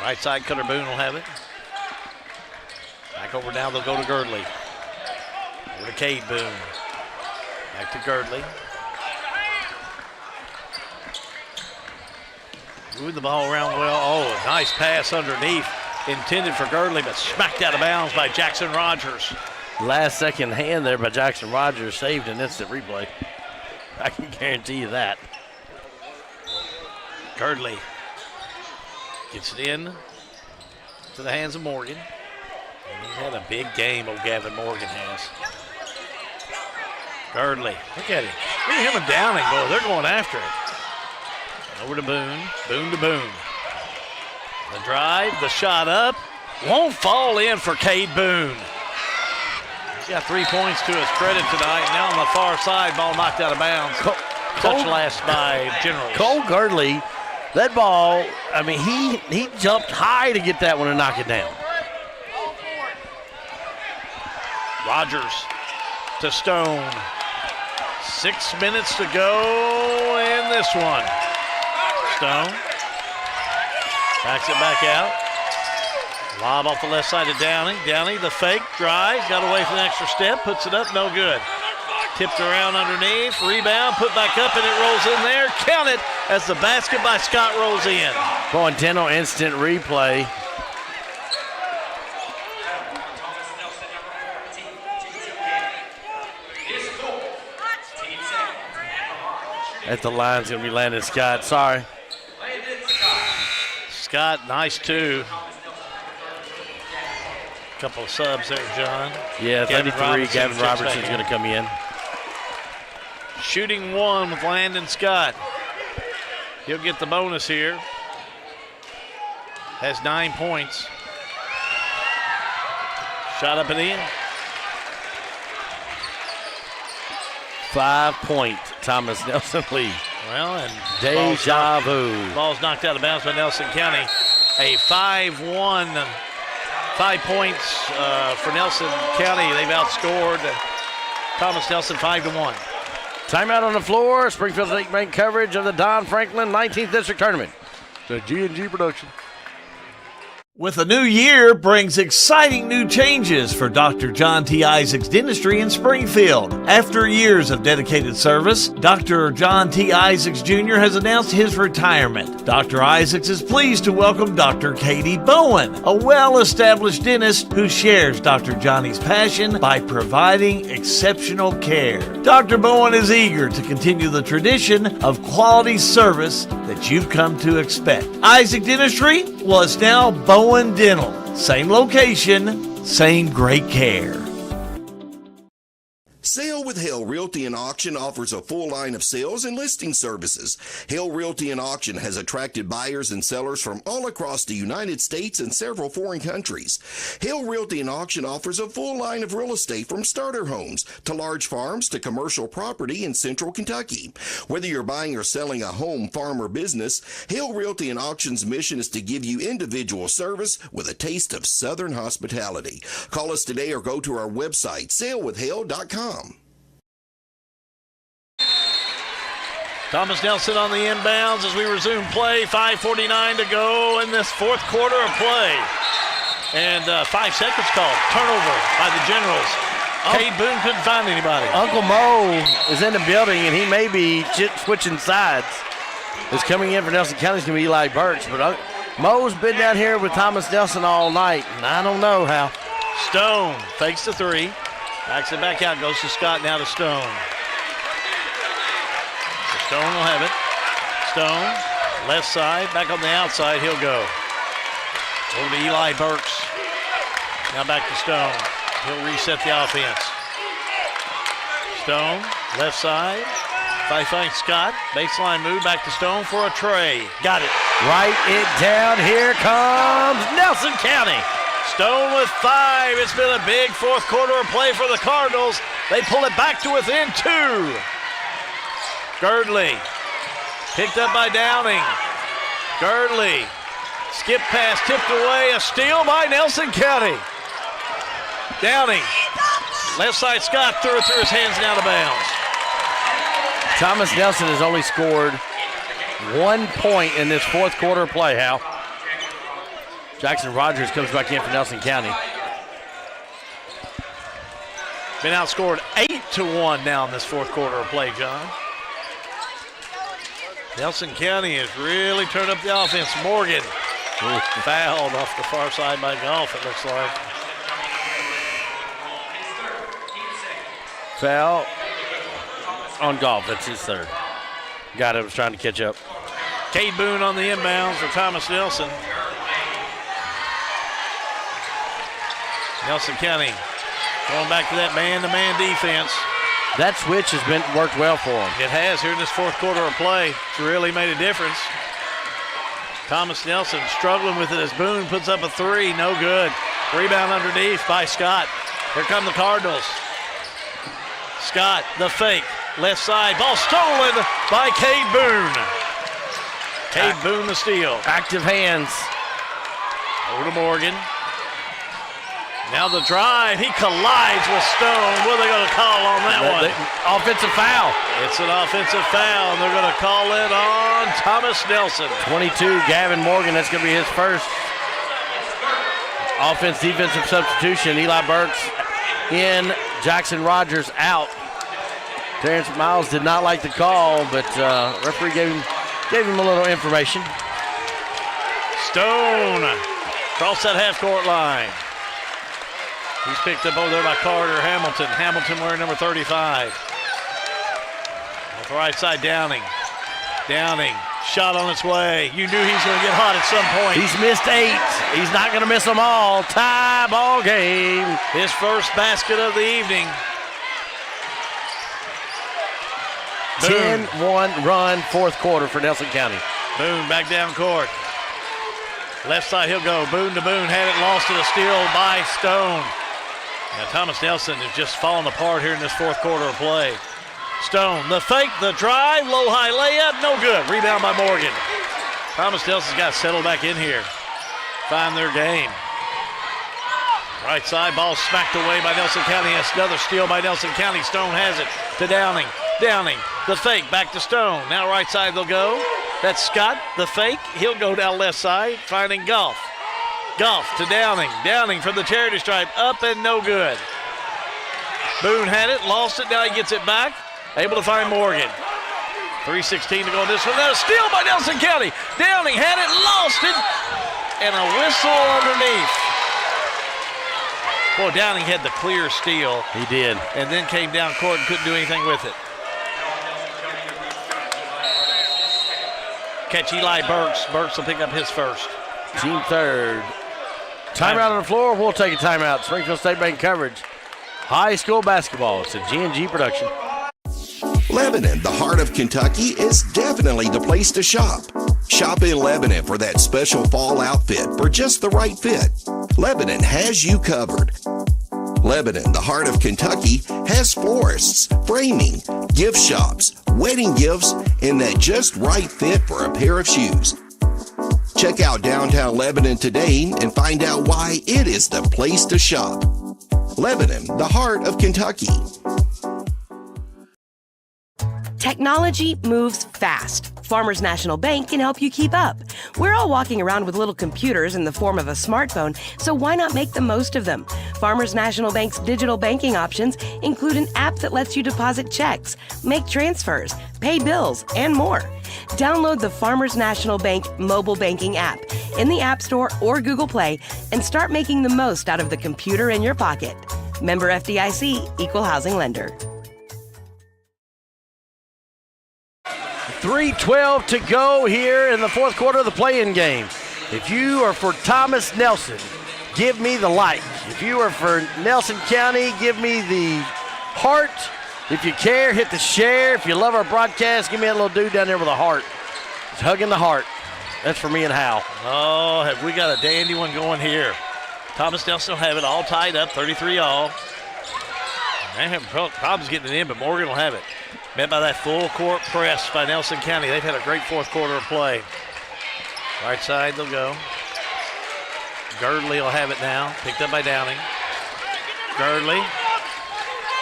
Right side, Cutter Boone will have it. Back over now, they'll go to Girdley. Over to Cade Boone. Back to Girdley. Moved the ball around well. Oh, a nice pass underneath. Intended for Girdley, but smacked out of bounds by Jackson Rogers. Last second hand there by Jackson Rogers saved an instant replay. I can guarantee you that. Girdley gets it in to the hands of Morgan. And he had a big game, old Gavin Morgan has. Girdley, look at him. Look at him and Downing, boy. They're going after it. Over to Boone. Boone to Boone. The drive, the shot up. Won't fall in for Cade Boone. He's got 3 points to his credit tonight. Now on the far side, ball knocked out of bounds. Touch last by Generals. Cole Girdley, that ball, I mean, he jumped high to get that one and knock it down. Rogers to Stone. 6 minutes to go in this one. Stone backs it back out. Lob off the left side to Downing. Downing, the fake, drives, got away from the extra step, puts it up, no good. Tipped around underneath, rebound, put back up, and it rolls in there. Count it as the basket by Scott rolls in. Boy, Intenno instant replay. At the line's going to be Landon Scott. Sorry. Scott, nice two. Couple of subs there, John. Yeah, 33. Gavin Robertson's going to come in. Shooting one with Landon Scott. He'll get the bonus here. Has 9 points. Shot up and in. 5-point Thomas Nelson lead. Well, and deja vu. Ball's knocked out of bounds by Nelson County. A 5-1. 5 points for Nelson County. They've outscored Thomas Nelson 5-1. Timeout on the floor. Springfield State Bank coverage of the Don Franklin 19th District Tournament. The G&G production. With a new year brings exciting new changes for Dr. John T. Isaacs Dentistry in Springfield. After years of dedicated service, Dr. John T. Isaacs Jr. has announced his retirement. Dr. Isaacs is pleased to welcome Dr. Katie Bowen, a well-established dentist who shares Dr. Johnny's passion by providing exceptional care. Dr. Bowen is eager to continue the tradition of quality service that you've come to expect. Isaac Dentistry was now Bowen Dental. Same location, same great care. Sale with Hale Realty and Auction offers a full line of sales and listing services. Hale Realty and Auction has attracted buyers and sellers from all across the United States and several foreign countries. Hale Realty and Auction offers a full line of real estate from starter homes to large farms to commercial property in central Kentucky. Whether you're buying or selling a home, farm, or business, Hale Realty and Auction's mission is to give you individual service with a taste of Southern hospitality. Call us today or go to our website, salewithhale.com. Thomas Nelson on the inbounds as we resume play. 5:49 to go in this fourth quarter of play. And 5 seconds called. Turnover by the Generals. Cade Boone couldn't find anybody. Uncle Mo is in the building, and he may be switching sides. Is coming in for Nelson County is going to be Eli Birch. But Mo's been down here with Thomas Nelson all night, and I don't know how. Stone fakes the three. Backs it back out. Goes to Scott, now to Stone. Stone will have it. Stone, left side, back on the outside, he'll go. Over to Eli Burks. Now back to Stone. He'll reset the offense. Stone, left side. Fighting Scott. Baseline move, back to Stone for a tray. Got it. Write it down. Here comes Nelson County. Stone with 5. It's been a big fourth quarter of play for the Cardinals. They pull it back to within 2. Girdley, picked up by Downing. Girdley, skip pass, tipped away, a steal by Nelson County. Downing, left side Scott threw it through his hands and out of bounds. Thomas Nelson has only scored 1 point in this fourth quarter of play, Hal. Jackson Rogers comes back in for Nelson County. Been outscored 8-1 now in this fourth quarter of play, John. Nelson County has really turned up the offense. Morgan fouled off the far side by Golf, it looks like. Foul on Golf. That's his third. Guy that was trying to catch up. Cade Boone on the inbounds for Thomas Nelson. Nelson County going back to that man-to-man defense. That switch has worked well for him. It has here in this fourth quarter of play. It's really made a difference. Thomas Nelson struggling with it as Boone puts up a three. No good. Rebound underneath by Scott. Here come the Cardinals. Scott, the fake. Left side. Ball stolen by Cade Boone. Cade Boone the steal. Active hands. Over to Morgan. Now the drive. He collides with Stone. What are they going to call on that one? Offensive foul. It's an offensive foul, and they're going to call it on Thomas Nelson. 22, Gavin Morgan. That's going to be his first offense-defensive substitution. Eli Burks in, Jackson Rogers out. Terrence Miles did not like the call, but referee gave him a little information. Stone across that half-court line. He's picked up over there by Carter Hamilton. Hamilton wearing number 35. Off the right side, Downing. Downing, shot on its way. You knew he was going to get hot at some point. He's missed 8. He's not going to miss them all. Tie ball game. His first basket of the evening. 10-1 run, fourth quarter for Nelson County. Boone back down court. Left side, he'll go. Boone to Boone, had it lost to the steal by Stone. Now Thomas Nelson is just falling apart here in this fourth quarter of play. Stone, the fake, the drive, low-high layup, no good. Rebound by Morgan. Thomas Nelson's got to settle back in here. Find their game. Right side, ball smacked away by Nelson County. That's another steal by Nelson County. Stone has it to Downing. Downing, the fake, back to Stone. Now right side they'll go. That's Scott, the fake. He'll go down left side, finding Golf. Golf to Downing. Downing from the charity stripe, up and no good. Boone had it, lost it, now he gets it back. Able to find Morgan. 3:16 to go in this one. Now a steal by Nelson County. Downing had it, lost it, and a whistle underneath. Boy, Downing had the clear steal. He did. And then came down court and couldn't do anything with it. Catch Eli Burks. Burks will pick up his first. Team third. Timeout on the floor. We'll take a timeout. Springfield State Bank coverage. High school basketball. It's a G&G production. Lebanon, the heart of Kentucky, is definitely the place to shop. Shop in Lebanon for that special fall outfit for just the right fit. Lebanon has you covered. Lebanon, the heart of Kentucky, has florists, framing, gift shops, wedding gifts, and that just right fit for a pair of shoes. Check out downtown Lebanon today and find out why it is the place to shop. Lebanon, the heart of Kentucky. Technology moves fast. Farmers National Bank can help you keep up. We're all walking around with little computers in the form of a smartphone, so why not make the most of them? Farmers National Bank's digital banking options include an app that lets you deposit checks, make transfers, pay bills, and more. Download the Farmers National Bank mobile banking app in the App Store or Google Play and start making the most out of the computer in your pocket. Member FDIC, Equal Housing Lender. 3:12 to go here in the fourth quarter of the play-in game. If you are for Thomas Nelson, give me the like. If you are for Nelson County, give me the heart. If you care, hit the share. If you love our broadcast, give me a little dude down there with a heart. He's hugging the heart. That's for me and Hal. Oh, have we got a dandy one going here. Thomas Nelson will have it all tied up, 33 all. They have problems getting it in, but Morgan will have it. Met by that full court press by Nelson County. They've had a great fourth quarter of play. Right side they'll go. Girdley will have it now. Picked up by Downing. Girdley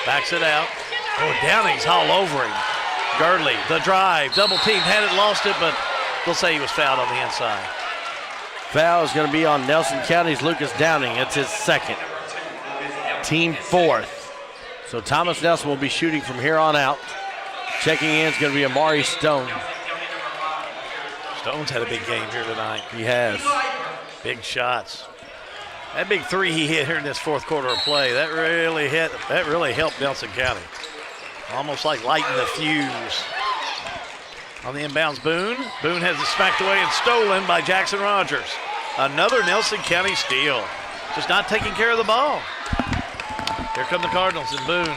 backs it out. Oh, Downing's all over him. Girdley, the drive, double team, had it, lost it, but they'll say he was fouled on the inside. Foul is going to be on Nelson County's Lucas Downing. It's his second. Team fourth. So Thomas Nelson will be shooting from here on out. Checking in is going to be Amari Stone. Stone's had a big game here tonight. He has. Big shots. That big three he hit here in this fourth quarter of play, that really helped Nelson County. Almost like lighting the fuse. On the inbounds, Boone. Boone has it smacked away and stolen by Jackson Rogers. Another Nelson County steal. Just not taking care of the ball. Here come the Cardinals and Boone.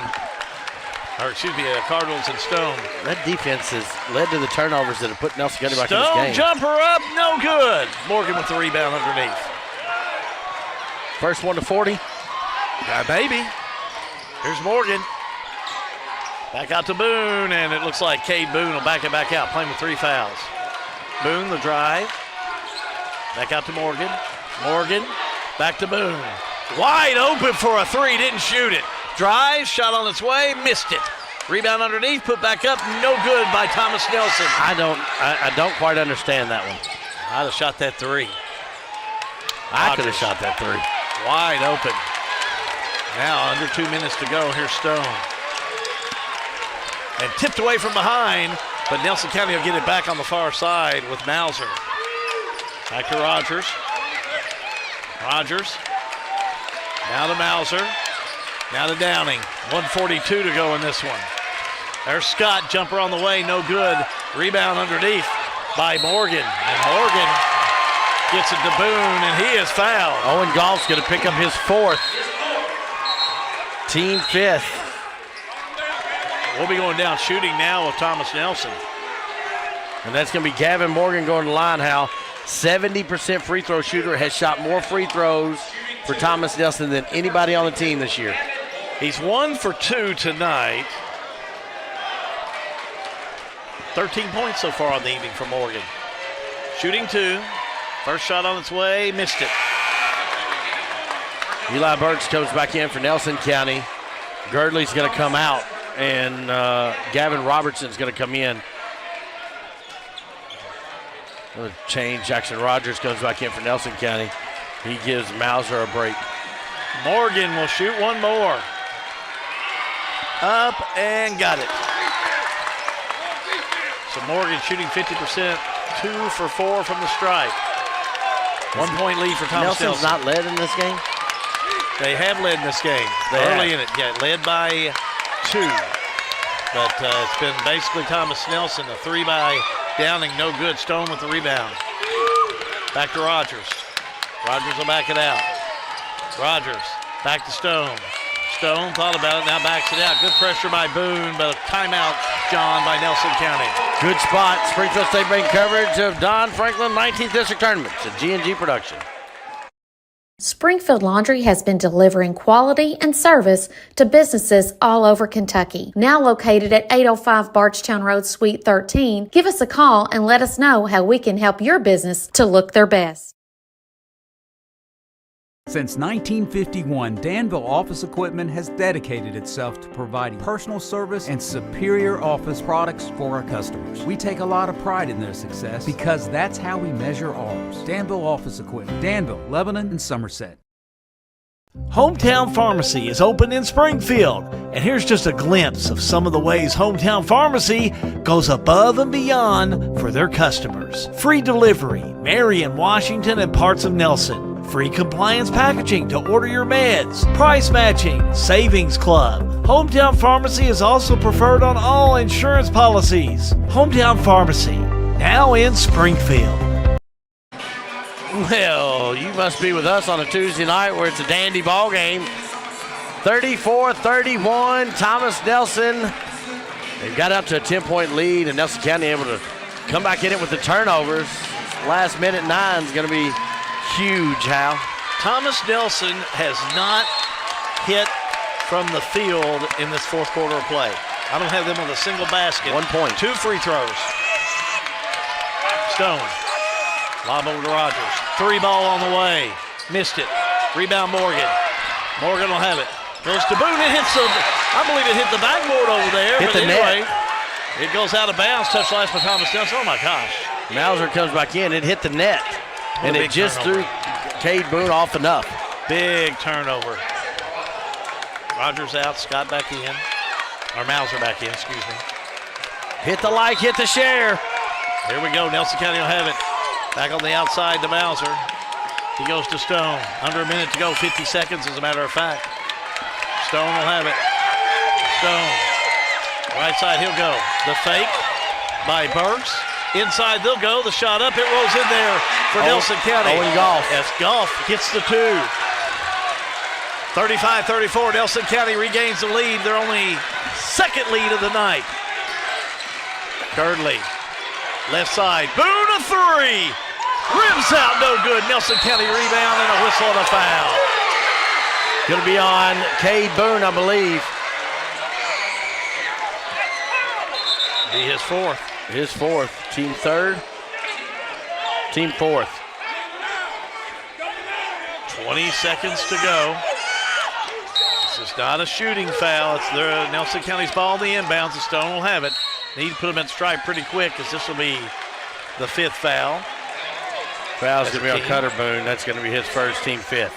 Or excuse me, Cardinals and Stone. That defense has led to the turnovers that have put Nelson County back in this game. Stone jumper up, no good. Morgan with the rebound underneath. First one to 40. Baby. Here's Morgan. Back out to Boone, and it looks like Cade Boone will back it back out, playing with 3 fouls. Boone, the drive. Back out to Morgan. Morgan, back to Boone. Wide open for a three, didn't shoot it. Drive, shot on its way, missed it. Rebound underneath, put back up, no good by Thomas Nelson. I don't quite understand that one. I'd have shot that three. I could have shot that three. Wide open. Now under 2 minutes to go, here's Stone. And tipped away from behind, but Nelson County will get it back on the far side with Mauser. Back to Rogers. Rogers. Now to Mauser. Now to Downing. 1:42 to go in this one. There's Scott, jumper on the way, no good. Rebound underneath by Morgan. And Morgan gets it to Boone, and he is fouled. Owen Goff's going to pick up his 4th. Team 5th. We'll be going down shooting now with Thomas Nelson. And that's going to be Gavin Morgan going to the line, Hal. 70% free throw shooter, has shot more free throws for Thomas Nelson than anybody on the team this year. He's 1 for 2 tonight. 13 points so far on the evening for Morgan. Shooting 2. First shot on its way, missed it. Eli Burks comes back in for Nelson County. Girdley's going to come out, and Gavin Robertson's going to come in. Change. Jackson Rogers comes back in for Nelson County. He gives Mauser a break. Morgan will shoot one more. Up and got it. So Morgan shooting 50%, 2 for 4 from the stripe. 1 point lead for Thomas Nelson's Nelson. not led in this game? They have led in this game. Early in it, yeah, led by 2. But it's been basically Thomas Nelson, a 3 by Downing, no good. Stone with the rebound. Back to Rogers. Rogers will back it out. Rogers, back to Stone. Stone thought about it, now backs it out. Good pressure by Boone, but a timeout, John, by Nelson County. Good spot. Springfield State Bank coverage of Don Franklin 19th District Tournament. It's a G&G production. Springfield Laundry has been delivering quality and service to businesses all over Kentucky. Now located at 805 Barchtown Road, Suite 13, give us a call and let us know how we can help your business to look their best. Since 1951, Danville Office Equipment has dedicated itself to providing personal service and superior office products for our customers. We take a lot of pride in their success because that's how we measure ours. Danville Office Equipment, Danville, Lebanon, and Somerset. Hometown Pharmacy is open in Springfield, and here's just a glimpse of some of the ways Hometown Pharmacy goes above and beyond for their customers. Free delivery, Marion, Washington, and parts of Nelson. Free compliance packaging to order your meds. Price matching, Savings Club. Hometown Pharmacy is also preferred on all insurance policies. Hometown Pharmacy, now in Springfield. Well, you must be with us on a Tuesday night where it's a dandy ball game. 34-31, Thomas Nelson. They've got up to a 10-point lead, and Nelson County able to come back in it with the turnovers. Last minute 9 is going to be huge, Hal. Thomas Nelson has not hit from the field in this fourth quarter of play. I don't have them with a single basket. 1 point. 2 free throws. Stone. Lob over to Rogers. 3 ball on the way. Missed it. Rebound Morgan. Morgan will have it. Goes to Boone. It hits the, I believe it hit the backboard over there. Hit the anyway, net. It goes out of bounds. Touch last by Thomas Nelson. Oh my gosh. Mauser comes back in. It hit the net. And it just threw Cade Boone off enough. Big turnover. Rogers out, Scott back in. Or Mauser back in, excuse me. Hit the like, hit the share. Here we go. Nelson County will have it. Back on the outside to Mauser. He goes to Stone. Under a minute to go, 50 seconds as a matter of fact. Stone will have it. Stone. Right side, he'll go. The fake by Burks. Inside, they'll go. The shot up. It rolls in there for Nelson County. Owen Goff. Yes, Goff gets the 2. 35-34. Nelson County regains the lead. Their only second lead of the night. Girdley. Left side. Boone a 3. Rims out, no good. Nelson County rebound and a whistle and a foul. Going to be on Cade Boone, I believe. Be his 4th. His 4th. Team 3rd. Team 4th. 20 seconds to go. This is not a shooting foul. It's Nelson County's ball on the inbounds. The Stone will have it. Need to put him in stride pretty quick because this will be the 5th foul. Foul's going to be on Cutter Boone. That's going to be his first, team 5th.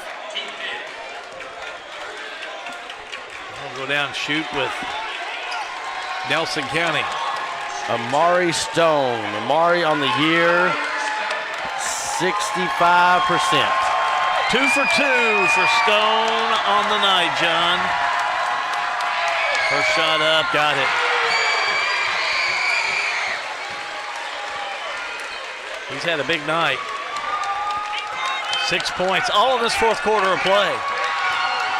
We'll go down and shoot with Nelson County. Amari Stone. Amari on the year, 65%. 2 for 2 for Stone on the night, John. First shot up, got it. He's had a big night. 6 points, all in this 4th quarter of play,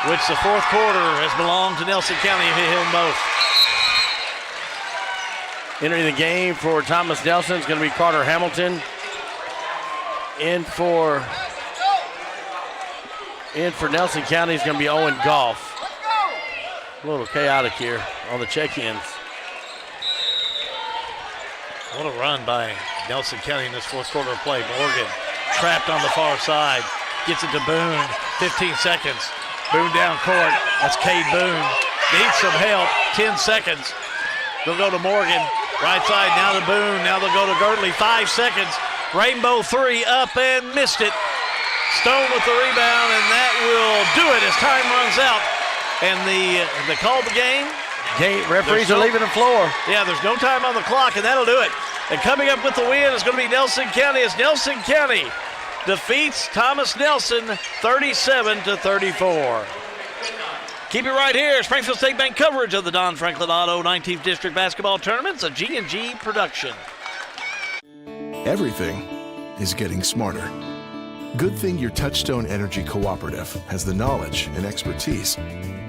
which the 4th quarter has belonged to Nelson County and hit him both. Entering the game for Thomas Nelson is going to be Carter Hamilton. In for Nelson County is going to be Owen Goff. A little chaotic here on the check-ins. What a run by Nelson County in this 4th quarter of play. Morgan trapped on the far side. Gets it to Boone. 15 seconds. Boone down court. That's Cade Boone. Needs some help. 10 seconds. They'll go to Morgan. Right side now to Boone. Now they'll go to Girdley. 5 seconds. Rainbow 3 up and missed it. Stone with the rebound, and that will do it as time runs out. And they called the game. Referees are leaving the floor. Yeah, there's no time on the clock, and that'll do it. And coming up with the win is going to be Nelson County as Nelson County defeats Thomas Nelson 37-34. Keep it right here. Springfield State Bank coverage of the Don Franklin Auto 19th District Basketball Tournament's a G&G production. Everything is getting smarter. Good thing your Touchstone Energy Cooperative has the knowledge and expertise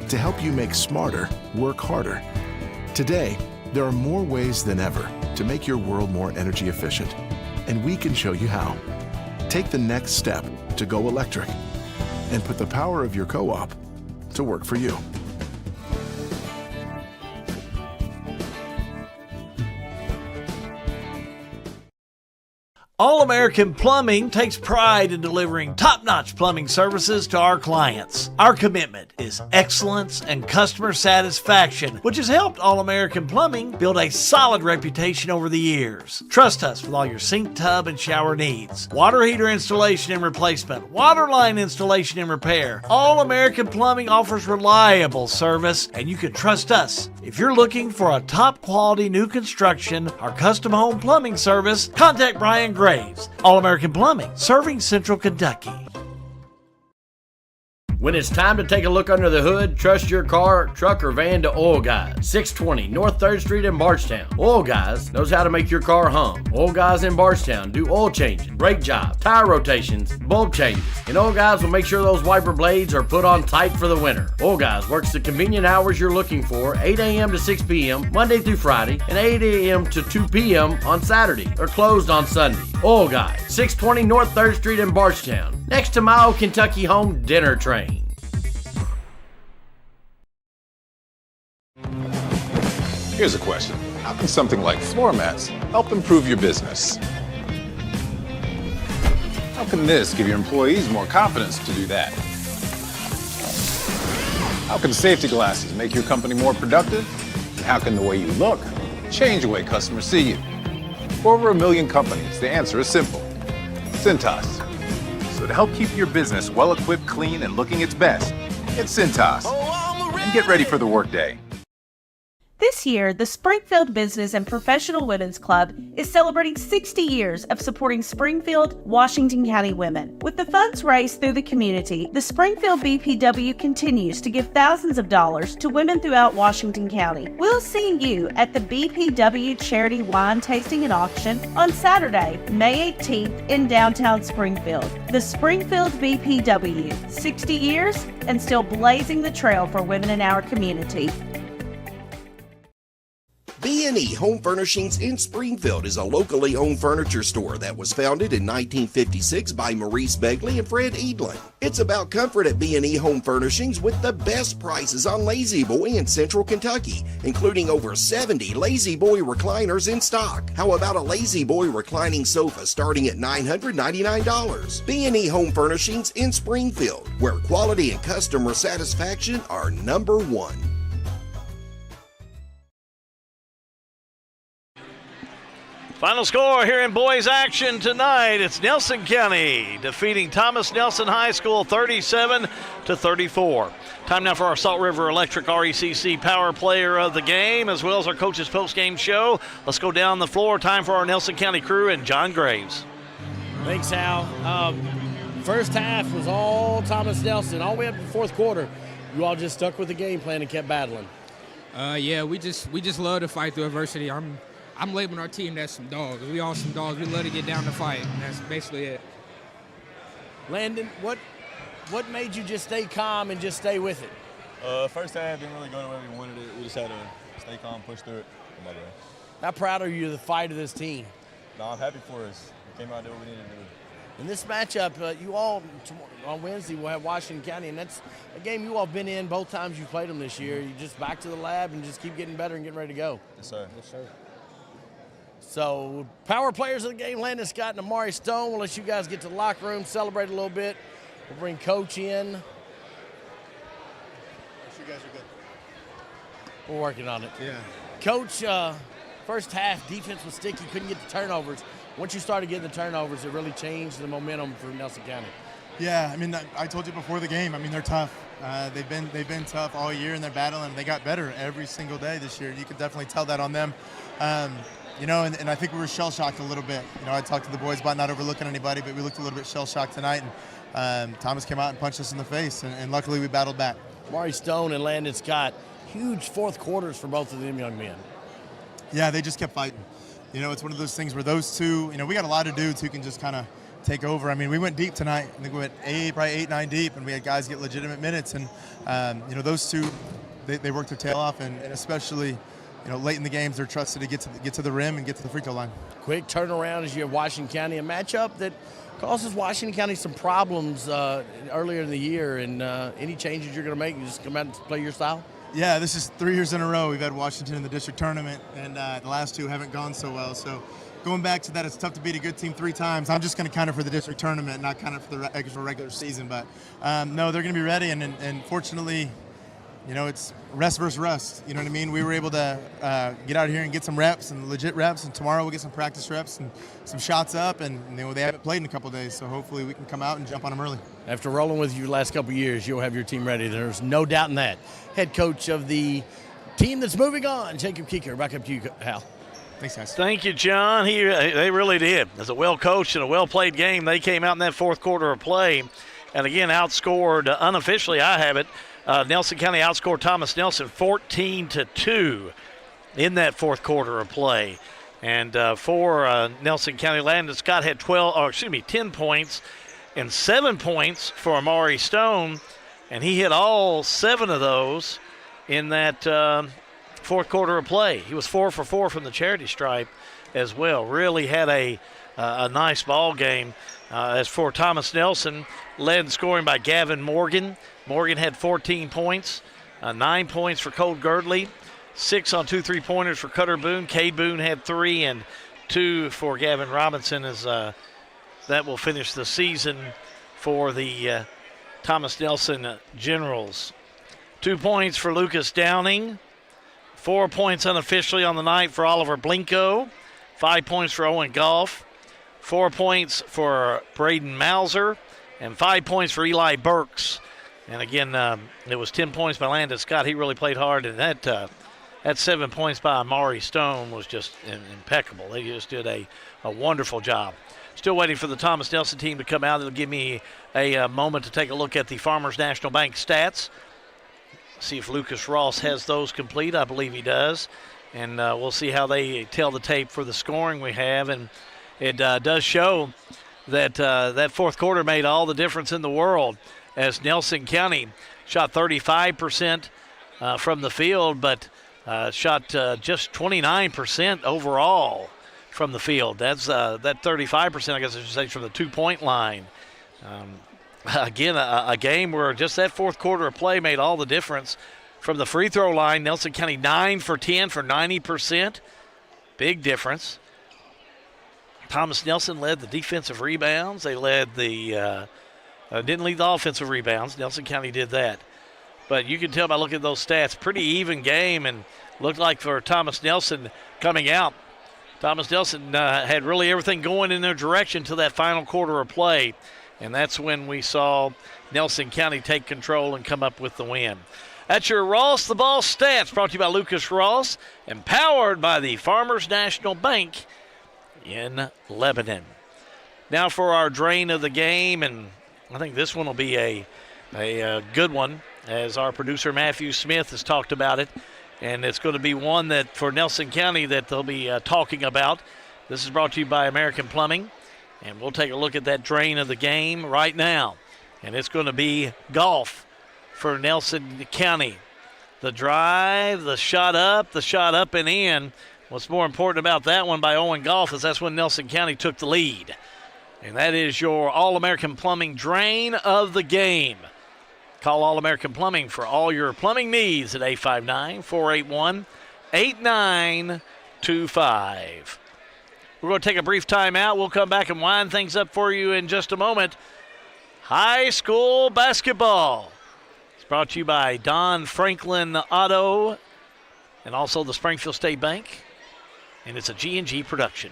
to help you make smarter work harder. Today, there are more ways than ever to make your world more energy efficient, and we can show you how. Take the next step to go electric and put the power of your co-op to work for you. All-American Plumbing takes pride in delivering top-notch plumbing services to our clients. Our commitment is excellence and customer satisfaction, which has helped All-American Plumbing build a solid reputation over the years. Trust us with all your sink, tub, and shower needs. Water heater installation and replacement, water line installation and repair. All-American Plumbing offers reliable service, and you can trust us. If you're looking for a top-quality new construction or custom home plumbing service, contact Brian Graves. All-American Plumbing, serving Central Kentucky. When it's time to take a look under the hood, trust your car, truck, or van to Oil Guys, 620 North 3rd Street in Bardstown. Oil Guys knows how to make your car hum. Oil Guys in Bardstown do oil changes, brake jobs, tire rotations, bulb changes, and Oil Guys will make sure those wiper blades are put on tight for the winter. Oil Guys works the convenient hours you're looking for, 8 a.m. to 6 p.m., Monday through Friday, and 8 a.m. to 2 p.m. on Saturday. They're closed on Sunday. Oil Guys, 620 North 3rd Street in Bardstown, next to my old Kentucky Home Dinner Train. Here's a question. How can something like floor mats help improve your business? How can this give your employees more confidence to do that? How can safety glasses make your company more productive? And how can the way you look change the way customers see you? For over 1 million companies, the answer is simple. Cintas. So to help keep your business well-equipped, clean, and looking its best, get Cintas. And get ready for the workday. This year, the Springfield Business and Professional Women's Club is celebrating 60 years of supporting Springfield, Washington County women. With the funds raised through the community, the Springfield BPW continues to give thousands of dollars to women throughout Washington County. We'll see you at the BPW Charity Wine Tasting and Auction on Saturday, May 18th in downtown Springfield. The Springfield BPW, 60 years and still blazing the trail for women in our community. B&E Home Furnishings in Springfield is a locally owned furniture store that was founded in 1956 by Maurice Begley and Fred Edlin. It's about comfort at B&E Home Furnishings with the best prices on Lazy Boy in Central Kentucky, including over 70 Lazy Boy recliners in stock. How about a Lazy Boy reclining sofa starting at $999? B&E Home Furnishings in Springfield, where quality and customer satisfaction are number one. Final score here in boys action tonight. It's Nelson County defeating Thomas Nelson High School 37-34. Time now for our Salt River Electric RECC Power Player of the Game, as well as our coach's post-game show. Let's go down the floor. Time for our Nelson County crew and John Graves. Thanks, Hal. First half was all Thomas Nelson. All the way up to the fourth quarter, you all just stuck with the game plan and kept battling. Yeah, we just love to fight through adversity. I'm labeling our team as some dogs. We all some dogs. We love to get down to fight, and that's basically it. Landon, what made you just stay calm and just stay with it? First half didn't really go the way we wanted it. We just had to stay calm, push through it. How proud are you of the fight of this team? No, I'm happy for us. We came out and did what we needed to do. In this matchup, you all, on Wednesday, will have Washington County, and that's a game you all have been in both times you've played them this year. You just back to the lab and just keep getting better and getting ready to go. Yes, sir. Yes, sir. So, power players of the game, Landon Scott and Amari Stone. We'll let you guys get to the locker room, celebrate a little bit. We'll bring Coach in. You guys are good. We're working on it. Yeah. Coach, first half, defense was sticky, couldn't get the turnovers. Once you started getting the turnovers, it really changed the momentum for Nelson County. Yeah, I mean, I told you before the game, I mean, they're tough. They've been tough all year in their battle, and they got better every single day this year. You can definitely tell that on them. You know, and I think we were shell-shocked a little bit. You know, I talked to the boys about not overlooking anybody, but we looked a little bit shell-shocked tonight, and Thomas came out and punched us in the face, and luckily we battled back. Amari Stone and Landon Scott, huge fourth quarters for both of them young men. Yeah, they just kept fighting. You know, it's one of those things where those two, you know, we got a lot of dudes who can just kind of take over. I mean, we went deep tonight. I think we went probably 8, 9 deep, and we had guys get legitimate minutes. And, you know, those two, they worked their tail off, and especially, you know, late in the games, they're trusted to get to the rim and get to the free throw line. Quick turnaround as you have Washington County, a matchup that causes Washington County some problems earlier in the year. And any changes you're going to make, you just come out and play your style? Yeah, this is 3 years in a row we've had Washington in the district tournament, and the last two haven't gone so well. So going back to that, it's tough to beat a good team 3 times. I'm just going to count it for the district tournament, not count it for the extra regular season. But no, they're going to be ready, and fortunately, you know, it's rest versus rust. You know what I mean? We were able to get out here and get some reps and legit reps, and tomorrow we'll get some practice reps and some shots up, and you know, they haven't played in a couple days, so hopefully we can come out and jump on them early. After rolling with you the last couple of years, you'll have your team ready. There's no doubt in that. Head coach of the team that's moving on, Jacob Keeker. Back up to you, Hal. Thanks, guys. Thank you, John. They really did. It's a well-coached and a well-played game. They came out in that fourth quarter of play and, again, outscored unofficially, I have it, Nelson County outscored Thomas Nelson 14-2 in that fourth quarter of play. And for Nelson County, Landon Scott had 10 points and 7 points for Amari Stone, and he hit all 7 of those in that fourth quarter of play. He was 4 for 4 from the charity stripe as well. Really had a nice ball game. As for Thomas Nelson, led in scoring by Gavin Morgan. Morgan had 14 points, 9 points for Cole Girdley, 6 on 2 3-pointers for Cutter Boone. Cade Boone had 3 and 2 for Gavin Robinson, as that will finish the season for the Thomas Nelson Generals. 2 points for Lucas Downing, 4 points unofficially on the night for Oliver Blinko, 5 points for Owen Goff, 4 points for Braden Mauser, and 5 points for Eli Burks. And again, it was 10 points by Landon Scott. He really played hard in that That 7 points by Amari Stone was just impeccable. They just did a wonderful job. Still waiting for the Thomas Nelson team to come out. It'll give me a moment to take a look at the Farmers National Bank stats. See if Lucas Ross has those complete. I believe he does. And we'll see how they tell the tape for the scoring we have. And it does show that that fourth quarter made all the difference in the world, as Nelson County shot 35% from the field, but shot just 29% overall from the field. That's that 35%, I guess I should say, from the 2-point line. Again, a game where just that fourth quarter of play made all the difference. From the free throw line, Nelson County 9 for 10 for 90%. Big difference. Thomas Nelson led the defensive rebounds. They led the didn't lead the offensive rebounds. Nelson County did that. But you can tell by looking at those stats, pretty even game, and looked like for Thomas Nelson coming out, Thomas Nelson had really everything going in their direction to that final quarter of play. And that's when we saw Nelson County take control and come up with the win. That's your Ross the Ball stats, brought to you by Lucas Ross, and powered by the Farmers National Bank in Lebanon. Now for our drain of the game, and I think this one will be a good one, as our producer Matthew Smith has talked about it, and it's going to be one that for Nelson County that they'll be talking about. This is brought to you by American Plumbing, and we'll take a look at that drain of the game right now, and it's going to be golf for Nelson County. The drive, the shot up and in. What's more important about that one by Owen Golf is that's when Nelson County took the lead. And that is your All-American Plumbing drain of the game. Call All-American Plumbing for all your plumbing needs at 859-481-8925. We're going to take a brief time out. We'll come back and wind things up for you in just a moment. High school basketball. It's brought to you by Don Franklin Auto and also the Springfield State Bank. And it's a G&G production.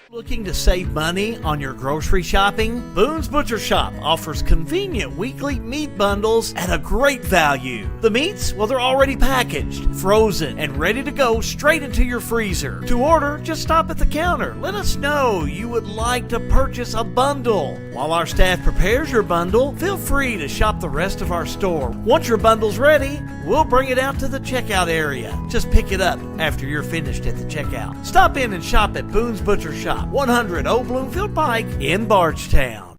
Looking to save money on your grocery shopping? Boone's Butcher Shop offers convenient weekly meat bundles at a great value. The meats, well, they're already packaged, frozen, and ready to go straight into your freezer. To order, just stop at the counter. Let us know you would like to purchase a bundle. While our staff prepares your bundle, feel free to shop the rest of our store. Once your bundle's ready, we'll bring it out to the checkout area. Just pick it up after you're finished at the checkout. Stop in and shop at Boone's Butcher Shop, 100 Old Bloomfield Pike in Bardstown.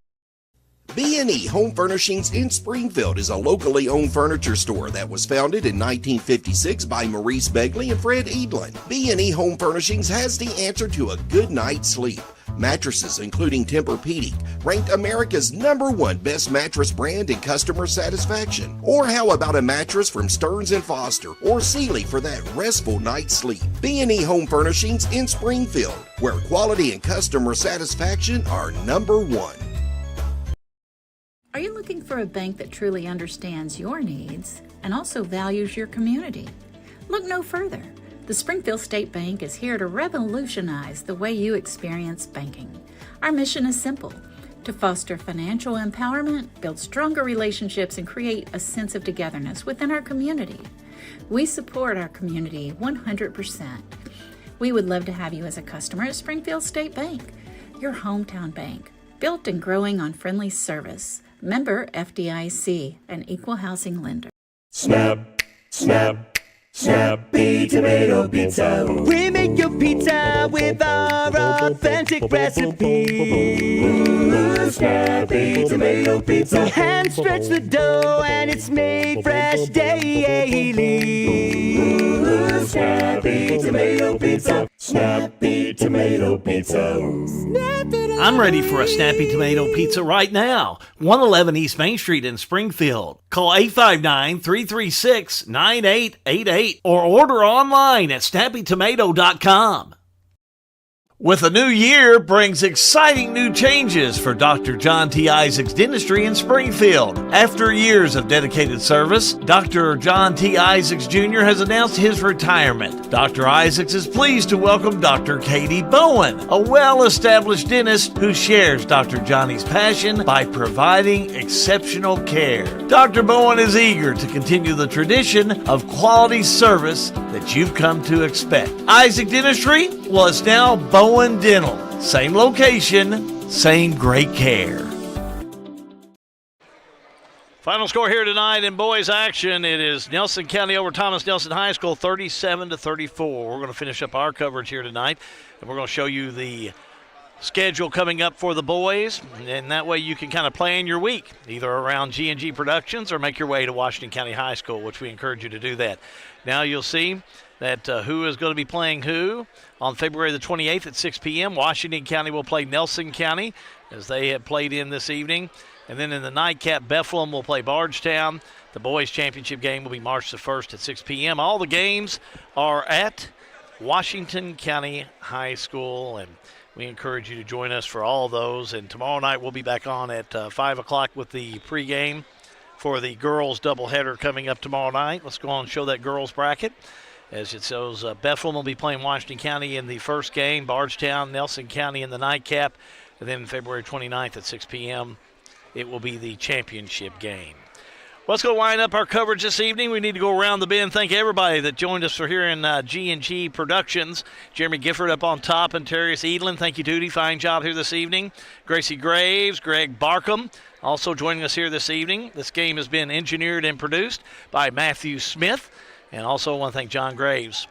B&E Home Furnishings in Springfield is a locally owned furniture store that was founded in 1956 by Maurice Begley and Fred Edlin. B&E Home Furnishings has the answer to a good night's sleep. Mattresses including Tempur-Pedic, ranked America's #1 best mattress brand in customer satisfaction. Or how about a mattress from Stearns & Foster or Sealy for that restful night's sleep? B&E Home Furnishings in Springfield, where quality and customer satisfaction are #1. Are you looking for a bank that truly understands your needs and also values your community? Look no further. The Springfield State Bank is here to revolutionize the way you experience banking. Our mission is simple: to foster financial empowerment, build stronger relationships, and create a sense of togetherness within our community. We support our community 100%. We would love to have you as a customer at Springfield State Bank, your hometown bank, built and growing on friendly service. Member FDIC, an equal housing lender. Snap, snap. Snappy Tomato Pizza. We make your pizza with our authentic recipe. Snappy Tomato Pizza. Hand stretch the dough and it's made fresh daily. Snappy Tomato Pizza. Snappy Tomato Pizza. I'm ready for a Snappy Tomato Pizza right now. 111 East Main Street in Springfield. Call 859-336-9888 or order online at snappytomato.com. With a new year brings exciting new changes for Dr. John T. Isaacs Dentistry in Springfield. After years of dedicated service, Dr. John T. Isaacs Jr. has announced his retirement. Dr. Isaacs is pleased to welcome Dr. Katie Bowen, a well-established dentist who shares Dr. Johnny's passion by providing exceptional care. Dr. Bowen is eager to continue the tradition of quality service that you've come to expect. Isaac Dentistry was now Bowen Dental. Same location, same great care. Final score here tonight in boys action. It is Nelson County over Thomas Nelson High School, 37-34. We're going to finish up our coverage here tonight, and we're going to show you the schedule coming up for the boys, and that way you can kind of plan your week, either around G&G Productions or make your way to Washington County High School, which we encourage you to do that. Now you'll see that who is going to be playing who. On February the 28th at 6 p.m., Washington County will play Nelson County, as they have played in this evening. And then in the nightcap, Bethlehem will play Bardstown. The boys' championship game will be March the 1st at 6 p.m. All the games are at Washington County High School, and we encourage you to join us for all those. And tomorrow night we'll be back on at 5 o'clock with the pregame for the girls' doubleheader coming up tomorrow night. Let's go on and show that girls' bracket. As it shows, Bethlehem will be playing Washington County in the first game, Bardstown, Nelson County in the nightcap, and then February 29th at 6 p.m., it will be the championship game. Let's go line up our coverage this evening. We need to go around the bend. Thank everybody that joined us for here in G&G Productions. Jeremy Gifford up on top and Terrius Edlin. Thank you, Duty. Fine job here this evening. Gracie Graves, Greg Barkham also joining us here this evening. This game has been engineered and produced by Matthew Smith. And also I want to thank John Graves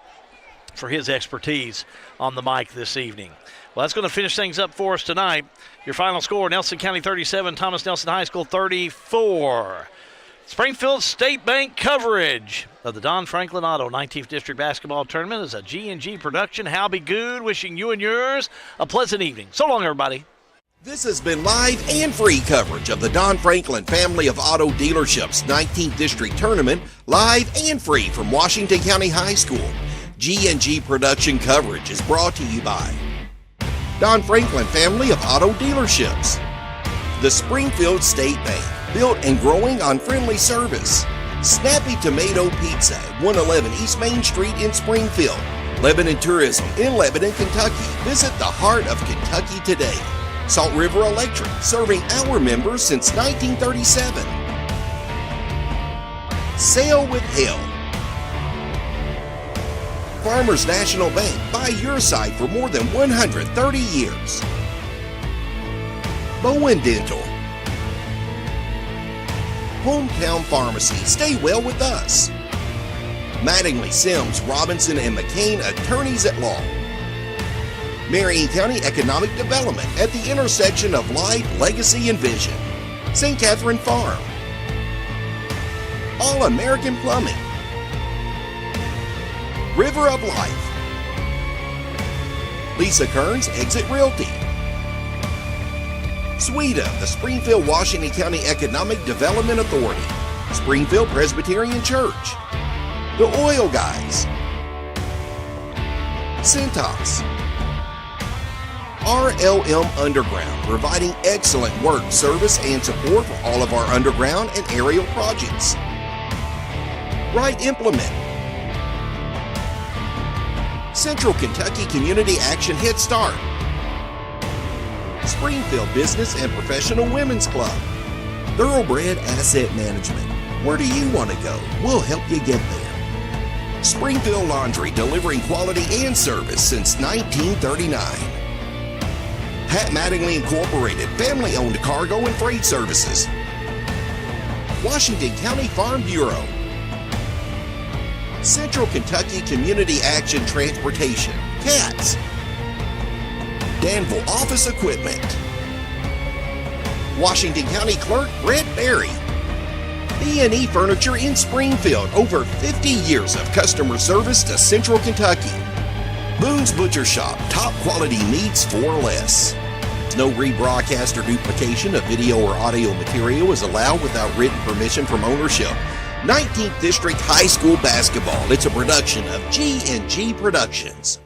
for his expertise on the mic this evening. Well, that's going to finish things up for us tonight. Your final score, Nelson County 37, Thomas Nelson High School 34. Springfield State Bank coverage of the Don Franklin Auto 19th District Basketball Tournament is a G&G production. Hal be good, wishing you and yours a pleasant evening. So long, everybody. This has been live and free coverage of the Don Franklin Family of Auto Dealerships 19th District Tournament, live and free from Washington County High School. G&G production coverage is brought to you by Don Franklin Family of Auto Dealerships, the Springfield State Bank, built and growing on friendly service, Snappy Tomato Pizza at 111 East Main Street in Springfield, Lebanon Tourism in Lebanon, Kentucky. Visit the heart of Kentucky today. Salt River Electric, serving our members since 1937. Sail with Hill. Farmers National Bank, by your side for more than 130 years. Bowen Dental. Hometown Pharmacy, stay well with us. Mattingly, Sims, Robinson, and McCain, attorneys at law. Marion County Economic Development at the intersection of life, legacy, and vision. St. Catherine Farm. All American Plumbing. River of Life. Lisa Kearns, Exit Realty. SWEDA, the Springfield Washington County Economic Development Authority. Springfield Presbyterian Church. The Oil Guys. Cintas. RLM Underground, providing excellent work, service, and support for all of our underground and aerial projects. Right Implement. Central Kentucky Community Action Head Start. Springfield Business and Professional Women's Club. Thoroughbred Asset Management. Where do you want to go? We'll help you get there. Springfield Laundry, delivering quality and service since 1939. Pat Mattingly Incorporated, family-owned cargo and freight services. Washington County Farm Bureau. Central Kentucky Community Action Transportation, CATS. Danville Office Equipment. Washington County Clerk Brett Berry. B&E Furniture in Springfield, over 50 years of customer service to Central Kentucky. Boone's Butcher Shop, top quality meats for less. No rebroadcast or duplication of video or audio material is allowed without written permission from ownership. 19th District High School Basketball, it's a production of G&G Productions.